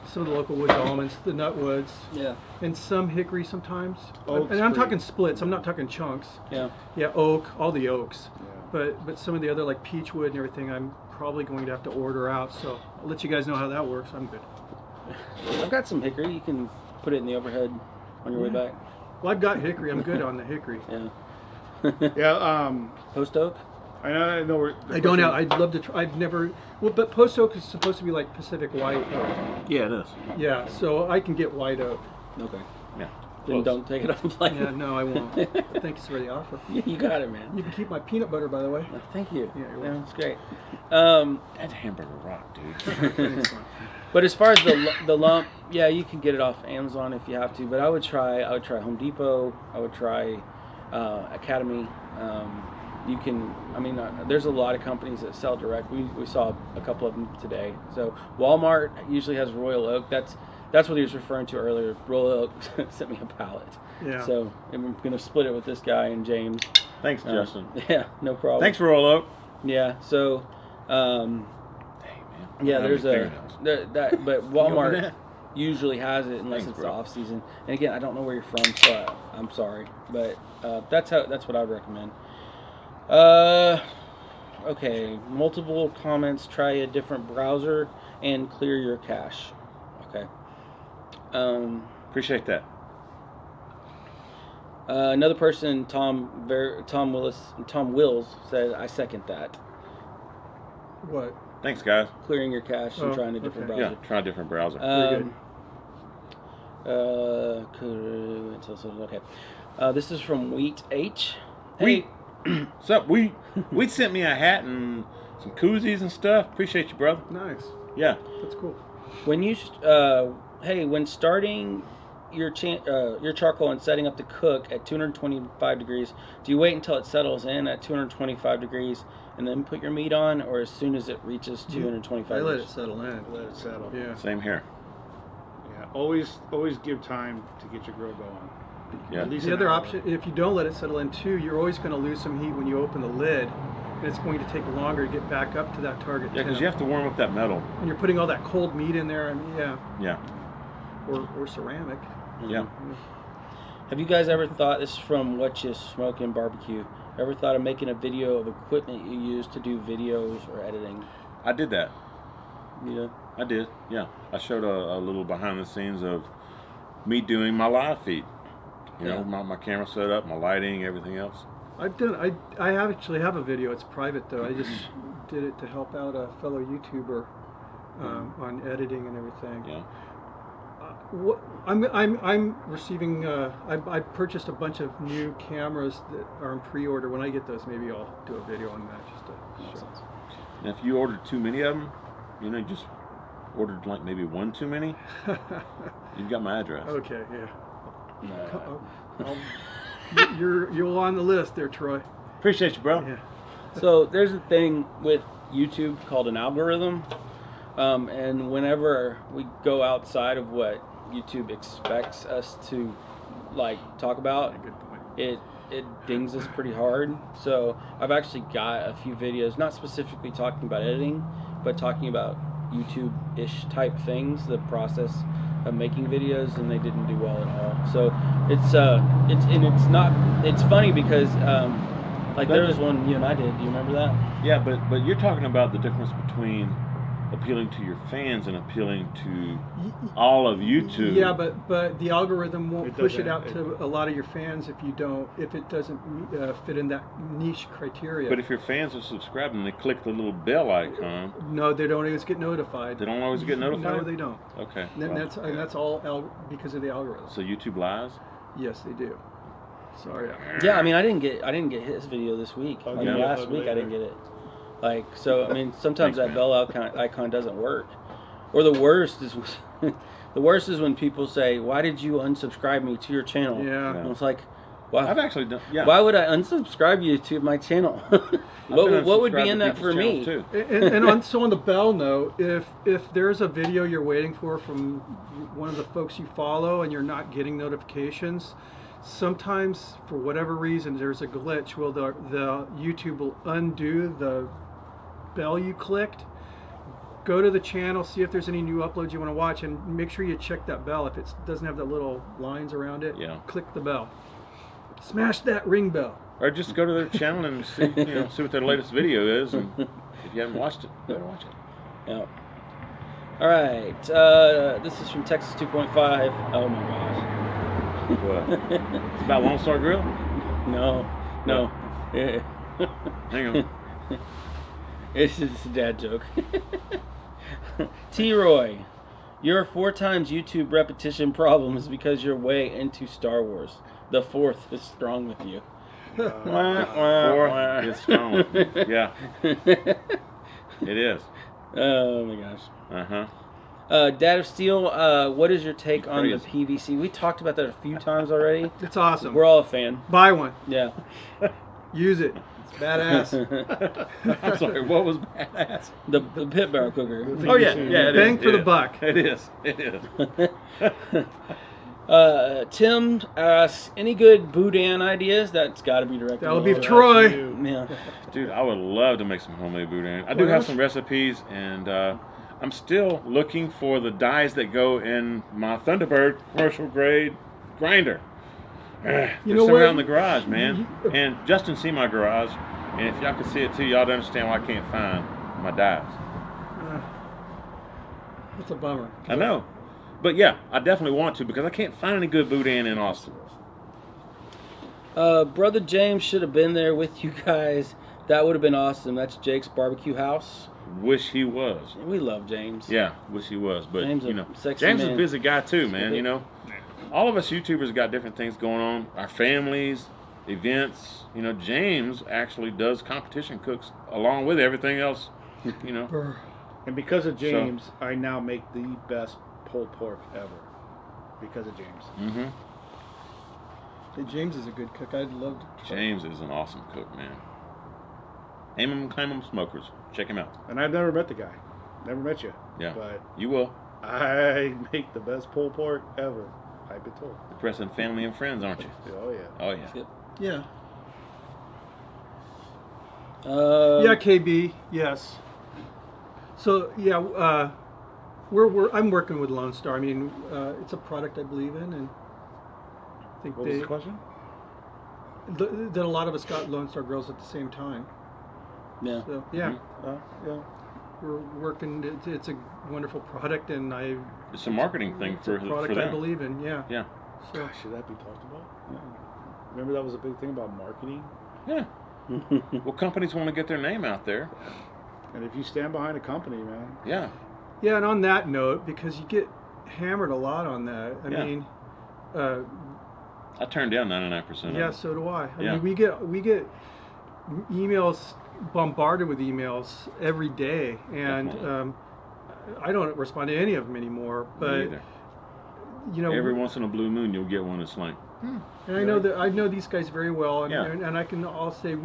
some of the local wood elements, the nut woods, Yeah. and some hickory sometimes. Oak's And I'm pretty- talking splits. I'm not talking chunks. Yeah. Yeah, oak, all the oaks. Yeah. But some of the other, like peach wood and everything, I'm probably going to have to order out. So I'll let you guys know how that works. I'm good. I've got some hickory. You can put it in the overhead on your way back? Well, I've got hickory. I'm good on the hickory. Yeah. Yeah. Post oak? I know. I don't know. I'd love to try. I've never. Well, but post oak is supposed to be like Pacific white oak. Yeah, it is. Yeah, so I can get white oak. Okay. Yeah. Then don't take it off the plate. Yeah, no, I won't. Thanks for the offer. You got it, man. You can keep my peanut butter, by the way. Thank you. Yeah, you're Yeah, welcome. that's great. That hamburger rock, dude. But as far as the lump, yeah, you can get it off Amazon if you have to. But I would try Home Depot. I would try Academy. You can. I mean, there's a lot of companies that sell direct. We saw a couple of them today. So Walmart usually has Royal Oak. That's what he was referring to earlier. Royal Oak sent me a pallet. Yeah. So I'm gonna split it with this guy and James. Thanks, Justin. Yeah, no problem. Thanks for Roll Oak. Yeah. So. Man. Yeah, there's but Walmart that? usually has it unless Thanks, it's bro. the off season. And again, I don't know where you're from, so I'm sorry, but that's what I would recommend. Okay, multiple comments. Try a different browser and clear your cache. Okay. Appreciate that. Another person, Tom Wills said, "I second that." What? Thanks, guys. Clearing your cache and Oh, trying a different okay. browser. Yeah, try a different browser. Okay. This is from Wheat H. Wheat. What's up, Wheat? Wheat sent me a hat and some koozies and stuff. Appreciate you, brother. Nice. Yeah. That's cool. When you when starting your charcoal and setting up to cook at 225 degrees, do you wait until it settles in at 225 degrees and then put your meat on, or as soon as it reaches 225 I let degrees? it settle in. Let it settle. Yeah. Same here. Yeah. Always give time to get your grill going. Yeah. At least The an other hour. option, if you don't let it settle in too, you're always going to lose some heat when you open the lid, and it's going to take longer to get back up to that target Yeah, because temp. you have to warm up that metal. And you're putting all that cold meat in there, and Yeah. or ceramic. Yeah. Have you guys ever thought, this is from What You Smoke in Barbecue, ever thought of making a video of equipment you use to do videos or editing? I did that. Yeah. I did. Yeah. I showed a little behind the scenes of me doing my live feed. You know, my camera set up, my lighting, everything else. I've done. I actually have a video. It's private though. I just did it to help out a fellow YouTuber on editing and everything. Yeah. What I'm receiving. I purchased a bunch of new cameras that are in pre-order. When I get those, maybe I'll do a video on that just to show. And if you ordered too many of them, you know, you just ordered like maybe one too many, you've got my address. Okay, yeah. No. You're on the list there, Troy. Appreciate you, bro. Yeah. So there's a thing with YouTube called an algorithm, and whenever we go outside of what YouTube expects us to like talk about, Good point. it dings us pretty hard. So I've actually got a few videos, not specifically talking about editing, but talking about YouTube-ish type things, the process of making videos, and they didn't do well at all. So it's funny because like there was one you and I did. Do you remember that? Yeah, but you're talking about the difference between appealing to your fans and appealing to all of YouTube. Yeah, but the algorithm won't It push it doesn't- out to a lot of your fans if it doesn't fit in that niche criteria. But if your fans are subscribing and they click the little bell icon, No, they don't always get notified. they don't always get notified? No, they don't. Okay. And well, that's all because of the algorithm. so YouTube lies? Yes, they do. Sorry. Yeah, I mean I didn't get his video this week. I'll Like get it last week I didn't get it. Like so, I mean sometimes Thanks, that bell icon doesn't work. Or the worst is when people say, "Why did you unsubscribe me to your channel?" Yeah. And it's like, why? I've actually done, yeah. Why would I unsubscribe you to my channel? what would be in that for me? Too. And on the bell note, if there's a video you're waiting for from one of the folks you follow and you're not getting notifications, sometimes for whatever reason there's a glitch where the YouTube will undo the bell you clicked. Go to the channel, see if there's any new uploads you want to watch, and make sure you check that bell. If it doesn't have the little lines around it, Yeah. click the bell. Smash that ring bell. Or just go to their channel and see, see what their latest video is, and if you haven't watched it, go watch it. Yeah. All right. This is from Texas 2.5. Oh my gosh. What? It's about Lone Star Grill? No. Yeah. Hang on. It's just a dad joke. T-Roy, your 4 times YouTube repetition problem is because you're way into Star Wars. The 4th is strong with you. The 4th is strong. Yeah. It is. Oh my gosh. Uh-huh. Dad of Steel, what is your take on the PVC? We talked about that a few times already. It's awesome. We're all a fan. Buy one. Yeah. Use it. It's badass. I'm sorry, what was badass? The pit barrel cooker. Oh, yeah. Yeah, it is. Bang for the buck. It is. It is. Tim asks, any good boudin ideas? That's got to be directed. That'll be at Troy. you. Yeah. Dude, I would love to make some homemade boudin. I do have some recipes, and I'm still looking for the dies that go in my Thunderbird commercial grade grinder. They're somewhere in the garage, man. And Justin see my garage, and if y'all could see it too, y'all don't understand why I can't find my dies. It's a bummer. I know. But yeah, I definitely want to because I can't find any good boudin in Austin. Brother James should have been there with you guys. That would have been awesome. That's Jake's barbecue house. Wish he was. We love James. Yeah, wish he was. But James, you know, sexy James man. is a busy guy too, man. You know, all of us YouTubers got different things going on. Our families, events. You know, James actually does competition cooks along with everything else. You know. And because of James, I now make the best pulled pork ever. Because of James. Mm-hmm. Hey, James is a good cook. I'd love to. James is an awesome cook, man. Aim him, claim him, smokers. Check him out. And I've never met the guy. Never met you. Yeah. But you will. I make the best pulled pork ever. I've been told. Impressing family and friends, aren't you? Oh, yeah. Oh, yeah. Yeah. Yeah, KB. Yes. So yeah, I'm working with Lone Star. I mean, it's a product I believe in, and I think What was the question? That a lot of us got Lone Star grills at the same time. Yeah. So yeah, Yeah. we're working. It's a wonderful product, and It's a marketing thing it's a for product I them. believe in. Yeah. Yeah. So Gosh, should that be talked about? Yeah. Remember that was a big thing about marketing? Yeah. Well, companies want to get their name out there. And if you stand behind a company, man. Yeah. yeah, and on that note, because you get hammered a lot on that. I Yeah. mean, I turned down 99% of yeah, it. so do I. I Yeah. mean, we get emails, bombarded with emails every day, and Definitely. I don't respond to any of them anymore. Me But either. you know, Every once in a blue moon, you'll get one that's like, and I know these guys very well, and, Yeah. and I can all say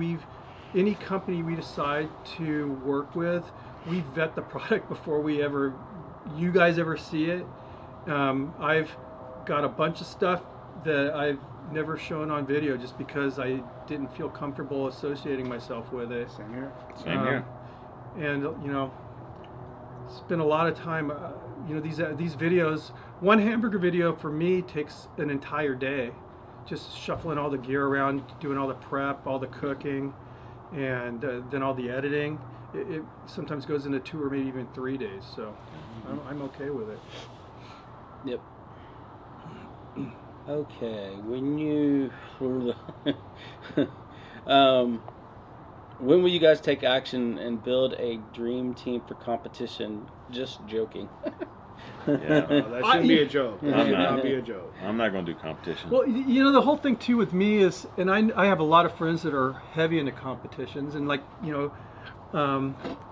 any company we decide to work with, we vet the product before you guys ever see it. I've got a bunch of stuff that I've never shown on video just because I didn't feel comfortable associating myself with it. Same here. same here. And you know, spend a lot of time. You know, these videos. One hamburger video for me takes an entire day, just shuffling all the gear around, doing all the prep, all the cooking, and then all the editing. It sometimes goes into 2 or maybe even 3 days. So I'm okay with it. Yep. Okay, when you when will you guys take action and build a dream team for competition? Just joking. Yeah. That shouldn't be a joke. That should not be a joke. I'm not going to do competition. Well, you know, the whole thing too with me is, and I have a lot of friends that are heavy into competitions, and like, you know,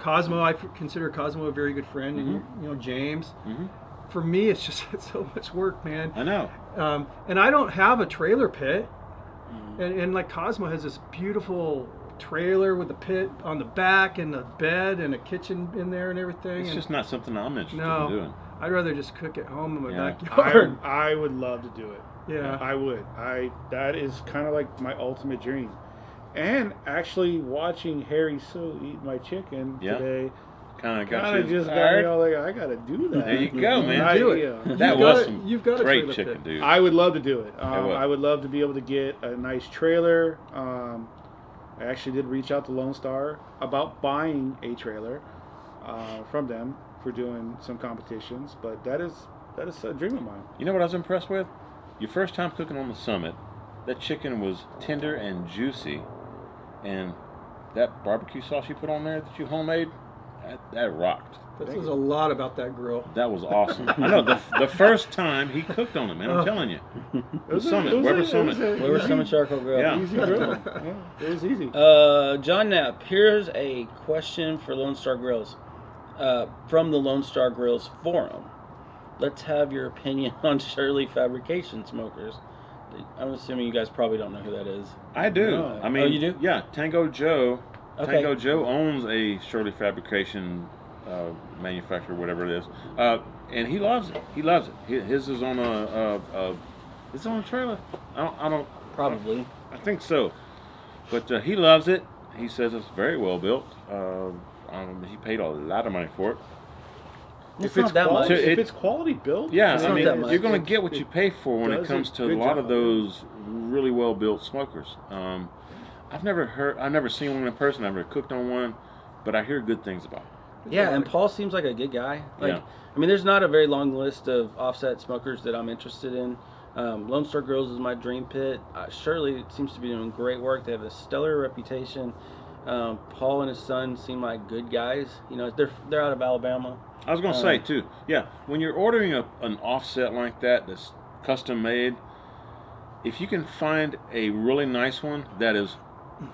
Cosmo, I consider Cosmo a very good friend, and you know, James. For me, it's just it's so much work, man. I know. And I don't have a trailer pit, and like Cosmo has this beautiful trailer with a pit on the back and a bed and a kitchen in there and everything. It's and just not something I'm interested no, in doing. I'd rather just cook at home in my Yeah. backyard. I would love to do it. Yeah. I would. That is kind of like my ultimate dream. And actually watching Harry Sue eat my chicken Yeah. today Kind of got kind you of just got inspired. me all like, I gotta do that. There you go, man. I, Do it. yeah. That You've was got some you've got a great trailer chicken, pit. dude. I would love to do it. would. I would love to be able to get a nice trailer. I actually did reach out to Lone Star about buying a trailer from them for doing some competitions, but that is a dream of mine. You know what I was impressed with? your first time cooking on the Summit, that chicken was tender and juicy, and that barbecue sauce you put on there that you homemade, that rocked. This is a lot about that grill. That was awesome. I know the first time he cooked on it, man. I'm telling you. Weber Summit. Weber Summit Charcoal Grill. Yeah. Easy grill. Yeah, it was easy. John Knapp, here's a question for Lone Star Grills. From the Lone Star Grills forum. Let's have your opinion on Shirley Fabrication smokers. I'm assuming you guys probably don't know who that is. I do. No. I mean, Oh, you do? Yeah, Tango Joe. Okay. Tango Joe owns a Shirley Fabrication manufacturer, whatever it is, and he loves it. He loves it. His is on it's on a trailer. I don't. Probably. I think so, but he loves it. He says it's very well built. He paid a lot of money for it. It's not that much. If it's quality built, Yeah, It's I not mean, that much. you're going to get what you pay for when it does comes a to a good lot of job. those really well built smokers. I've never seen one in person. I've never cooked on one, but I hear good things about it. Yeah, and Paul seems like a good guy. Like, Yeah. I mean, there's not a very long list of offset smokers that I'm interested in. Lone Star Grills is my dream pit. Shirley seems to be doing great work. They have a stellar reputation. Paul and his son seem like good guys. You know, they're out of Alabama. I was going to say too, yeah, when you're ordering an offset like that's custom made, if you can find a really nice one that is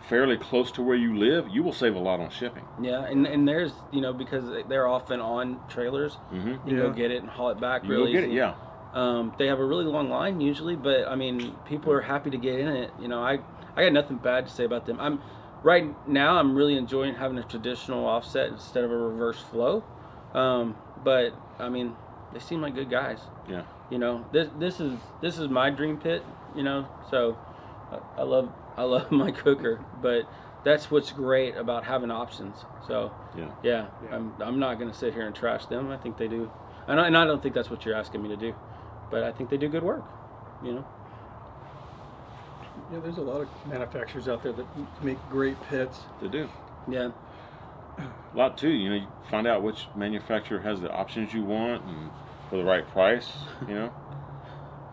fairly close to where you live, you will save a lot on shipping. Yeah, and there's, you know, because they're often on trailers, Mm-hmm. you Yeah. go get it and haul it back You really will get it, easy. yeah. They have a really long line usually, but I mean, people are happy to get in it. You know, I got nothing bad to say about them. Right now I'm really enjoying having a traditional offset instead of a reverse flow. But I mean, they seem like good guys. Yeah. You know, this is my dream pit. You know, so I love my cooker, but that's what's great about having options. So yeah. I'm not gonna sit here and trash them. I think they do, and I don't think that's what you're asking me to do, but I think they do good work. You know. Yeah, there's a lot of manufacturers out there that make great pits. They do. Yeah. A lot too, you know, you find out which manufacturer has the options you want and for the right price, you know.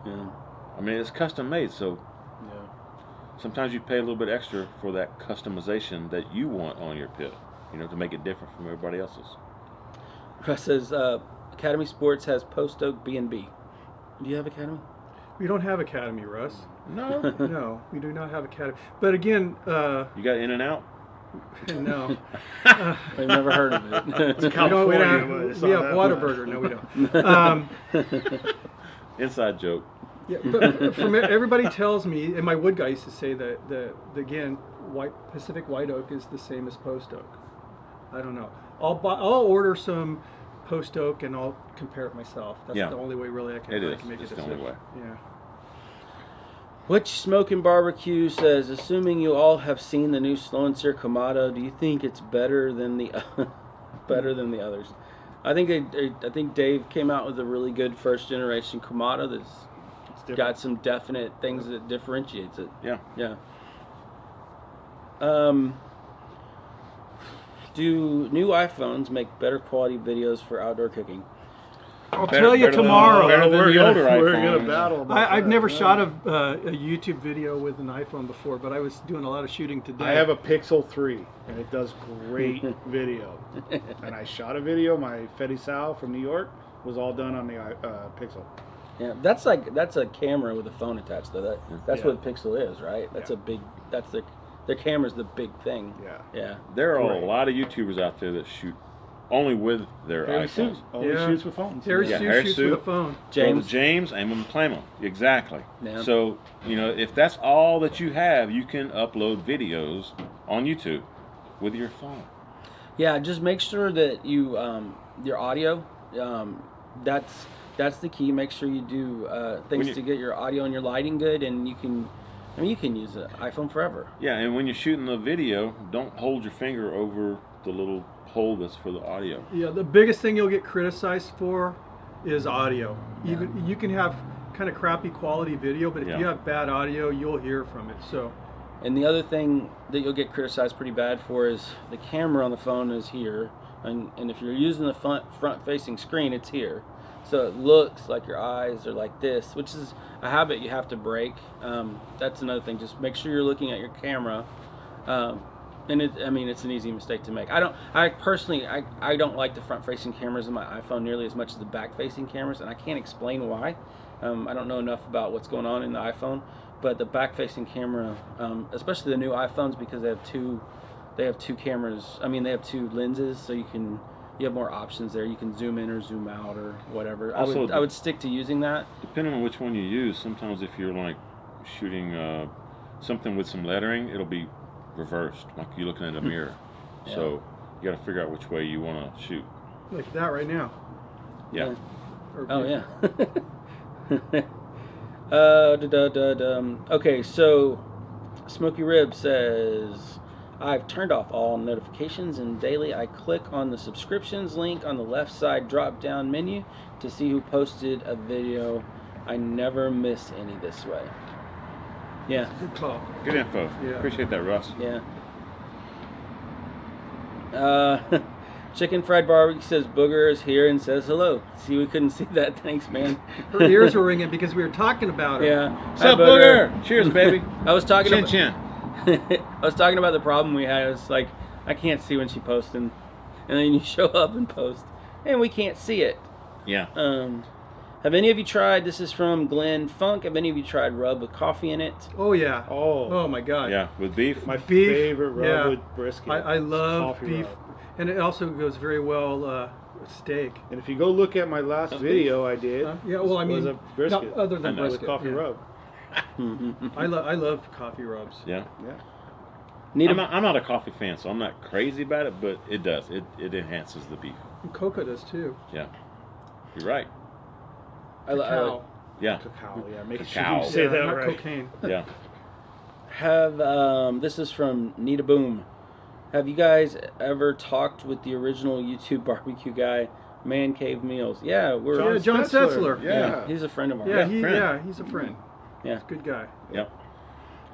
Yeah. I mean, it's custom made, so Yeah. sometimes you pay a little bit extra for that customization that you want on your pit, you know, to make it different from everybody else's. Russ says Academy Sports has Post Oak B&B. Do you have Academy? We don't have Academy, Russ. No. No, we do not have Academy. But again, You got In and Out? no. I've never heard of it. We have California, but it's not that Whataburger. No, we don't. Inside joke. Yeah, but from everybody tells me, and my wood guy used to say that again, Pacific White Oak is the same as Post Oak. I don't know. I'll order some Post Oak and I'll compare it myself. That's Yeah. the only way really I can make a It's the decision. only way. Yeah. Which Smoking Barbecue says, assuming you all have seen the new Slow and Sear Kamado, do you think it's better than the others? I think Dave came out with a really good first generation Kamado that's got some definite things that differentiates it. Yeah. Yeah. Do new iPhones make better quality videos for outdoor cooking? I'll tell you tomorrow. better than the older We're gonna iPhones. battle. about I've that, never yeah. shot a YouTube video with an iPhone before, but I was doing a lot of shooting today. I have a Pixel 3, and it does great video. And I shot a video. My Fetty Sal from New York was all done on the Pixel. Yeah, that's a camera with a phone attached to that. That's Yeah. what Pixel is, right? That's their camera's the big thing. Yeah. Yeah. There are Great. a lot of YouTubers out there that shoot only with their Harry iPhones. Sue only shoots with phones. Harry Yeah, Sue Harry shoots Sue. with a phone. James. James, aim them, claim them. Exactly. Yeah. So, you know, if that's all that you have, you can upload videos on YouTube with your phone. Yeah, just make sure that you your audio. That's the key. Make sure you do things to get your audio and your lighting good, and you can use an iPhone forever. Yeah, and when you're shooting the video, don't hold your finger over the little hole that's for the audio. Yeah, the biggest thing you'll get criticized for is audio. Even you can have kind of crappy quality video, but if Yeah. you have bad audio, you'll hear from it. So And the other thing that you'll get criticized pretty bad for is the camera on the phone is here, and if you're using the front facing screen, it's here. So it looks like your eyes are like this, which is a habit you have to break. That's another thing. Just make sure you're looking at your camera. And it's an easy mistake to make. I personally don't like the front-facing cameras in my iPhone nearly as much as the back-facing cameras, and I can't explain why. I don't know enough about what's going on in the iPhone, but the back-facing camera, especially the new iPhones, because they have two cameras. I mean, they have two lenses, so you have more options there. You can zoom in or zoom out or whatever. Also, I would stick to using that. Depending on which one you use, sometimes if you're like shooting something with some lettering, it'll be reversed, like you're looking in a mirror. Yeah. So you got to figure out which way you want to shoot. Like that right now. Yeah. Oh yeah. Okay, so Smoky Rib says, I've turned off all notifications, and daily I click on the subscriptions link on the left side drop down menu to see who posted a video. I never miss any this way. Yeah. Good call. Good info. Yeah. Appreciate that, Russ. Yeah. Chicken Fried Barbecue says Booger is here and says hello. See, we couldn't see that. Thanks, man. Her ears were ringing because we were talking about her. Yeah. What's up, Booger? Cheers, baby. I was talking Chin about chin. I was talking about the problem we had. It's like I can't see when she posts, and then you show up and post, and we can't see it. Yeah. Have any of you tried? This is from Glenn Funk. Have any of you tried rub with coffee in it? Oh yeah. Oh. Oh my God. Yeah, with beef. My Beef, favorite rub yeah. with brisket. I love Coffee beef, rub. and it also goes very well with steak. And if you go look at my last video I did, Yeah, well, I was mean, a brisket. other than I know. with brisket, coffee yeah. rub. I love coffee rubs. Yeah. Yeah. I'm not a coffee fan, so I'm not crazy about it, but it does. It enhances the beef. And cocoa does too. Yeah. You're right. Cacao. Yeah. Cacao, yeah. Make Cacao. sure you say Yeah, that not right. cocaine. Yeah. This is from Nita Boom. Have you guys ever talked with the original YouTube barbecue guy, Man Cave Meals? Yeah, we're John Setzler. Yeah. he's a friend of ours. Yeah, friend. he's a friend. Yeah. He's a good guy. Yep.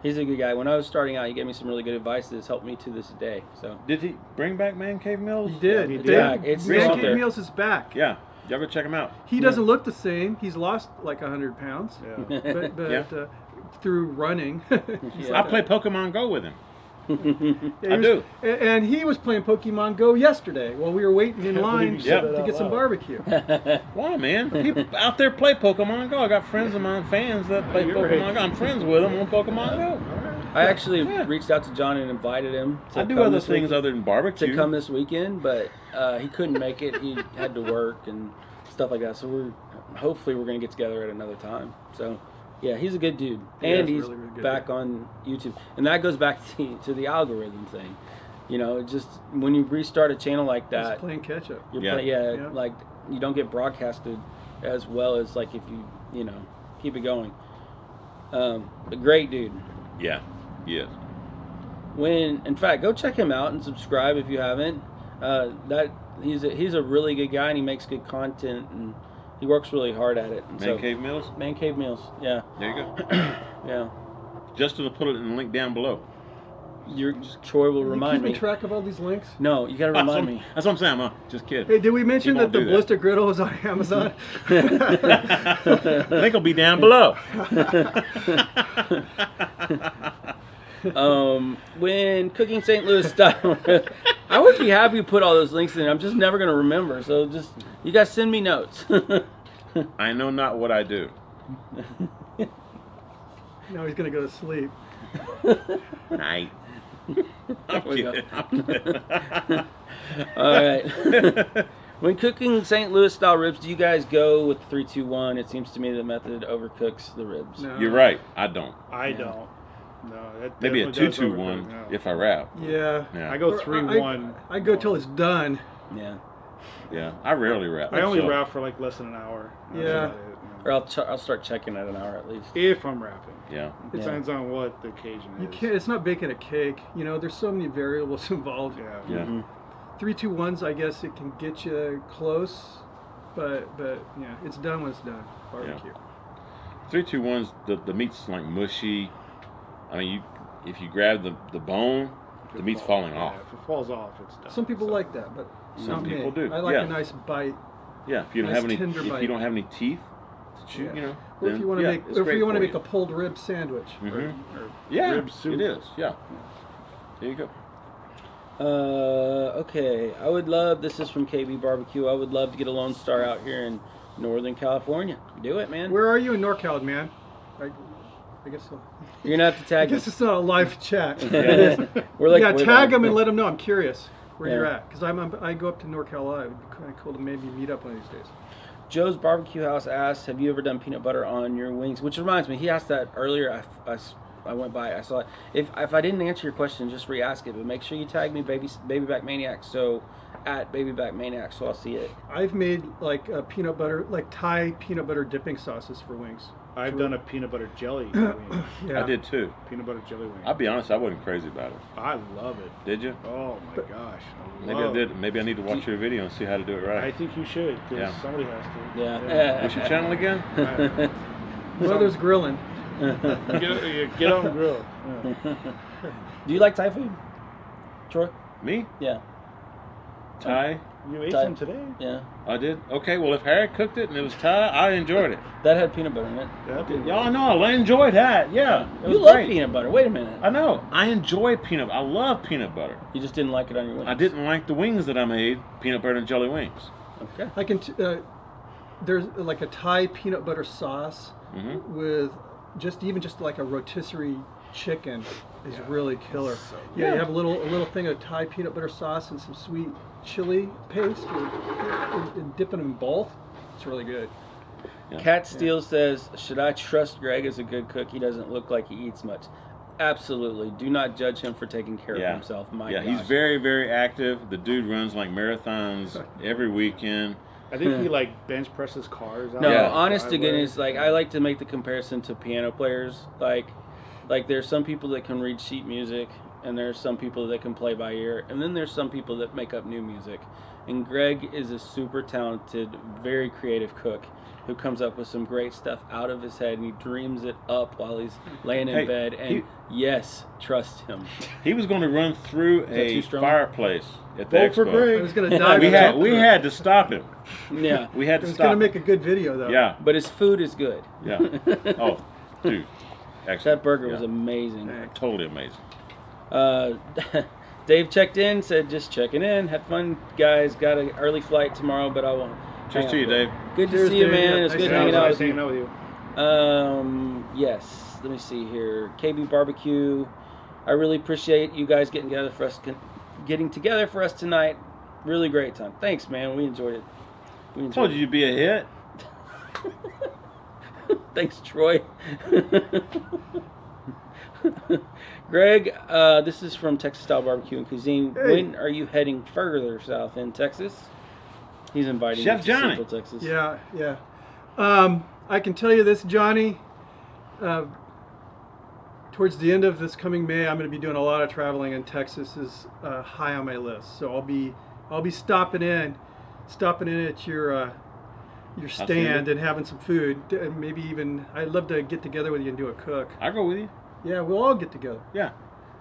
He's a good guy. When I was starting out, he gave me some really good advice that has helped me to this day. So Did he bring back Man Cave Mills? He did. he it's did. back. It's still Man out Cave there. Meals is back. Yeah. Y'all go check him out. He doesn't look the same. He's lost like 100 pounds, Yeah. but Yeah. through running. Yeah. I play Pokemon Go with him. Yeah, I do. And he was playing Pokemon Go yesterday while we were waiting in line Yep. to get some barbecue. Why, man? People out there play Pokemon Go. I got friends of mine, fans that play You're Pokemon right. Go. I'm friends with them on Pokemon Go. I actually Yeah. reached out to John and invited him to I do come other this things other than barbecue. to come this weekend, but he couldn't make it. He had to work and stuff like that. So hopefully we're gonna get together at another time. So yeah, he's a good dude, Yeah, and he's he's a really, really good back dude. on YouTube, and that goes back to the algorithm thing. You know, it just when you restart a channel like He's that, playing catch up. you're Yeah. Yeah. like you don't get broadcasted as well as like if you keep it going. A great dude. Yeah. Yes. In fact, go check him out and subscribe if you haven't. He's a really good guy, and he makes good content, and he works really hard at it. And Man Cave Mills. Man Cave Meals. Yeah, There you go. yeah. Justin will put it in the link down below. Troy will Are you remind keeping me. track of all these links? No, you gotta remind me. That's what I'm saying. I'm just kidding. Hey, did we mention He that won't the do that. Ballistic Griddle is on Amazon? Link will be down below. When cooking St. Louis style, I would be happy to put all those links in. I'm just never gonna remember. So just you guys send me notes. I know not what I do. No, he's gonna go to sleep. Night. I'm we go. kidding. I'm kidding. All right. When cooking St. Louis style ribs, do you guys go with 3-2-1? It seems to me the method overcooks the ribs. No. You're right. I don't. I Yeah. don't. No, that Maybe a definitely does 2-2-1 overcook, no. if I wrap. Yeah. Yeah. I go Or 3-1. I go till it's done. Yeah. Yeah. I rarely wrap. I only so- wrap for like less than an hour. That's Yeah. about it, Or I'll start checking at an hour at least. If I'm wrapping. Yeah. It Yeah. depends on what the occasion is. You can't. It's not baking a cake. You know, there's so many variables involved. Yeah. Yeah. Mhm. 3-2-1s, I guess it can get you close, but yeah, it's done when it's done. Barbecue. 3-2-1's the meat's like mushy. I mean, if you grab the bone, the meat's falling off. If it falls off, it's done. Some people So- like that, but Some not people me. do, I like yeah. a nice bite. Yeah, if you don't Nice have any, tender if bite. you don't have any teeth to chew, Yeah. you know. Or if then, you want to yeah, make, it's or if great you want to for make a pulled rib sandwich. Mhm. Or Yeah, rib soup. it is. Yeah. There you go. Okay, I would love, this is from KB Barbecue, I would love to get a Lone Star out here in Northern California. Do it, man. Where are you in NorCal, man? I guess so. You're going to have to I tag guess us. it's not a live chat. We're like, yeah, we're tag like- them and let them know. I'm curious where Yeah. you're at, because I go up to NorCal Live. It'd be kind of cool to maybe meet up one of these days. Joe's Barbecue House asks, have you ever done peanut butter on your wings? Which reminds me, he asked that earlier. I went by, I saw it. If I didn't answer your question, just re-ask it. But make sure you tag me, Baby Back Maniac, so at Baby Back Maniac, so I'll see it. I've made like a peanut butter, like Thai peanut butter dipping sauces for wings. I've done a peanut butter jelly wing. Yeah. I did too. Peanut butter jelly wing. I'll be honest, I wasn't crazy about it. I love it. Did you? Oh my gosh. Maybe I did. Maybe I need to watch your video and see how to do it I right. think you should, because Yeah. somebody has to. Yeah. What's your channel again? Mother's grilling. Get on the grill. Yeah. Do you like Thai food, Troy? Me? Yeah. Thai? You ate Thai- some today? Yeah. I did. Okay, well if Harry cooked it and it was Thai, I enjoyed it. That had peanut butter in it. Y'all know I enjoyed that. Yeah, it was You love great. peanut butter. Wait a minute. I know. I enjoy peanut. I love peanut butter. You just didn't like it on your wings. I didn't like the wings that I made, peanut butter and jelly wings. Okay. I can. There's like a Thai peanut butter sauce Mm-hmm. with just like a rotisserie chicken is really killer. Yeah, you have a little thing of Thai peanut butter sauce and some sweet chili paste, and dipping them in both. It's really good. Yeah. Cat Steele says, should I trust Greg as a good cook? He doesn't look like he eats much. Absolutely. Do not judge him for taking care of himself. My yeah, gosh. he's very, very active. The dude runs like marathons every weekend. I think he like bench presses cars out. No, Yeah. honest to Driveway. goodness, like I like to make the comparison to piano players. Like there's some people that can read sheet music, and there's some people that can play by ear, and then there's some people that make up new music. And Greg is a super talented, very creative cook who comes up with some great stuff out of his head, and he dreams it up while he's laying in Hey, bed. And yes, trust him. He was going to run through that a too strong? fireplace at the Vote for expo. Greg. I was gonna dive. We had to stop him. Yeah, We had It to was stop. gonna him. make a good video though. Yeah, but his food is good. yeah. Oh, dude, excellent. That burger was Yeah. amazing. Totally amazing. Dave checked in, said just checking in. Had fun, guys. Got an early flight tomorrow, but I won't. Cheers to you, Dave. Good to Cheers, see you, Dave. man. Yeah, It's nice good to hanging have out you. with you. Hanging out with you. Yes. Let me see here. KB Barbecue. I really appreciate you guys getting together for us tonight. Really great time. Thanks, man. We enjoyed it. We enjoyed Told you you'd be a hit. it. Thanks, Troy. Greg, this is from Texas Style Barbecue and Cuisine. Hey. When are you heading further south in Texas? He's inviting Chef you to Johnny. Central Texas. Yeah. I can tell you this, Johnny. Towards the end of this coming May, I'm going to be doing a lot of traveling, and Texas is high on my list. So I'll be stopping in at your stand and having some food. And maybe even I'd love to get together with you and do a cook. I'll go with you. Yeah, we'll all get together. Yeah.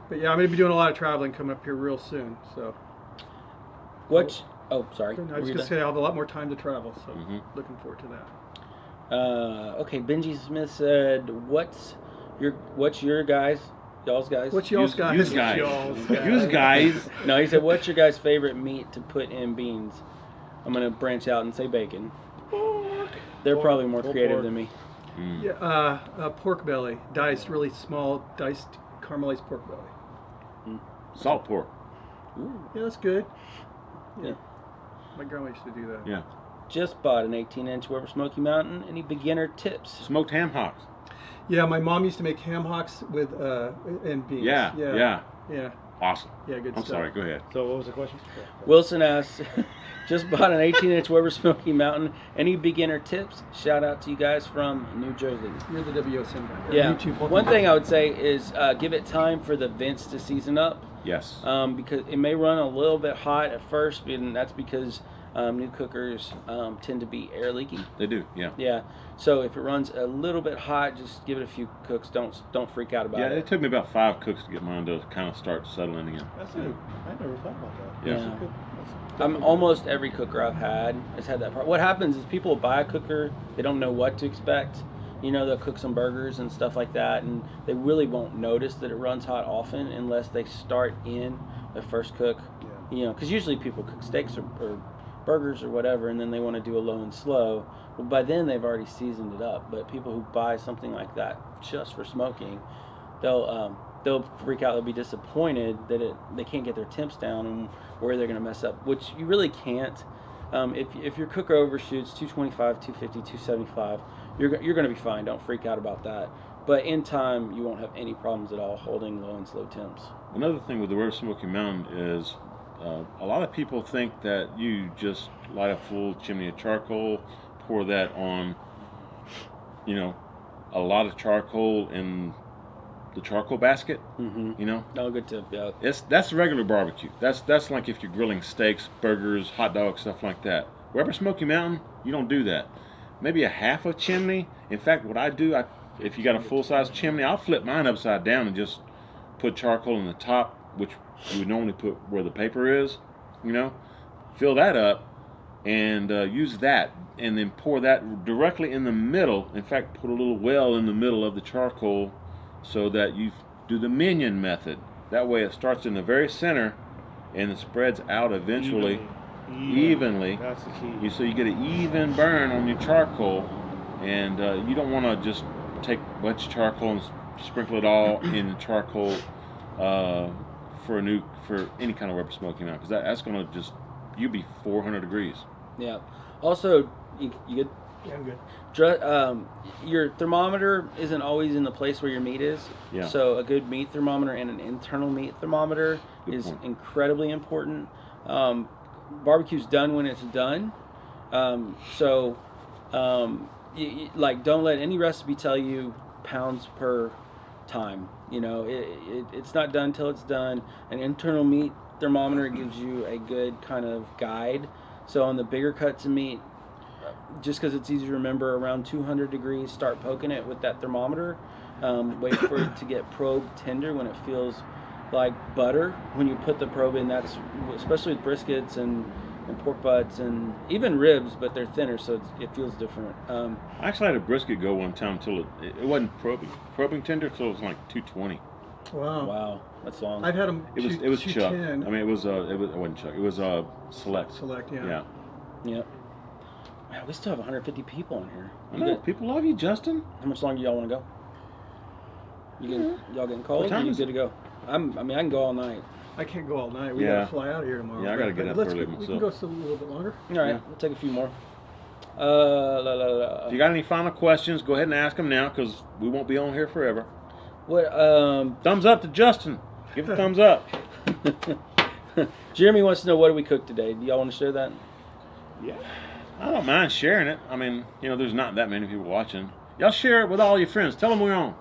But yeah, I'm going to be doing a lot of traveling coming up here real soon. So Oh, sorry. I was Were you going to done? say I'll have a lot more time to travel. So Mhm. looking forward to that. Okay, Benji Smith said, "What's your guys, y'all's guys?" What's y'all's guys? Use guys. Y'all's guys. Use guys. No, he said, "What's your guys' favorite meat to put in beans?" I'm gonna branch out and say bacon. They're probably more creative than me. Mm. Yeah, pork belly, diced, really small, diced caramelized pork belly. Salt pork. Ooh. Yeah, that's good. Yeah. My grandma used to do that. Yeah. Just bought an 18-inch Weber Smokey Mountain. Any beginner tips? Smoked ham hocks. Yeah, my mom used to make ham hocks with and beans. Yeah. Yeah. Awesome. Yeah, good I'm stuff. sorry. Go ahead. So what was the question? Wilson asks, just bought an 18-inch Weber Smokey Mountain. Any beginner tips? Shout out to you guys from New Jersey. You're the WSM guy. Yeah. YouTube. One thing I would say is give it time for the vents to season up. Yes. Because it may run a little bit hot at first, and that's because New cookers tend to be air leaky. They do, yeah. Yeah. So if it runs a little bit hot, just give it a few cooks. Don't freak out about Yeah, it. it took me about 5 cooks to get mine to kind of start settling again. That's it. I never thought about that. Yeah. That's good. Almost every cooker I've had has had that part. What happens is people buy a cooker, they don't know what to expect. You know, they'll cook some burgers and stuff like that, and they really won't notice that it runs hot often unless they start in the first cook. Yeah. You know, because usually people cook steaks or burgers or whatever, and then they want to do a low and slow. Well, by then they've already seasoned it up. But people who buy something like that just for smoking, they'll freak out. They'll be disappointed that they can't get their temps down and where they're going to mess up, which you really can't. If your cooker overshoots 225, 250, 275, you're going to be fine. Don't freak out about that. But in time, you won't have any problems at all holding low and slow temps. Another thing with the Weber Smokey Mountain is a lot of people think that you just light a full chimney of charcoal, pour that on, a lot of charcoal in the charcoal basket. Mm-hmm. Oh, good tip. Yeah. That's regular barbecue. That's like if you're grilling steaks, burgers, hot dogs, stuff like that. Weber Smokey Mountain, you don't do that. Maybe a half a chimney. In fact, what I do, if you got a full-size chimney, I'll flip mine upside down and just put charcoal in the top, which you would normally put where the paper is. Fill that up and use that, and then pour that directly in the middle. In fact, put a little well in the middle of the charcoal, so that you do the minion method. That way it starts in the very center and it spreads out eventually evenly. That's the key. So you get an even burn on your charcoal, and you don't want to just take a bunch of charcoal and sprinkle it all in the charcoal for any kind of Weber Smokey Mountain, because that's going to you'll be 400 degrees. Yeah. Also, you good? Yeah, I'm good. Your thermometer isn't always in the place where your meat is. Yeah. So a good meat thermometer and an internal meat thermometer is incredibly important. Barbecue's done when it's done. Don't let any recipe tell you pounds per time. It's not done till it's done. An internal meat thermometer gives you a good kind of guide. So on the bigger cuts of meat, just because it's easy to remember, around 200 degrees, start poking it with that thermometer. Wait for it to get probe tender when it feels like butter. When you put the probe in, that's especially with briskets and pork butts and even ribs, but they're thinner, so it feels different. I actually had a brisket go one time until it wasn't probing tender until it was like 220. Wow, that's long. I've had them. It was Chuck. I mean, it wasn't Chuck. It was Select. Select, Yeah. yeah. Yep. Man, we still have 150 people in here. I know. People love you, Justin. How much longer do y'all want to go? Y'all getting cold? Or you good to go? I can go all night. I can't go all night. We gotta fly out of here tomorrow. Yeah, I gotta get up early myself. We can go still a little bit longer. All right, we'll take a few more. If you got any final questions, go ahead and ask them now, because we won't be on here forever. What? Thumbs up to Justin. Give a thumbs up. Jeremy wants to know, what do we cook today? Do y'all want to share that? Yeah. I don't mind sharing it. I mean, there's not that many people watching. Y'all share it with all your friends. Tell them we're on.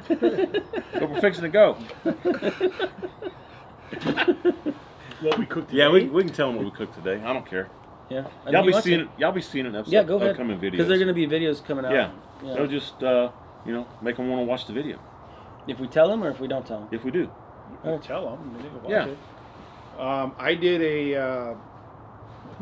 But we're fixing to go. What we cooked today? Yeah, we can tell them what we cooked today. I don't care. Yeah. Y'all be seeing it in Yeah, go ahead. upcoming videos. Because there are going to be videos coming out. Yeah. They'll just make them want to watch the video. If we tell them or if we don't tell them? If we do. Tell them. They can watch Yeah. it. I did a.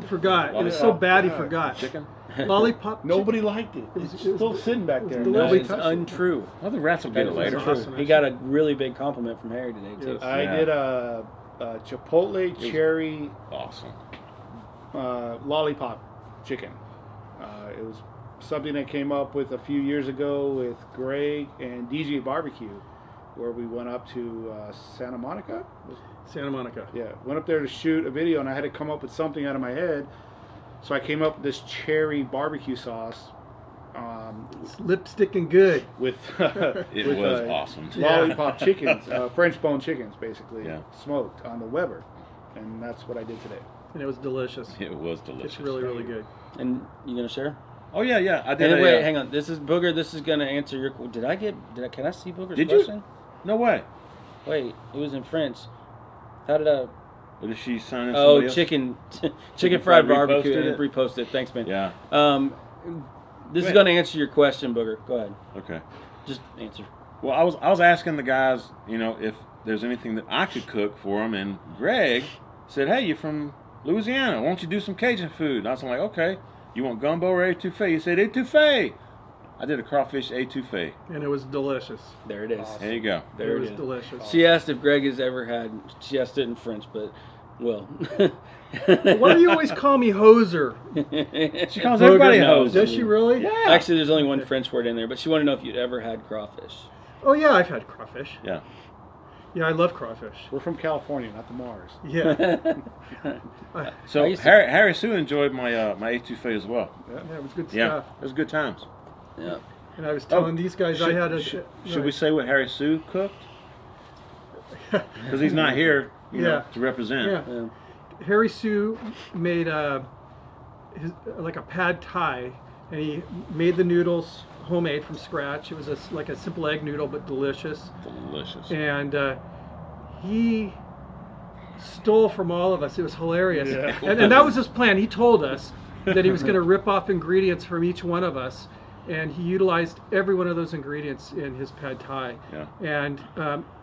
He forgot. It was so bad he forgot. Chicken? Lollipop. Nobody liked it. It's still sitting back there. delicious. No, Nobody it's touched it. untrue. Well, the rats will get it later. awesome. He got a really big compliment from Harry today, too. Yes. I did a chipotle cherry Awesome. lollipop chicken. It was something that came up with a few years ago with Greg and DJ Barbecue, where we went up to Santa Monica. Santa Monica. Yeah, went up there to shoot a video, and I had to come up with something out of my head. So I came up with this cherry barbecue sauce. It's lipstick and good. With It with, was awesome. lollipop chickens, French bone chickens, basically, Yeah. smoked on the Weber, and that's what I did today. And it was delicious. It was delicious. It's really, really good. And you going to share? Oh yeah. I did. Wait, hang on. This is Booger. This is going to answer your... Can I see Booger's Did you? question? No way. Wait, it was in French. How did I... Or did she sign in Oh, somebody else? chicken fried barbecue. reposted And it? reposted it. Thanks, man. Yeah. This is Wait. going to answer your question, Booger. Go ahead. Okay. Just answer. Well, I was asking the guys, you know, if there's anything that I could cook for them, and Greg said, "Hey, you're from Louisiana. Why don't you do some Cajun food?" And I was like, "Okay. You want gumbo or etouffee?" He said, "Etouffee." I did a crawfish etouffee. And it was delicious. There it is. There you go. There it was is. delicious. She asked if Greg has ever had. She asked it in French, but well. Why do you always call me hoser? She calls everybody Booger knows. hoes. Does she really? Yeah. Actually, there's only one French word in there, but she wanted to know if you'd ever had crawfish. Oh yeah, I've had crawfish. Yeah. Yeah, I love crawfish. We're from California, not the Mars. Yeah. So I used to- Harry Sue enjoyed my my etouffee as well. Yeah, it was good Yeah, stuff. it was good times. Yeah. And I was telling these guys I had a. Should we say what Harry Sue cooked? Because he's not here, you know, Yeah. to represent. Yeah. Yeah. Harry Sue made like a pad thai, and he made the noodles homemade from scratch. It was like a simple egg noodle, but delicious. Delicious. And he stole from all of us. It was hilarious. Yeah. And that was his plan. He told us that he was going to rip off ingredients from each one of us, and he utilized every one of those ingredients in his pad thai. Yeah. And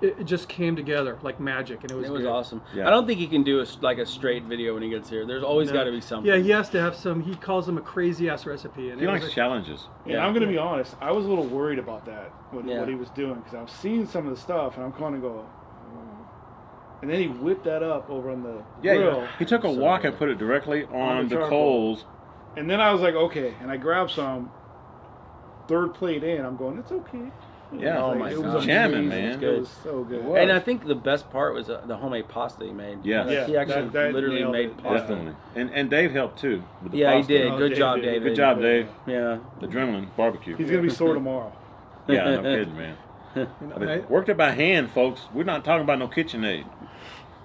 it just came together like magic, and it was It was great. awesome. Yeah. I don't think he can do like a straight video when he gets here. There's always No. got to be something. Yeah, he has to have some. He calls them a crazy ass recipe, and He it was likes a- challenges. And Yeah. I'm going to be honest, I was a little worried about that, what Yeah. he was doing, because I was seeing some of the stuff, and I'm kind of go, and then he whipped that up over on the grill, He took a So wok good. and put it directly on the the charcoal. coals. and then I was like, okay, and I grabbed some. Third plate in, I'm going, it's okay. Yeah. Oh Like, my it God. was Jamming, amazing. man. It's good. It was so good. It was. And I think the best part was the homemade pasta he made. Yeah. Like, Yeah, he actually that literally nailed made it. pasta. Definitely. And Dave helped too. With the Yeah, he pasta. did. Oh, Good Dave job, did. David. Good job, Dave. Yeah. Adrenaline barbecue. He's going to be sore tomorrow. Yeah, no kidding, man. But worked it by hand, folks. We're not talking about no KitchenAid.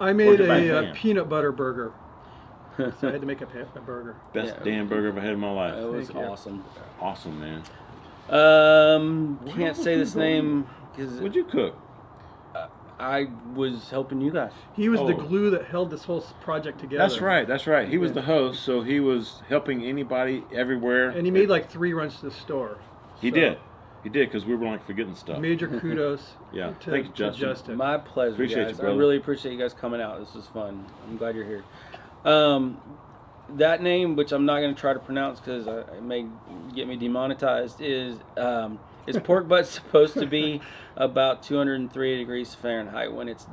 I made Worked by a hand. peanut butter burger, so I had to make a burger. Best Yeah. damn burger I've ever had in my life. It was Thank you. awesome. Awesome, man. Can't say this name because What'd you cook? I was helping you guys. He was the Oh. glue that held this whole project together. That's right. That's right. He was Yeah. the host, so he was helping anybody everywhere. And he made like 3 runs to the store. He So, did. He did because we were like forgetting stuff. Major kudos Yeah. to, Thank you, to Justin. Justin. My pleasure, Appreciate guys. you, brother. I really appreciate you guys coming out. This was fun. I'm glad you're here. That name, which I'm not going to try to pronounce because it may get me demonetized, is pork butt supposed to be about 203 degrees Fahrenheit when it's,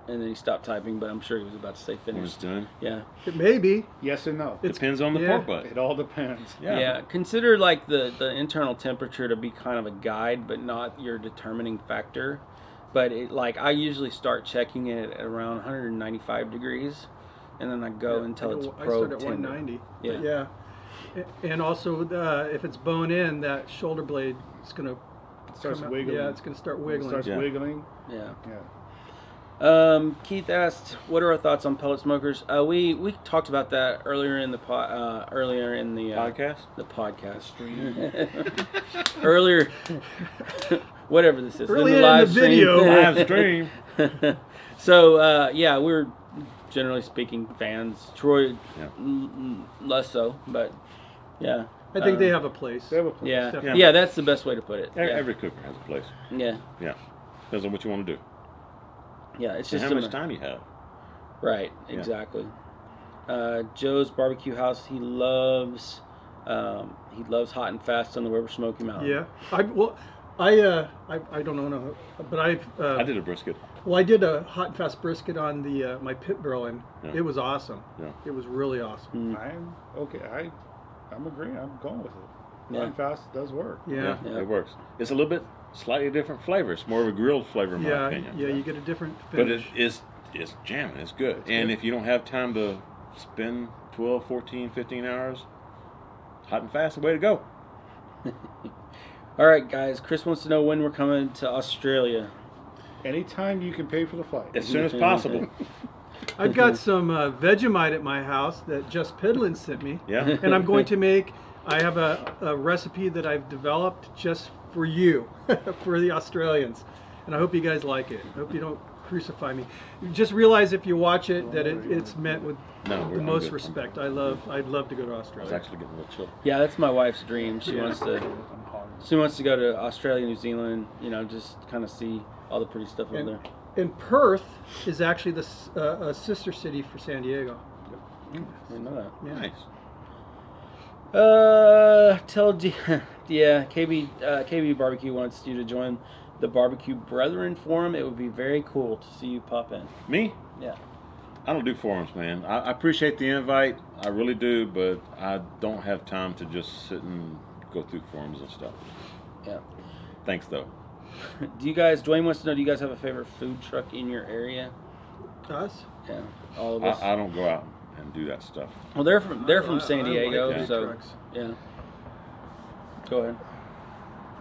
and then he stopped typing, but I'm sure he was about to say What it's finished. doing. Yeah. It may be. Yes and no. It's- Depends on the yeah. pork butt. It all depends. Yeah. Consider like the internal temperature to be kind of a guide, but not your determining factor. But it, like I usually start checking it at around 195 degrees, and then I go until it's I probe start at tender. 190. Yeah. Yeah. And also, if it's bone in, that shoulder blade is going to Starts wiggling. Yeah, it's going to start It wiggling. starts Yeah. wiggling. Yeah. Yeah. Keith asked, "What are our thoughts on pellet smokers?" We talked about that earlier in the Podcast. The podcast. Earlier, whatever this is, Earlier in live the stream. video. Live stream. So yeah, we're generally speaking fans. Troy, Yeah. less so, but yeah. I think they have a place. They have a place. Yeah. Definitely. Yeah, that's the best way to put it. Yeah. Every cooker has a place. Yeah. Yeah. Depends on what you want to do. Yeah, it's And just how much time you have. Right, Yeah. exactly. Joe's Barbecue House. He loves hot and fast on the Weber Smokey Mountain. Yeah. I don't know, but I did a brisket. Well, I did a hot and fast brisket on the my pit grill, and Yeah. it was awesome. Yeah. It was really awesome. Mm. I'm okay. I'm agreeing. I'm going with it. Yeah. Hot and fast does work. Yeah. Yeah. It works. It's a little bit slightly different flavor. It's more of a grilled flavor, in my Yeah, opinion. yeah, you get a different But finish. it's jamming. It's good. It's And good. if you don't have time to spend 12, 14, 15 hours, hot and fast, the way to go. All right, guys. Chris wants to know when we're coming to Australia. Anytime you can pay for the flight. As soon as possible. I've got some Vegemite at my house that Just Piddlin sent me, Yeah. and I'm going to make. I have a recipe that I've developed just for you, for the Australians, and I hope you guys like it. I hope you don't crucify me. You just realize if you watch it that it's meant with No, the I'm most good. respect. I'd love to go to I was Australia. actually getting a little chill. Yeah, that's my wife's dream. She Yeah. wants to. She wants to go to Australia, New Zealand. You know, just kind of see all the pretty stuff over there. And Perth is actually a sister city for San Diego. I didn't know that. Yeah. Nice. Yeah, KB Barbecue wants you to join the Barbecue Brethren Forum. It would be very cool to see you pop in. Me? Yeah. I don't do forums, man. I appreciate the invite. I really do, but I don't have time to just sit and go through forums and stuff. Yeah. Thanks, though. Dwayne wants to know, do you guys have a favorite food truck in your area? Us? Yeah. All of us. I don't go out and do that stuff. Well, they're from San I like Diego, food so trucks. yeah. Go ahead.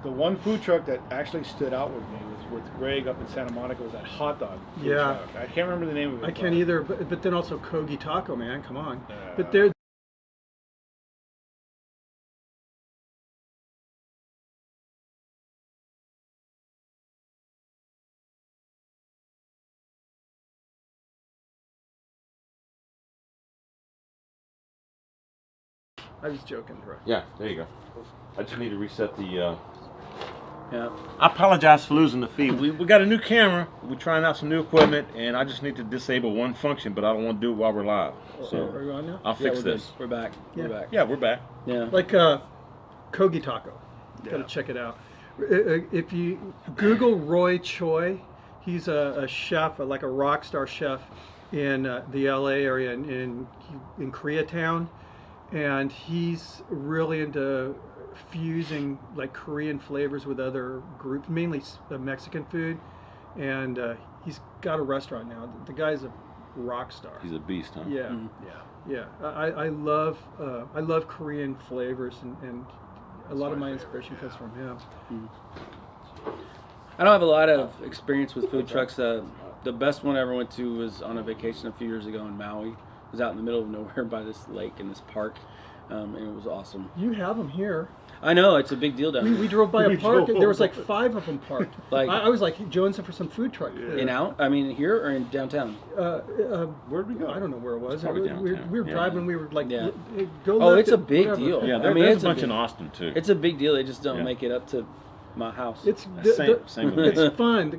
The one food truck that actually stood out with me was with Greg up in Santa Monica. Was that hot dog food Yeah. truck. I can't remember the name of it. I can't either, but then also Kogi Taco, man, come on. Yeah. But they're I was joking, right? Yeah, there you go. I just need to reset the... Yeah. I apologize for losing the feed. We got a new camera. We're trying out some new equipment, and I just need to disable one function, but I don't want to do it while we're live. Are So you on now? I'll fix we're this. good. We're back. Yeah. We're back. Yeah, we're back. Yeah. Like Kogi Taco. Gotta check it out. If you Google Roy Choi, he's a chef, like a rock star chef in the LA area in Koreatown, and he's really into fusing like Korean flavors with other groups, mainly Mexican food, and he's got a restaurant now. The guy's a rock star. He's a beast, huh? Yeah, yeah. I love Korean flavors, and a lot of my inspiration comes from him. I don't have a lot of experience with food trucks. The best one I ever went to was on a vacation a few years ago in Maui. It was out in the middle of nowhere by this lake in this park, and it was awesome. You have them here. I know, it's a big deal down We there. drove by a park. There was like 5 of them parked. Like- I was like jonesing for some food truck. In out? I mean, here or in downtown? Where'd we go? I don't know where it was. probably We downtown. were Yeah. driving. We were like, Yeah. go. Oh, left it's a it, big whatever. deal. Yeah, I mean, there's it's a bunch big, in Austin, too. It's a big deal. They just don't Yeah. make it up to my house. It's Same with me. it's fun.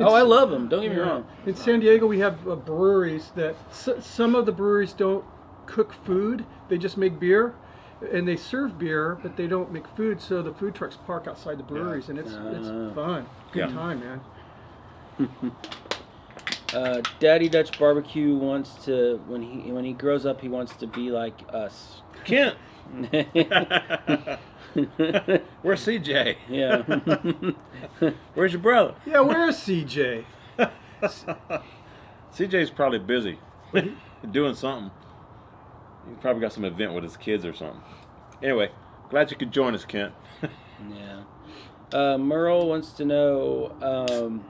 Oh, I love them. Don't get me wrong. In San Diego, we have breweries that some of the breweries don't cook food; they just make beer, and they serve beer, but they don't make food. So the food trucks park outside the breweries, and it's fun. Good Yeah. time, man. Daddy Dutch Barbecue wants to when he grows up, he wants to be like us. Kent! Where's CJ? Yeah. Where's your brother? Yeah, where's CJ? CJ's probably busy doing something. He's probably got some event with his kids or something. Anyway, glad you could join us, Kent. Yeah. Merle wants to know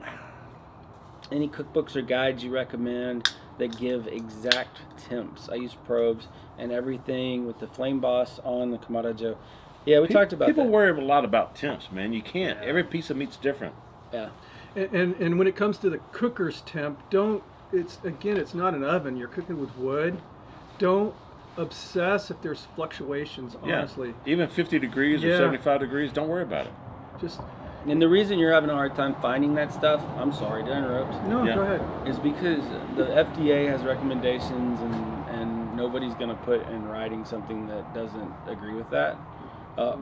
any cookbooks or guides you recommend that give exact temps. I use probes and everything with the Flame Boss on the Kamado Joe. Yeah, we talked about People that. worry a lot about temps, man. You can't. Every piece of meat's different. Yeah. And when it comes to the cooker's temp, it's not an oven. You're cooking with wood. Don't obsess if there's fluctuations. Honestly, Yeah. Even 50 degrees or Yeah. 75 degrees, don't worry about it. just And the reason you're having a hard time finding that stuff, I'm sorry to interrupt, no. Yeah. Go ahead. is because the FDA has recommendations and nobody's going to put in writing something that doesn't agree with that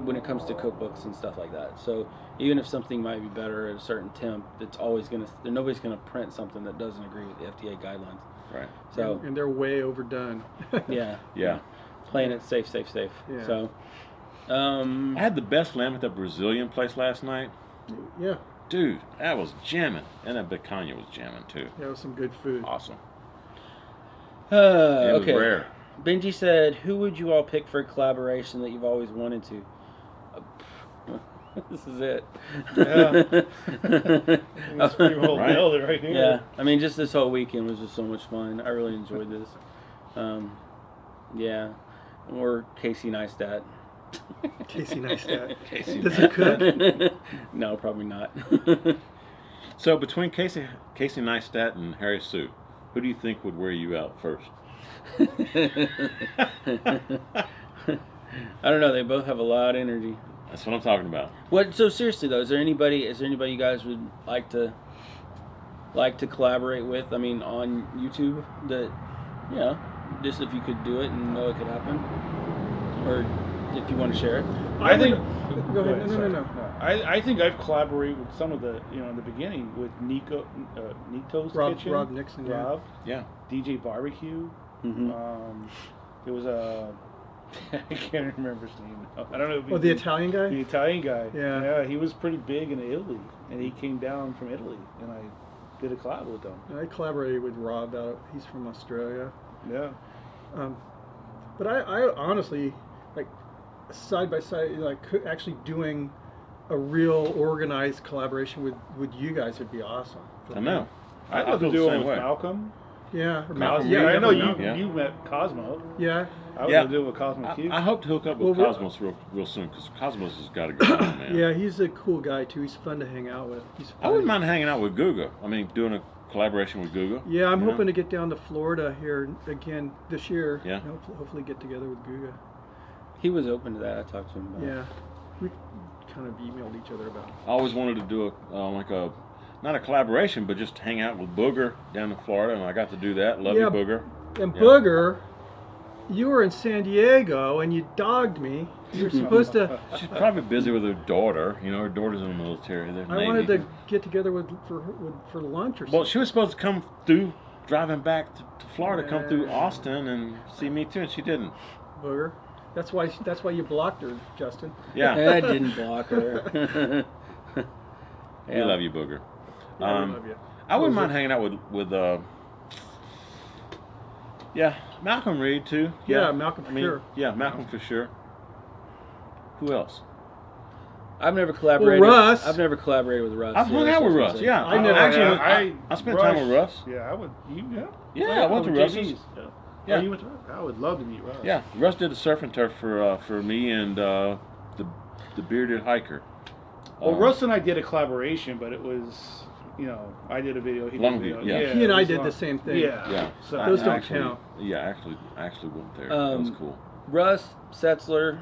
when it comes to cookbooks and stuff like that. So even if something might be better at a certain temp, it's always going to, nobody's going to print something that doesn't agree with the FDA guidelines. Right. So And they're way overdone. yeah, Yeah. playing it safe. Yeah. So I had the best lamb at that Brazilian place last night. Yeah, Dude, that was jamming. And that picanha was jamming, too. that was some good food. Awesome. It was okay. rare. Benji said, "Who would you all pick for a collaboration that you've always wanted to?" This is it. Yeah. That's pretty well Right. nailed it right here. Yeah, I mean, just this whole weekend was just so much fun. I really enjoyed this. Yeah, or Casey Neistat. Casey Neistat. Casey Does he cook? No, probably not. So between Casey Neistat and Harry Sue, who do you think would wear you out first? I don't know. They both have a lot of energy. That's what I'm talking about. What? So seriously though, is there anybody you guys would like to collaborate with? I mean, on YouTube, that just if you could do it and know it could happen, or if you want to share it. I think. Go ahead. No. I think I've collaborated with some of the, in the beginning with Nito's Kitchen. Rob Nixon. Rob. Yeah. DJ Barbecue. Mm-hmm. There was a. I can't remember his name now. I don't know. If The Italian guy? The Italian guy. Yeah. Yeah, he was pretty big in Italy, and he came down from Italy, and I did a collab with him. I collaborated with Rob. He's from Australia. Yeah. But I honestly, like, side by side, like, actually doing a real organized collaboration with you guys would be awesome. I know. I'd I love to feel do the it same with way. Malcolm. Yeah. Malcolm Yeah, Reed, I know you. yeah. You met Cosmo. Yeah. I would Yeah. love to do it with Cosmo Q. I hope to hook up with Well, Cosmos real soon, because Cosmos has got to go on, man. Yeah, he's a cool guy too. He's fun to hang out with. He's I wouldn't funny. mind hanging out with Guga. I mean, doing a collaboration with Guga. Yeah, I'm you know? hoping to get down to Florida here again this year. Yeah. Hopefully get together with Guga. He was open to that. I talked to him about it. Yeah. We kind of emailed each other about it. I always wanted to do not a collaboration, but just hang out with Booger down in Florida, and I got to do that. Love you, Yeah. Booger. And Yeah. Booger, you were in San Diego and you dogged me. You were supposed to. She's probably busy with her daughter. Her daughter's in the military. They're I Navy. wanted to get together for lunch or something. Well, she was supposed to come through, driving back to Florida, come through Yeah. Austin and see me too, and she didn't. Booger. That's why you blocked her, Justin. Yeah, I didn't block her. we love you, Booger. Yeah, we love you. I wouldn't mind hanging out with Malcolm Reed too. Yeah, Malcolm for sure. Yeah, Malcolm for sure. Who else? I've never collaborated. Well, Russ. I've never collaborated with Russ. I've hung out with Russ. Yeah, I never- I spent time with Russ. Yeah, I would. You? Yeah. Yeah, I went to with Russ's. JB's. Yeah. Yeah. Oh, you went to Russ? I would love to meet Russ. Yeah, Russ did the surf and turf for me and the bearded hiker. Well, Russ and I did a collaboration, but it was, I did a video. He did a Longview, video. yeah. He and it I was did long. the same thing. Yeah. Yeah, So Those don't actually, count. Yeah, actually went there. That was cool. Russ Setzler.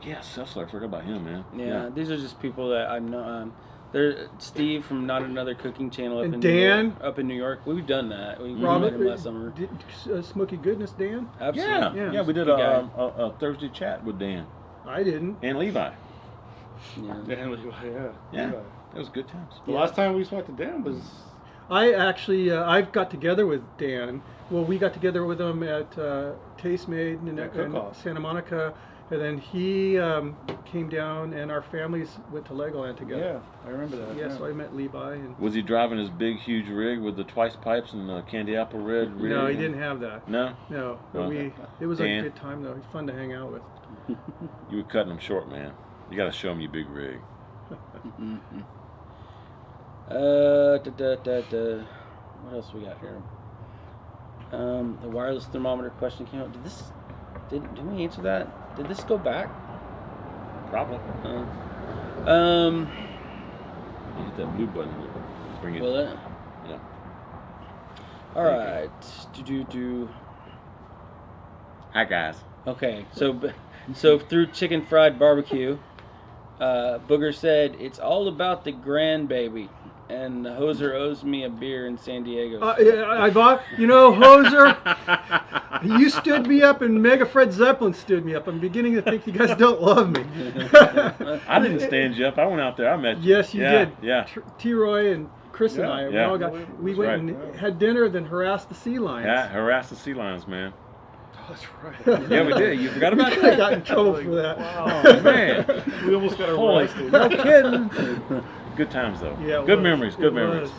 Yeah, Sessler, I forgot about him, man. Yeah, these are just people that I know. They're Steve from Not Another Cooking Channel up And in Dan? New York, up in New York. We've done that. We met Robert, him last summer. Smoky Goodness, Dan? Absolutely. Yeah. Yeah, we did Good a Thursday chat with Dan I didn't. and Levi. Yeah. Yeah, it was good times. The last time we talked to Dan was. I actually, I've got together with Dan. Well, we got together with him at Taste Made in Cook-Off. Santa Monica. And then he came down and our families went to Legoland together. Yeah, I remember that. Yeah, so I met Levi. And Was he driving his big, huge rig with the twice pipes and the candy apple red rig? no, he didn't have that. No? No, but Well, it was a Dan? good time though. He's fun to hang out with. You were cutting him short, man. You got to show him your big rig. What else we got here? The wireless thermometer question came out. Did we answer that? Did this go back? Probably. Um, You hit that blue button. Bring it. will it? Yeah. All right. Do. Hi, guys. Okay. So through chicken fried barbecue, Booger said it's all about the grandbaby, and the hoser owes me a beer in San Diego. I bought, Hoser, you stood me up and Mega Fred Zeppelin stood me up. I'm beginning to think you guys don't love me. I didn't stand you up. I went out there. I met you. Yes, you Yeah, did. Yeah. T-Roy and Chris and I, Yeah. we That's went right. and had dinner, then harassed the sea lions. Yeah, harass the sea lions, man. That's right. Yeah, we did. You forgot about I that? got in trouble for that. Oh, man. We almost got Holy, arrested. no kidding. Good times, though. Yeah, it good was. memories. It Good was. memories.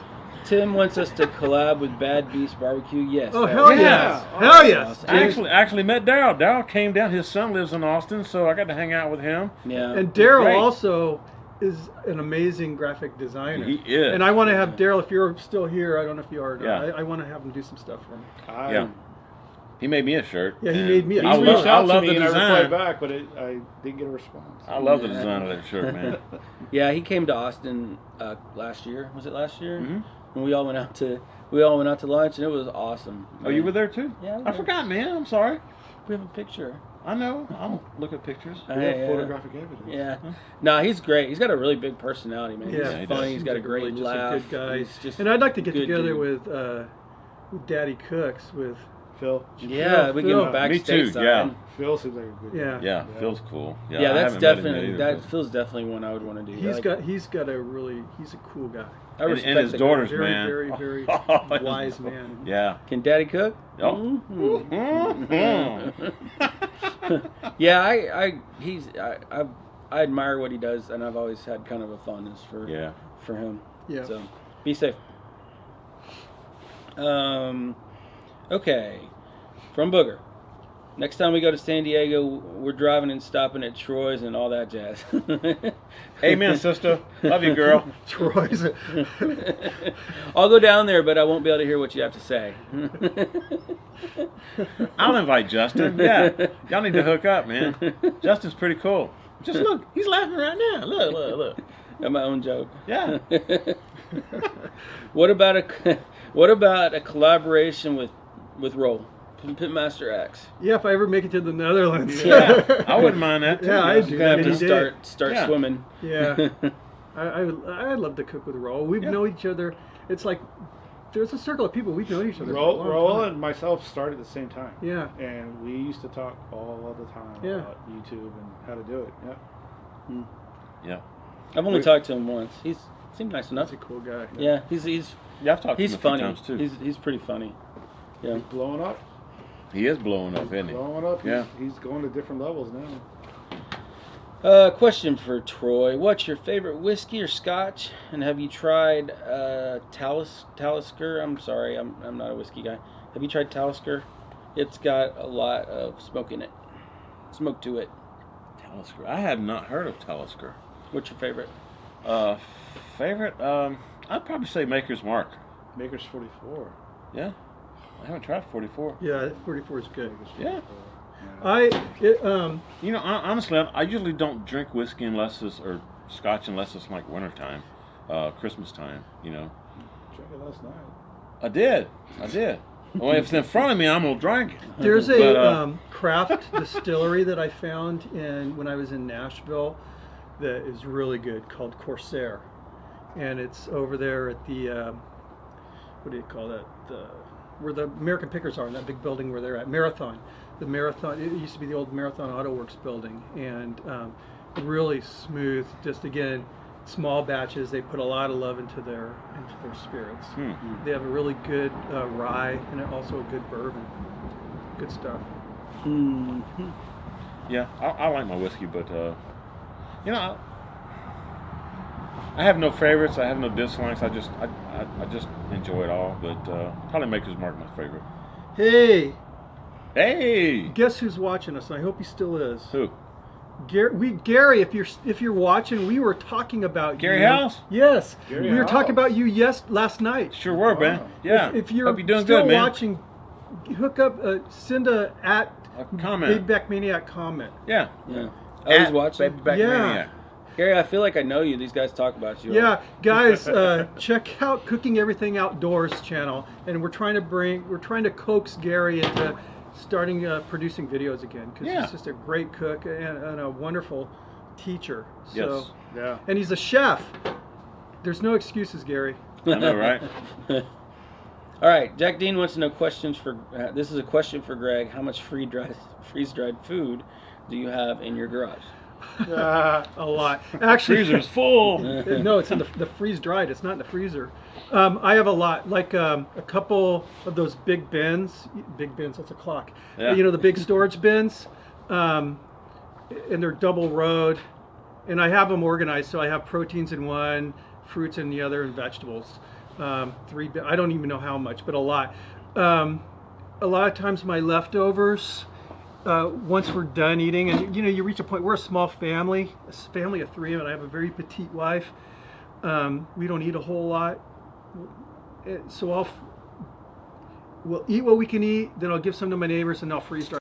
Tim wants us to collab with Bad Beast Barbecue. Yes. Oh, hell Yeah. yes. Hell yes. I actually met Daryl. Daryl came down. His son lives in Austin, so I got to hang out with him. Yeah. And Daryl Great. also is an amazing graphic designer. He is. And I want to have Daryl, if you're still here, I don't know if you are. Yeah. I want to have him do some stuff for me. Yeah. He made me a shirt. Yeah, he and made me a He I shirt. love, reached I out to love me the and I design. replied back, but I didn't get a response. I love the design of that shirt, man. Yeah, he came to Austin last year. Was it last year? Mhm. And we all went out to lunch, and it was awesome. Oh, you were there too? Yeah, I was I there. forgot, man. I'm sorry. We have a picture. I know. I'll look at pictures. We have Yeah. photographic evidence. Yeah. No, he's great. He's got a really big personality, man. Yeah, He's he funny. does. He's got a He's great really just a laugh. good guy. He's just And I'd like to get good together dude. with Daddy Cooks with. Phil. Yeah, we Phil. can back Me too, stateside. yeah. Phil seems like a good Yeah. guy. Yeah, Phil's cool. Yeah, I that's haven't met him definitely yet that either, feels definitely one I would want to do. He's Like, got he's a cool guy. I and respect his the daughters, Very, man. very, very wise man. Yeah. Can Daddy cook? Oh. Mhm. Yeah, I admire what he does, and I've always had kind of a fondness for Yeah. him. Yeah. So be safe. Okay. From Booger. Next time we go to San Diego, we're driving and stopping at Troy's and all that jazz. Amen, sister. Love you, girl. Troy's. I'll go down there, but I won't be able to hear what you have to say. I'll invite Justin. Yeah. Y'all need to hook up, man. Justin's pretty cool. Just look. He's laughing right now. Look, look, look. Got my own joke. Yeah. What about a collaboration with Roll? Pitmaster X. Yeah, if I ever make it to the Netherlands. Yeah. I wouldn't mind that, too. Yeah, I do. You're gonna have Any to day. start Yeah. swimming. Yeah. I'd love to cook with Roll. We've Yeah. known each other. It's like there's a circle of people we've known each other. for a long Roll time. and myself started at the same time. Yeah. And we used to talk all the time Yeah. about YouTube and how to do it. Yeah. Yeah. I've only talked to him once. He seemed nice enough. He's a cool guy. Yeah, he's Yeah, I've talked to him a few funny. times, too. He's pretty funny. Yeah. He's blowing up. He is blowing up, isn't he? Blowing up. Yeah. He's going to different levels now. Question for Troy: what's your favorite whiskey or Scotch? And have you tried Talisker? I'm sorry, I'm not a whiskey guy. Have you tried Talisker? It's got a lot of smoke in it. Smoke to it. Talisker. I had not heard of Talisker. What's your favorite? Favorite? I'd probably say Maker's Mark. Maker's 44. Yeah. I haven't tried 44. Yeah, 44 is good. Yeah. I Honestly, I usually don't drink whiskey or Scotch unless it's like wintertime, Christmas time, Drank it last night. I did. Well, if it's in front of me, I'm going to drink it. There's a But, craft distillery that I found when I was in Nashville that is really good called Corsair, and it's over there at the what do you call that? Where the American Pickers are in that big building where they're at Marathon. The Marathon. It used to be the old Marathon Auto Works building, and really smooth. Just again, small batches. They put a lot of love into their spirits. They have a really good rye and also a good bourbon. Good stuff. Mm-hmm. Yeah, I like my whiskey, but I have no favorites. I have no dislikes. I just enjoy it all. But probably Maker's Mark my favorite. Hey, guess who's watching us? I hope he still is. Who? Gary, if you're watching, we were talking about Gary you. House? Yes, Gary we were talking House. about you last night. Sure were, man. Yeah. If you're Hope you're doing still good, man. watching, hook up, send a comment. Big Back Maniac comment. Yeah. Yeah. I was watching. Baby Back Yeah. Maniac. Gary, I feel like I know you. These guys talk about you. Yeah, guys, check out Cooking Everything Outdoors channel, and we're trying to coax Gary into starting producing videos again because Yeah. he's just a great cook and a wonderful teacher. So, Yes. Yeah. and he's a chef. There's no excuses, Gary. I know, right? All right, Jack Dean wants to know questions for. This is a question for Greg. How much freeze-dried food do you have in your garage? A lot. Actually, Freezer's full. no, it's in the freeze dried. It's not in the freezer. I have a lot, like a couple of those big bins. Big bins. That's a clock. Yeah. The big storage bins, and they're double rowed, and I have them organized. So I have proteins in one, fruits in the other, and vegetables. I don't even know how much, but a lot. A lot of times my leftovers. Once we're done eating, and you reach a point, we're a small family, of three, and I have a very petite wife. We don't eat a whole lot, so we'll eat what we can eat. Then I'll give some to my neighbors, and I'll freeze dry.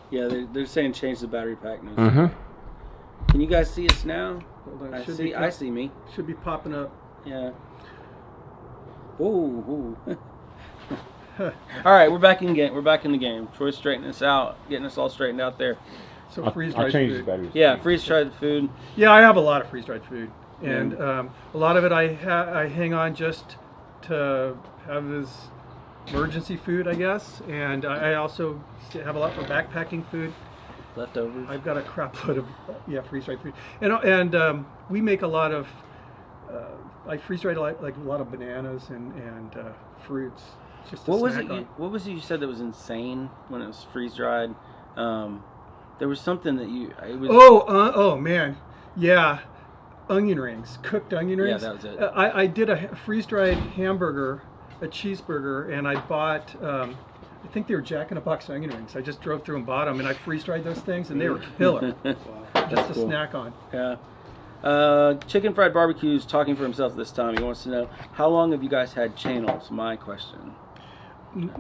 Yeah, they're saying change the battery pack. No. Mm-hmm. Can you guys see us now? Hold on, I should see. be I see me. Should be popping up. Yeah. Ooh. All right, we're back in game. We're back in the game. Troy's straightening us out, getting us all straightened out there. So freeze I'll dried change food. the batteries. Yeah, freeze dried food. Yeah, I have a lot of freeze dried food, and a lot of it I hang on just to have as emergency food, I guess. And I also have a lot for backpacking food. Leftovers. I've got a crap load of freeze dried food, and we make a lot of. I freeze dried like a lot of bananas and fruits. Just to What was snack it? on. What was it you said that was insane when it was freeze dried? There was something that you. It was. Oh man, yeah, onion rings, cooked onion rings. Yeah, that was it. I did a freeze dried hamburger, a cheeseburger, and I bought. I think they were Jack in a Box onion rings. I just drove through and bought them, and I freeze dried those things, and they were killer, just to cool. snack on. Yeah. Chicken Fried Barbecue is talking for himself this time. He wants to know, how long have you guys had channels? My question.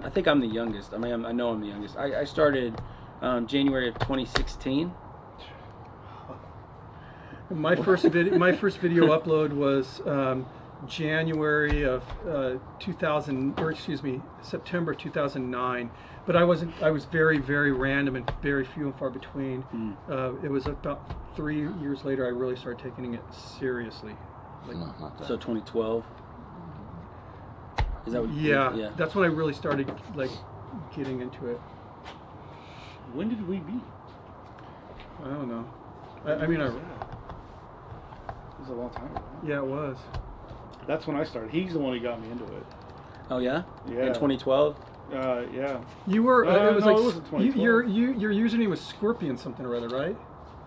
I think I'm the youngest. I mean, I know I'm the youngest. I started January of 2016. My first video upload was January of 2000, or excuse me, September 2009. But I was very, very random and very few and far between. It was about 3 years later I really started taking it seriously. So 2012. Is that what? Yeah, that's when I really started like getting into it. When did we meet? I don't know. I mean, It was a long time ago. yeah, it was. That's when I started. He's the one who got me into it. Oh yeah. Yeah. In 2012. Yeah. You were. It was no, like it wasn't 2012. your username was Scorpion something or other, right?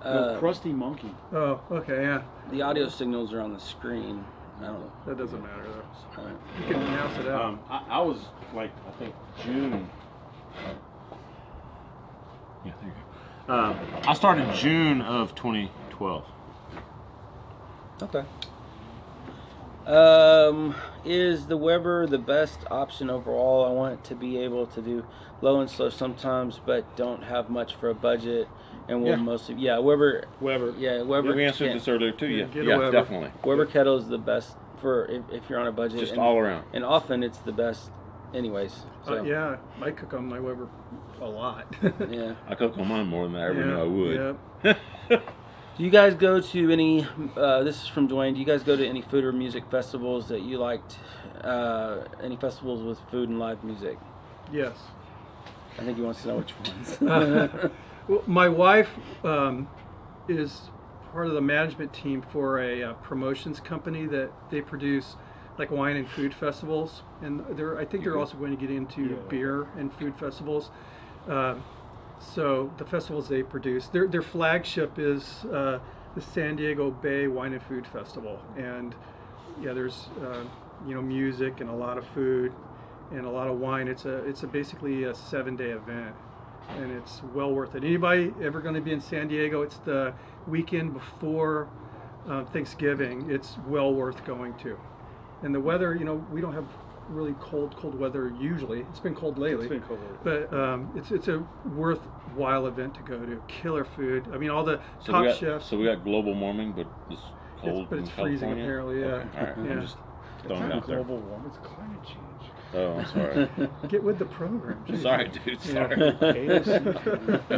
No, Krusty Monkey. Oh, okay, yeah. The audio signals are on the screen. I don't know. That doesn't matter though. All right. You can announce it out. I was like, I think June. Yeah, there you go. I started June of 2012. Okay. Is the Weber the best option overall? I want to be able to do low and slow sometimes, but don't have much for a budget, and we'll mostly Weber. Weber. Yeah, Weber. Yeah, we answered this earlier too. Yeah, Get a Weber. Definitely. Weber Kettle is the best for if you're on a budget. Just and, all around. And often it's the best, anyways. So Yeah, I cook on my Weber a lot. yeah. I cook on mine more than I ever knew I would. Yeah. Do you guys go to any? This is from Dwayne. Do you guys go to any food or music festivals that you liked? Any festivals with food and live music? Yes. I think he wants to know which ones. Well, my wife is part of the management team for a promotions company that they produce like wine and food festivals, and I think they're also going to get into beer and food festivals. So the festivals they produce, their flagship is the San Diego Bay Wine and Food Festival, and there's music and a lot of food and a lot of wine. It's basically a 7-day event, and it's well worth it. Anybody ever going to be in San Diego? It's the weekend before Thanksgiving. It's well worth going to. And the weather, we don't have really cold weather usually. It's been cold lately. It's been cold. But it's a worthwhile event to go to. Killer food. I mean, all the So top we got, chefs. So we got global warming, but it's cold but in it's freezing California? apparently. Yeah. Okay. All right. Yeah. I'm just It's throwing it not out there. global warming. It's climate change. Oh, I'm sorry. Get with the program. Jeez. Sorry, dude. Sorry.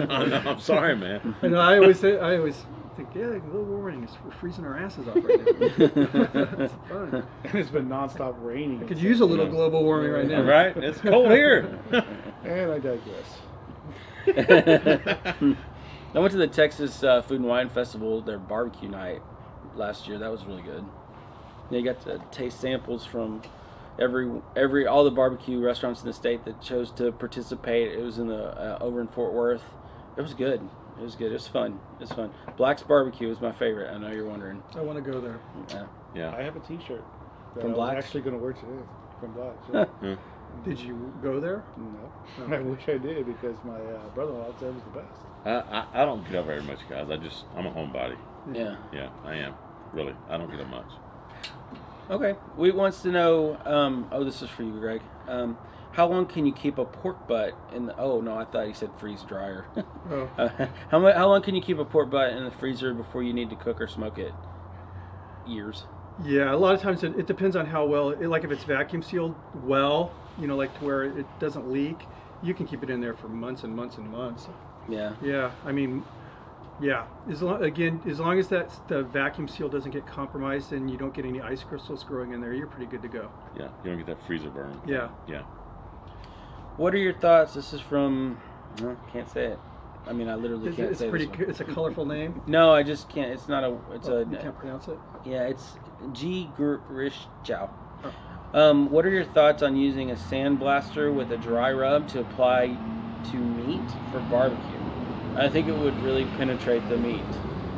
I'm sorry, man. And I always think, yeah, global warming is we're freezing our asses off right now. It's fun. And it's been nonstop raining. I could use a little global warming right now. Right? It's cold here. And I digress. I went to the Texas Food and Wine Festival, their barbecue night last year. That was really good. They got to taste samples from all the barbecue restaurants in the state that chose to participate. It was in the over in Fort Worth. It was good. It was good. It was fun. It was fun. Black's Barbecue is my favorite. I know you're wondering. I want to go there. Yeah. I have a T-shirt that From I'm Black's? actually going to wear today. From Black's. Yeah. Yeah. Did you go there? No. Okay. I wish I did because my brother-in-law said it was the best. I don't get up very much, guys. I'm a homebody. Yeah. Yeah, I am. Really. I don't get up much. Okay. We wants to know. This is for you, Greg. How long can you keep a pork butt in the? Oh no, I thought he said freeze dryer. Oh. How long can you keep a pork butt in the freezer before you need to cook or smoke it? Years. Yeah, a lot of times it depends on how well, like if it's vacuum sealed well, like to where it doesn't leak, you can keep it in there for months and months and months. Yeah. Yeah, I mean, yeah. As long as the vacuum seal doesn't get compromised and you don't get any ice crystals growing in there, you're pretty good to go. Yeah, you don't get that freezer burn. Yeah. Yeah. What are your thoughts? This is from. Can't say it. I mean, I literally can't say this one. It's a colorful name. No, I just can't. It's not a. It's You can't pronounce it. Yeah, it's G. Grish Chow. Oh. What are your thoughts on using a sandblaster with a dry rub to apply to meat for barbecue? I think it would really penetrate the meat.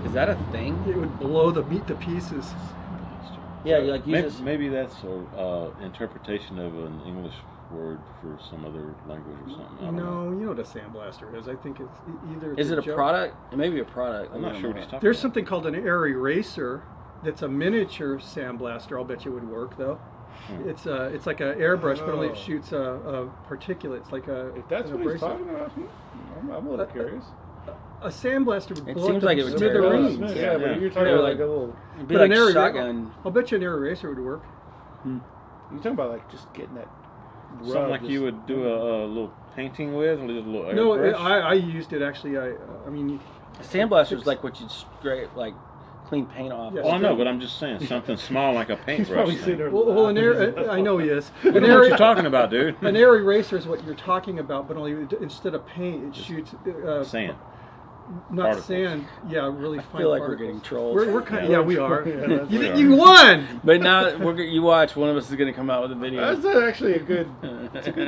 Is that a thing? It would blow the meat to pieces. Yeah, like you just. Maybe that's an interpretation of an English word for some other language or something. I don't know. No, you know what a sandblaster is. I think it's either. Is it a product? It may be a product. I'm not sure what he's talking There's about. something called an air eraser. That's a miniature sandblaster. I'll bet you it would work though. It's like an airbrush, but only it shoots particulates like a. If that's what he's talking about, I'm a little curious. A sandblaster would It blow seems up like to it would tear it smithereens. up. Yeah, but Yeah. you're talking Yeah, about like- like a little. It'd be But like an air shotgun. I'll bet you an air eraser would work. You're talking about like just getting that. Something rub, like just- you would do a little painting with, a little airbrush. No, I used it actually. I mean. A sandblaster is like what you'd scrape, like clean paint off. Yeah. Well, I know, but I'm just saying something small like a He's paintbrush. probably thing. sitting there. Well, an air. I know he is. I An don't know what air, you're talking about, dude. an air eraser is what you're talking about, but only instead of paint, it shoots Sand. not Particles. sand. Yeah, really I fine. feel like particles. we're getting trolled. We're kind. Yeah, we are. Yeah, that's you, what you won. But now you watch. One of us is going to come out with a video. That's actually a good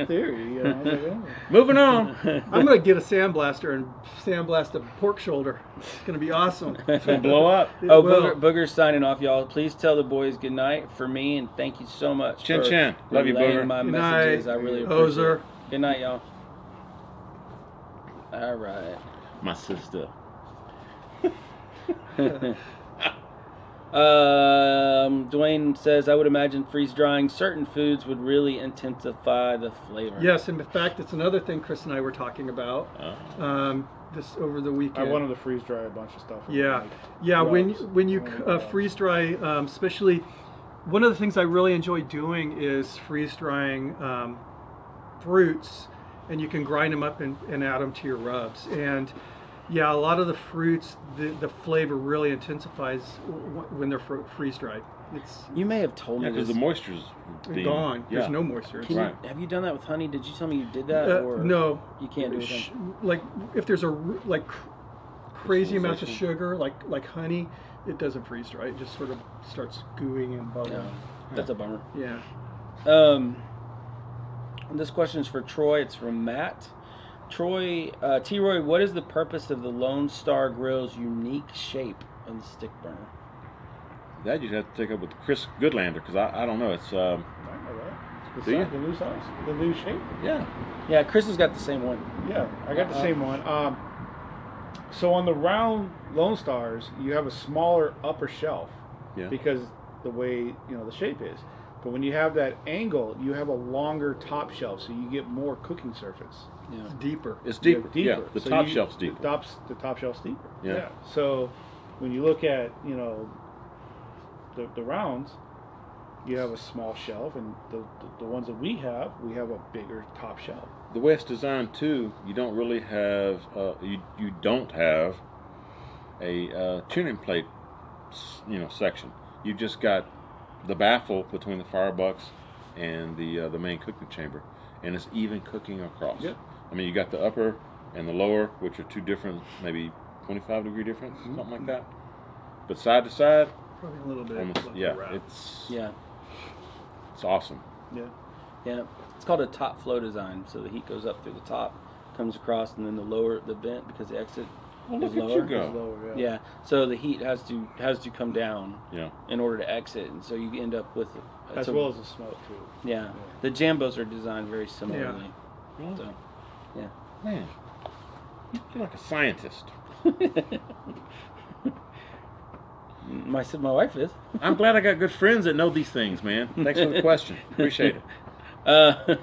theory. You know? Like, oh. Moving on. I'm gonna get a sandblaster and sandblast a pork shoulder. It's gonna be awesome. It's gonna blow up. It Oh, will. Booger's signing off, y'all. Please tell the boys good night for me, and thank you so much. Chin for chin. Love you, relaying Booger. my Good messages. night, I really appreciate Ozer. it. Good night, y'all. All right. My sister. Dwayne says, I would imagine freeze drying certain foods would really intensify the flavor. Yes, and in fact, it's another thing Chris and I were talking about Oh. this over the weekend. I wanted to freeze dry a bunch of stuff. Yeah, Like, yeah. rubs. When you freeze dry, especially one of the things I really enjoy doing is freeze drying fruits, and you can grind them up and add them to your rubs. And yeah, a lot of the fruits, the flavor really intensifies when they're freeze dried. It's You may have told Yeah, me because this. the moisture's being gone. Yeah. There's no moisture. Can Right. have you done that with honey? Did you tell me you did that? Or No, You can't do it. then? Like if there's crazy amounts of Crystallization. sugar, like honey, it doesn't freeze dry. It just sort of starts gooing and bubbling. No, that's a bummer. Yeah. This question is for Troy. It's from Matt. Troy, T-Roy, what is the purpose of the Lone Star Grill's unique shape on the stick burner? That you'd have to take up with Chris Goodlander because I don't know. It's I know that. Do you? The new size, the new shape. yeah. Yeah, Chris has got the same one. Yeah, I got the same one. So on the round Lone Stars, you have a smaller upper shelf Yeah. because the way the shape is. But when you have that angle, you have a longer top shelf, so you get more cooking surface. Yeah. It's deeper. It's deeper. Yeah, the So top shelf's deeper. The top shelf's deeper. Yeah. So when you look at, you know, the rounds, you have a small shelf, and the ones that we have a bigger top shelf. The way it's designed too, you don't really have you don't have a tuning plate, section. You've just got the baffle between the firebucks and the main cooking chamber, and it's even cooking across. Yep. I mean, you got the upper and the lower, which are two different, maybe 25-degree difference, something like that. But side to side, Probably a little bit. almost, like yeah, a wrap. it's awesome. Yeah. It's called a top flow design. So the heat goes up through the top, comes across, and then the vent, because the exit Well, look is at lower. you go. Lower, Yeah. So the heat has to come down Yeah. in order to exit, and so you end up with as well as the smoke too. Yeah. The Jambos are designed very similarly. Yeah. So, yeah. Man, you're like a scientist. My wife is. I'm glad I got good friends that know these things, man. Thanks for the question. Appreciate it.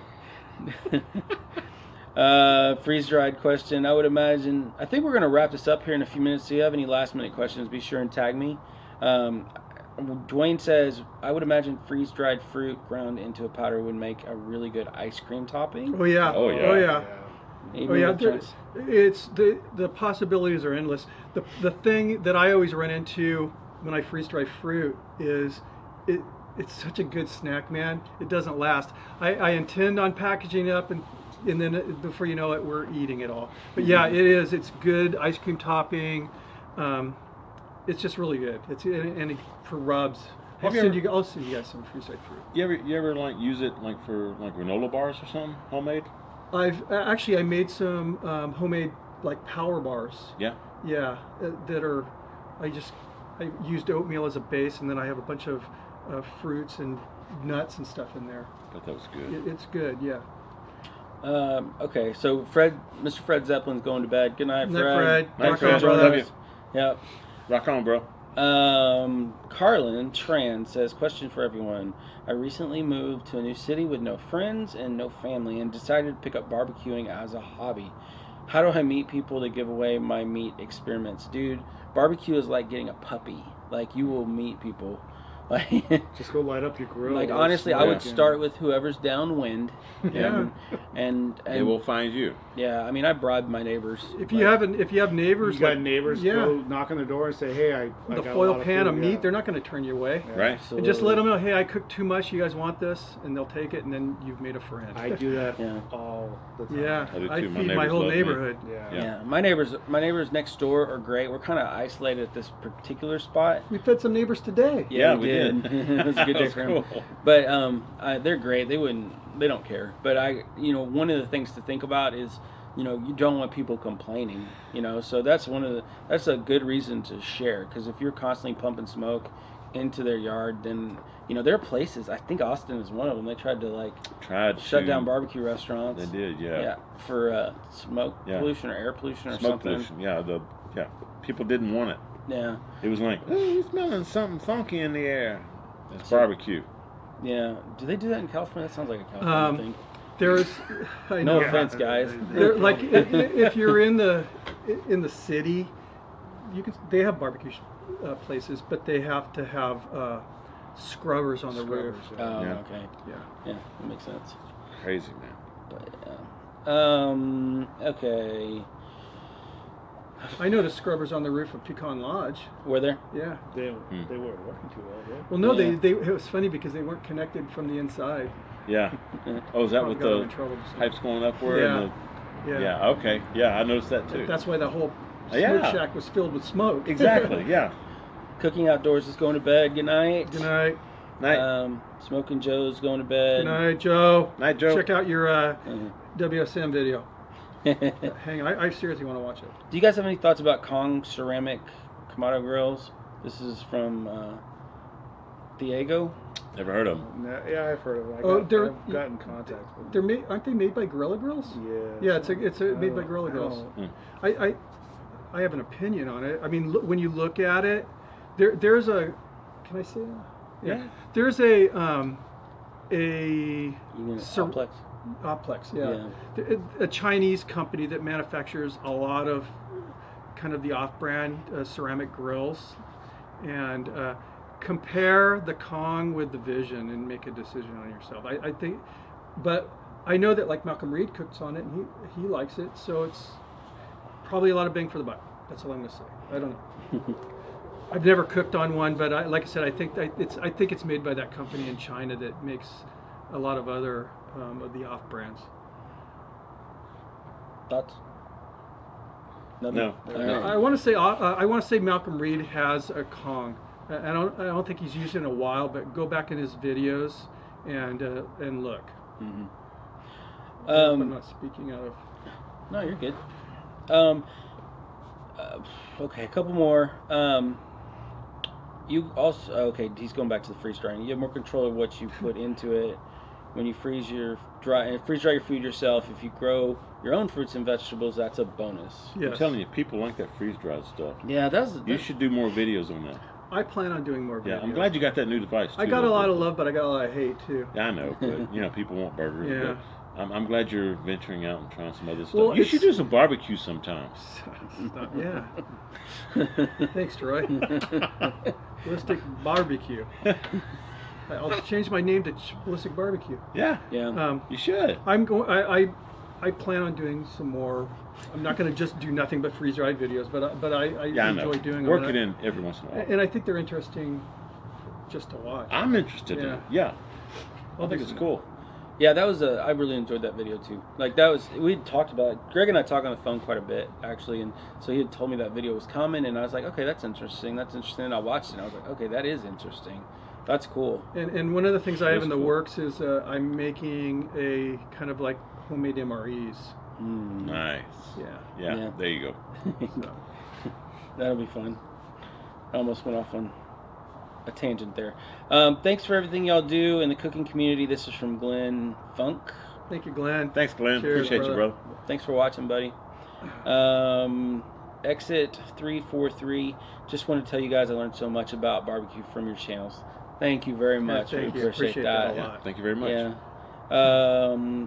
Freeze-dried question. I would imagine. I think we're going to wrap this up here in a few minutes. So, you have any last-minute questions, be sure and tag me. Dwayne says, I would imagine freeze-dried fruit ground into a powder would make a really good ice cream topping. Oh yeah. Oh, yeah. Oh yeah. Maybe Oh yeah. we'll try- It's the possibilities are endless. The thing that I always run into when I freeze dry fruit is it's such a good snack, man. It doesn't last. I intend on packaging it up and then before you know it, we're eating it all. But yeah, it is. It's good ice cream topping. It's just really good. And for rubs. I'll Have you send ever- you guys some freeze dried fruit. You ever like use it like for like granola bars or something, homemade? I made some homemade like power bars. Yeah. Yeah, that are. I used oatmeal as a base, and then I have a bunch of fruits and nuts and stuff in there. But that was good. It's good. Yeah. Okay, so Mr. Fred Zeppelin's going to bed. Good night, Night, Fred. Fred. Night, Rock Fred. on, brother. Love you. Yep. Rock on, bro. Carlin Tran says, question for everyone. I recently moved to a new city with no friends and no family and decided to pick up barbecuing as a hobby. How do I meet people to give away my meat experiments? Dude, barbecue is like getting a puppy. Like, you will meet people. Like, Just go light up your grill. like or honestly, I smoke would start with whoever's downwind. Yeah. And They will find you. yeah, I mean, I bribe my neighbors. If you have neighbors, You got like, neighbors, yeah. go knock on the door and say, hey, I the got a foil lot pan of food, meat, yeah. they're not going to turn you away. Yeah. Right. And just let them know, hey, I cooked too much. You guys want this, and they'll take it, and then you've made a friend. I do that Yeah. all the time. Yeah, I do I too. My feed my neighbors whole love me. neighborhood. Yeah. Yeah, my neighbors next door are great. We're kind of isolated at this particular spot. We fed some neighbors today. Yeah, we we did. did. It was a good That day was for him. cool. But they're great. They don't care. But one of the things to think about is, you don't want people complaining. So that's that's a good reason to share, because if you're constantly pumping smoke into their yard, then there are places. I think Austin is one of them. They tried to shut down barbecue restaurants. They did, yeah. Yeah, for smoke Yeah. pollution or air pollution or Smoke something. pollution. Yeah, people didn't want it. Yeah, It was like, oh, you're smelling something funky in the air. It's barbecue. yeah. Do they do that in California? That sounds like a California thing. There's, I No know. offense, guys. There, like if you're in the city, they have barbecue places, but they have to have scrubbers on the roof. Oh, Yeah. okay. Yeah. Yeah, that makes sense. Crazy, man. But okay. I noticed scrubbers on the roof of Pecan Lodge. Were there? Yeah. They weren't working too well, did Well, no, Yeah. it was funny because they weren't connected from the inside. Yeah. Oh, is that with Got them the in trouble. pipes going upward? Yeah. And yeah, okay. Yeah, I noticed that too. That's why the whole smoke Yeah. shack was filled with smoke. Exactly, yeah. Cooking Outdoors is going to bed. Good night. Good night. Night. Smoking Joe's going to bed. Good night, Joe. Night, Joe. Check out your Mhm. WSM video. Hang on, I seriously want to watch it. Do you guys have any thoughts about Kong ceramic Kamado grills? This is from Diego. Never heard of them. Yeah, I've heard of it. I've gotten contact with them. Aren't they made by Gorilla Grills? Yeah. Yeah, it's made by Gorilla Grills. I have an opinion on it. I mean, when you look at it, there's a. Can I say that? Yeah. There's a a Oplex. Oplex, yeah. A Chinese company that manufactures a lot of kind of the off-brand ceramic grills, and compare the Kong with the Vision and make a decision on yourself. I think, but I know that like Malcolm Reed cooks on it and he likes it, so it's probably a lot of bang for the buck. That's all I'm gonna say. I don't know. I've never cooked on one, but like I said, I think it's made by that company in China that makes a lot of other of the off brands. Thoughts? Nothing? No. I want to say Malcolm Reed has a Kong. I don't think he's used it in a while, but go back in his videos and look. Mm-hmm. I'm not speaking out of. No, you're good. Okay, a couple more. You also he's going back to the freeze drying. You have more control of what you put into it when you freeze dry your food yourself. If you grow your own fruits and vegetables, that's a bonus. Yes. I'm telling you, people like that freeze dried stuff. Yeah, You should do more videos on that. I plan on doing more videos. Yeah, I'm glad you got that new device too. I got a lot of love, but I got a lot of hate too. Yeah, I know, but people want burgers. Yeah. But I'm glad you're venturing out and trying some other stuff. Well, You should do some barbecue sometime. Yeah. Thanks, Troy. Ballistic Barbecue. I'll change my name to Ballistic Barbecue. Yeah. Yeah. You should. I plan on doing some more. I'm not going to just do nothing but freeze dried videos, but I enjoy doing them. Work it in every once in a while. And I think they're interesting just to watch. I'm interested in it. Yeah. I think it's cool. Yeah, that was I really enjoyed that video too. Like we talked about it. Greg and I talk on the phone quite a bit actually, and so he had told me that video was coming, and I was like, okay, that's interesting. And I watched it, and I was like, okay, that is interesting. That's cool. And one of the things I have in the works is I'm making a kind of like homemade MREs. Nice. Yeah. There you go. So. That'll be fun. I almost went off on a tangent there. Thanks for everything y'all do in the cooking community. This is from Glenn Funk. Thank you, Glenn. Thanks, Glenn. Cheers, Appreciate you, brother. Thanks for watching, buddy. Exit 343. Just want to tell you guys I learned so much about barbecue from your channels. Thank you very much. Thank we you. appreciate that. A lot. Thank you very much. Yeah.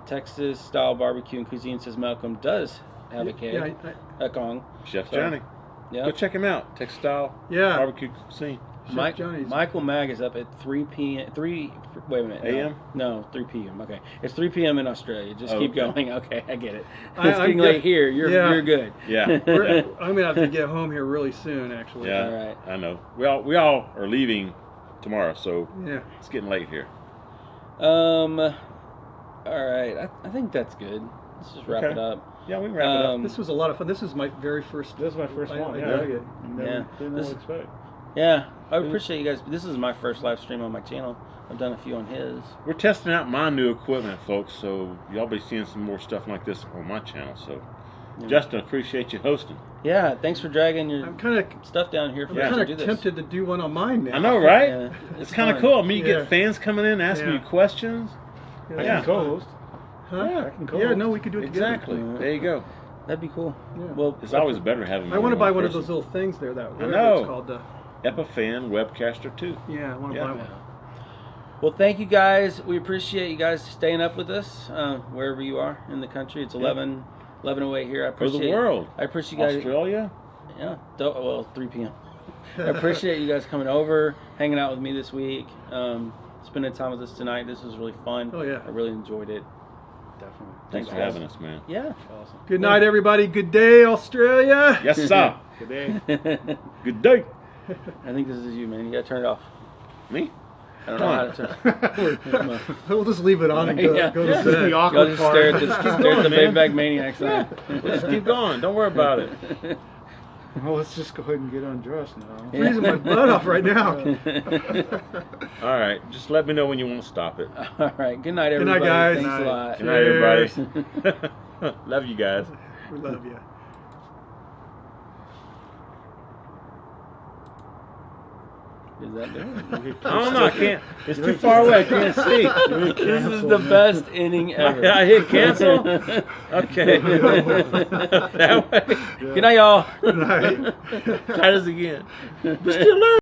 Texas style barbecue and cuisine says Malcolm does have a keg, a Kong. Chef Johnny. Yeah. Go check him out. Texas style barbecue scene. Michael Mag is up at 3 p.m. Wait a minute. A.M.? No, 3 p.m. Okay. It's 3 p.m. in Australia. Just keep going. Okay, I get it. I'm It's getting late here. You're good. Yeah. I'm going to have to get home here really soon, actually. Yeah, All right. I know. We all are leaving tomorrow, so yeah, it's getting late here. All right. I think that's good. Let's just wrap it up. Yeah, we can wrap it up. This was a lot of fun. This is my very first. This is my first one. I dug it. Didn't know what to expect. Yeah, I appreciate you guys. This is my first live stream on my channel. I've done a few on his. We're testing out my new equipment, folks, so y'all be seeing some more stuff like this on my channel. So, Justin, appreciate you hosting. Yeah, thanks for dragging your I'm kind of stuff down here for us kind to do of this. tempted to do one on mine now. I know, right? Yeah, it's kind of cool. I mean, you Yeah. get fans coming in asking you questions. I can co-host. Huh? Yeah, I can co-host. Yeah, no, we could do it Exactly. together. There you go. That'd be cool. Yeah. Well, It's always better having. I want to buy one of those little things there. That whatever know. it's called. Epiphan Webcaster 2. Yeah, I want to buy one. Well, thank you guys. We appreciate you guys staying up with us wherever you are in the country. It's 11:08 here. I For appreciate the world. I appreciate you guys. Australia. Yeah. Well, 3 p.m. I appreciate you guys coming over, hanging out with me this week, spending time with us tonight. This was really fun. Oh, yeah. I really enjoyed it. Definitely. Thanks for having us, man. Yeah. Awesome. Good night, everybody. Good day, Australia. Yes, sir. Good day. Good day. I think this is you, man. You gotta turn it off. Me? I don't know how to turn it. We'll just leave it on and go, Yeah. go This to is bed. the Y'all awkward just part. stare at the man. Back Maniac sign. Let's keep going. Don't worry about it. Well, let's just go ahead and get undressed now. I'm freezing my butt off right now. All right. Just let me know when you want to stop it. All right. Good night, Good night, everybody. guys. Thanks Good a night. lot. Good night, everybody. Love you guys. We love you. Is that there? I don't know. I can't. It's too far away. I can't see. This is the best inning ever. I hit cancel. Okay. That way. Good night, y'all. Good night. Try this again. We're still learning.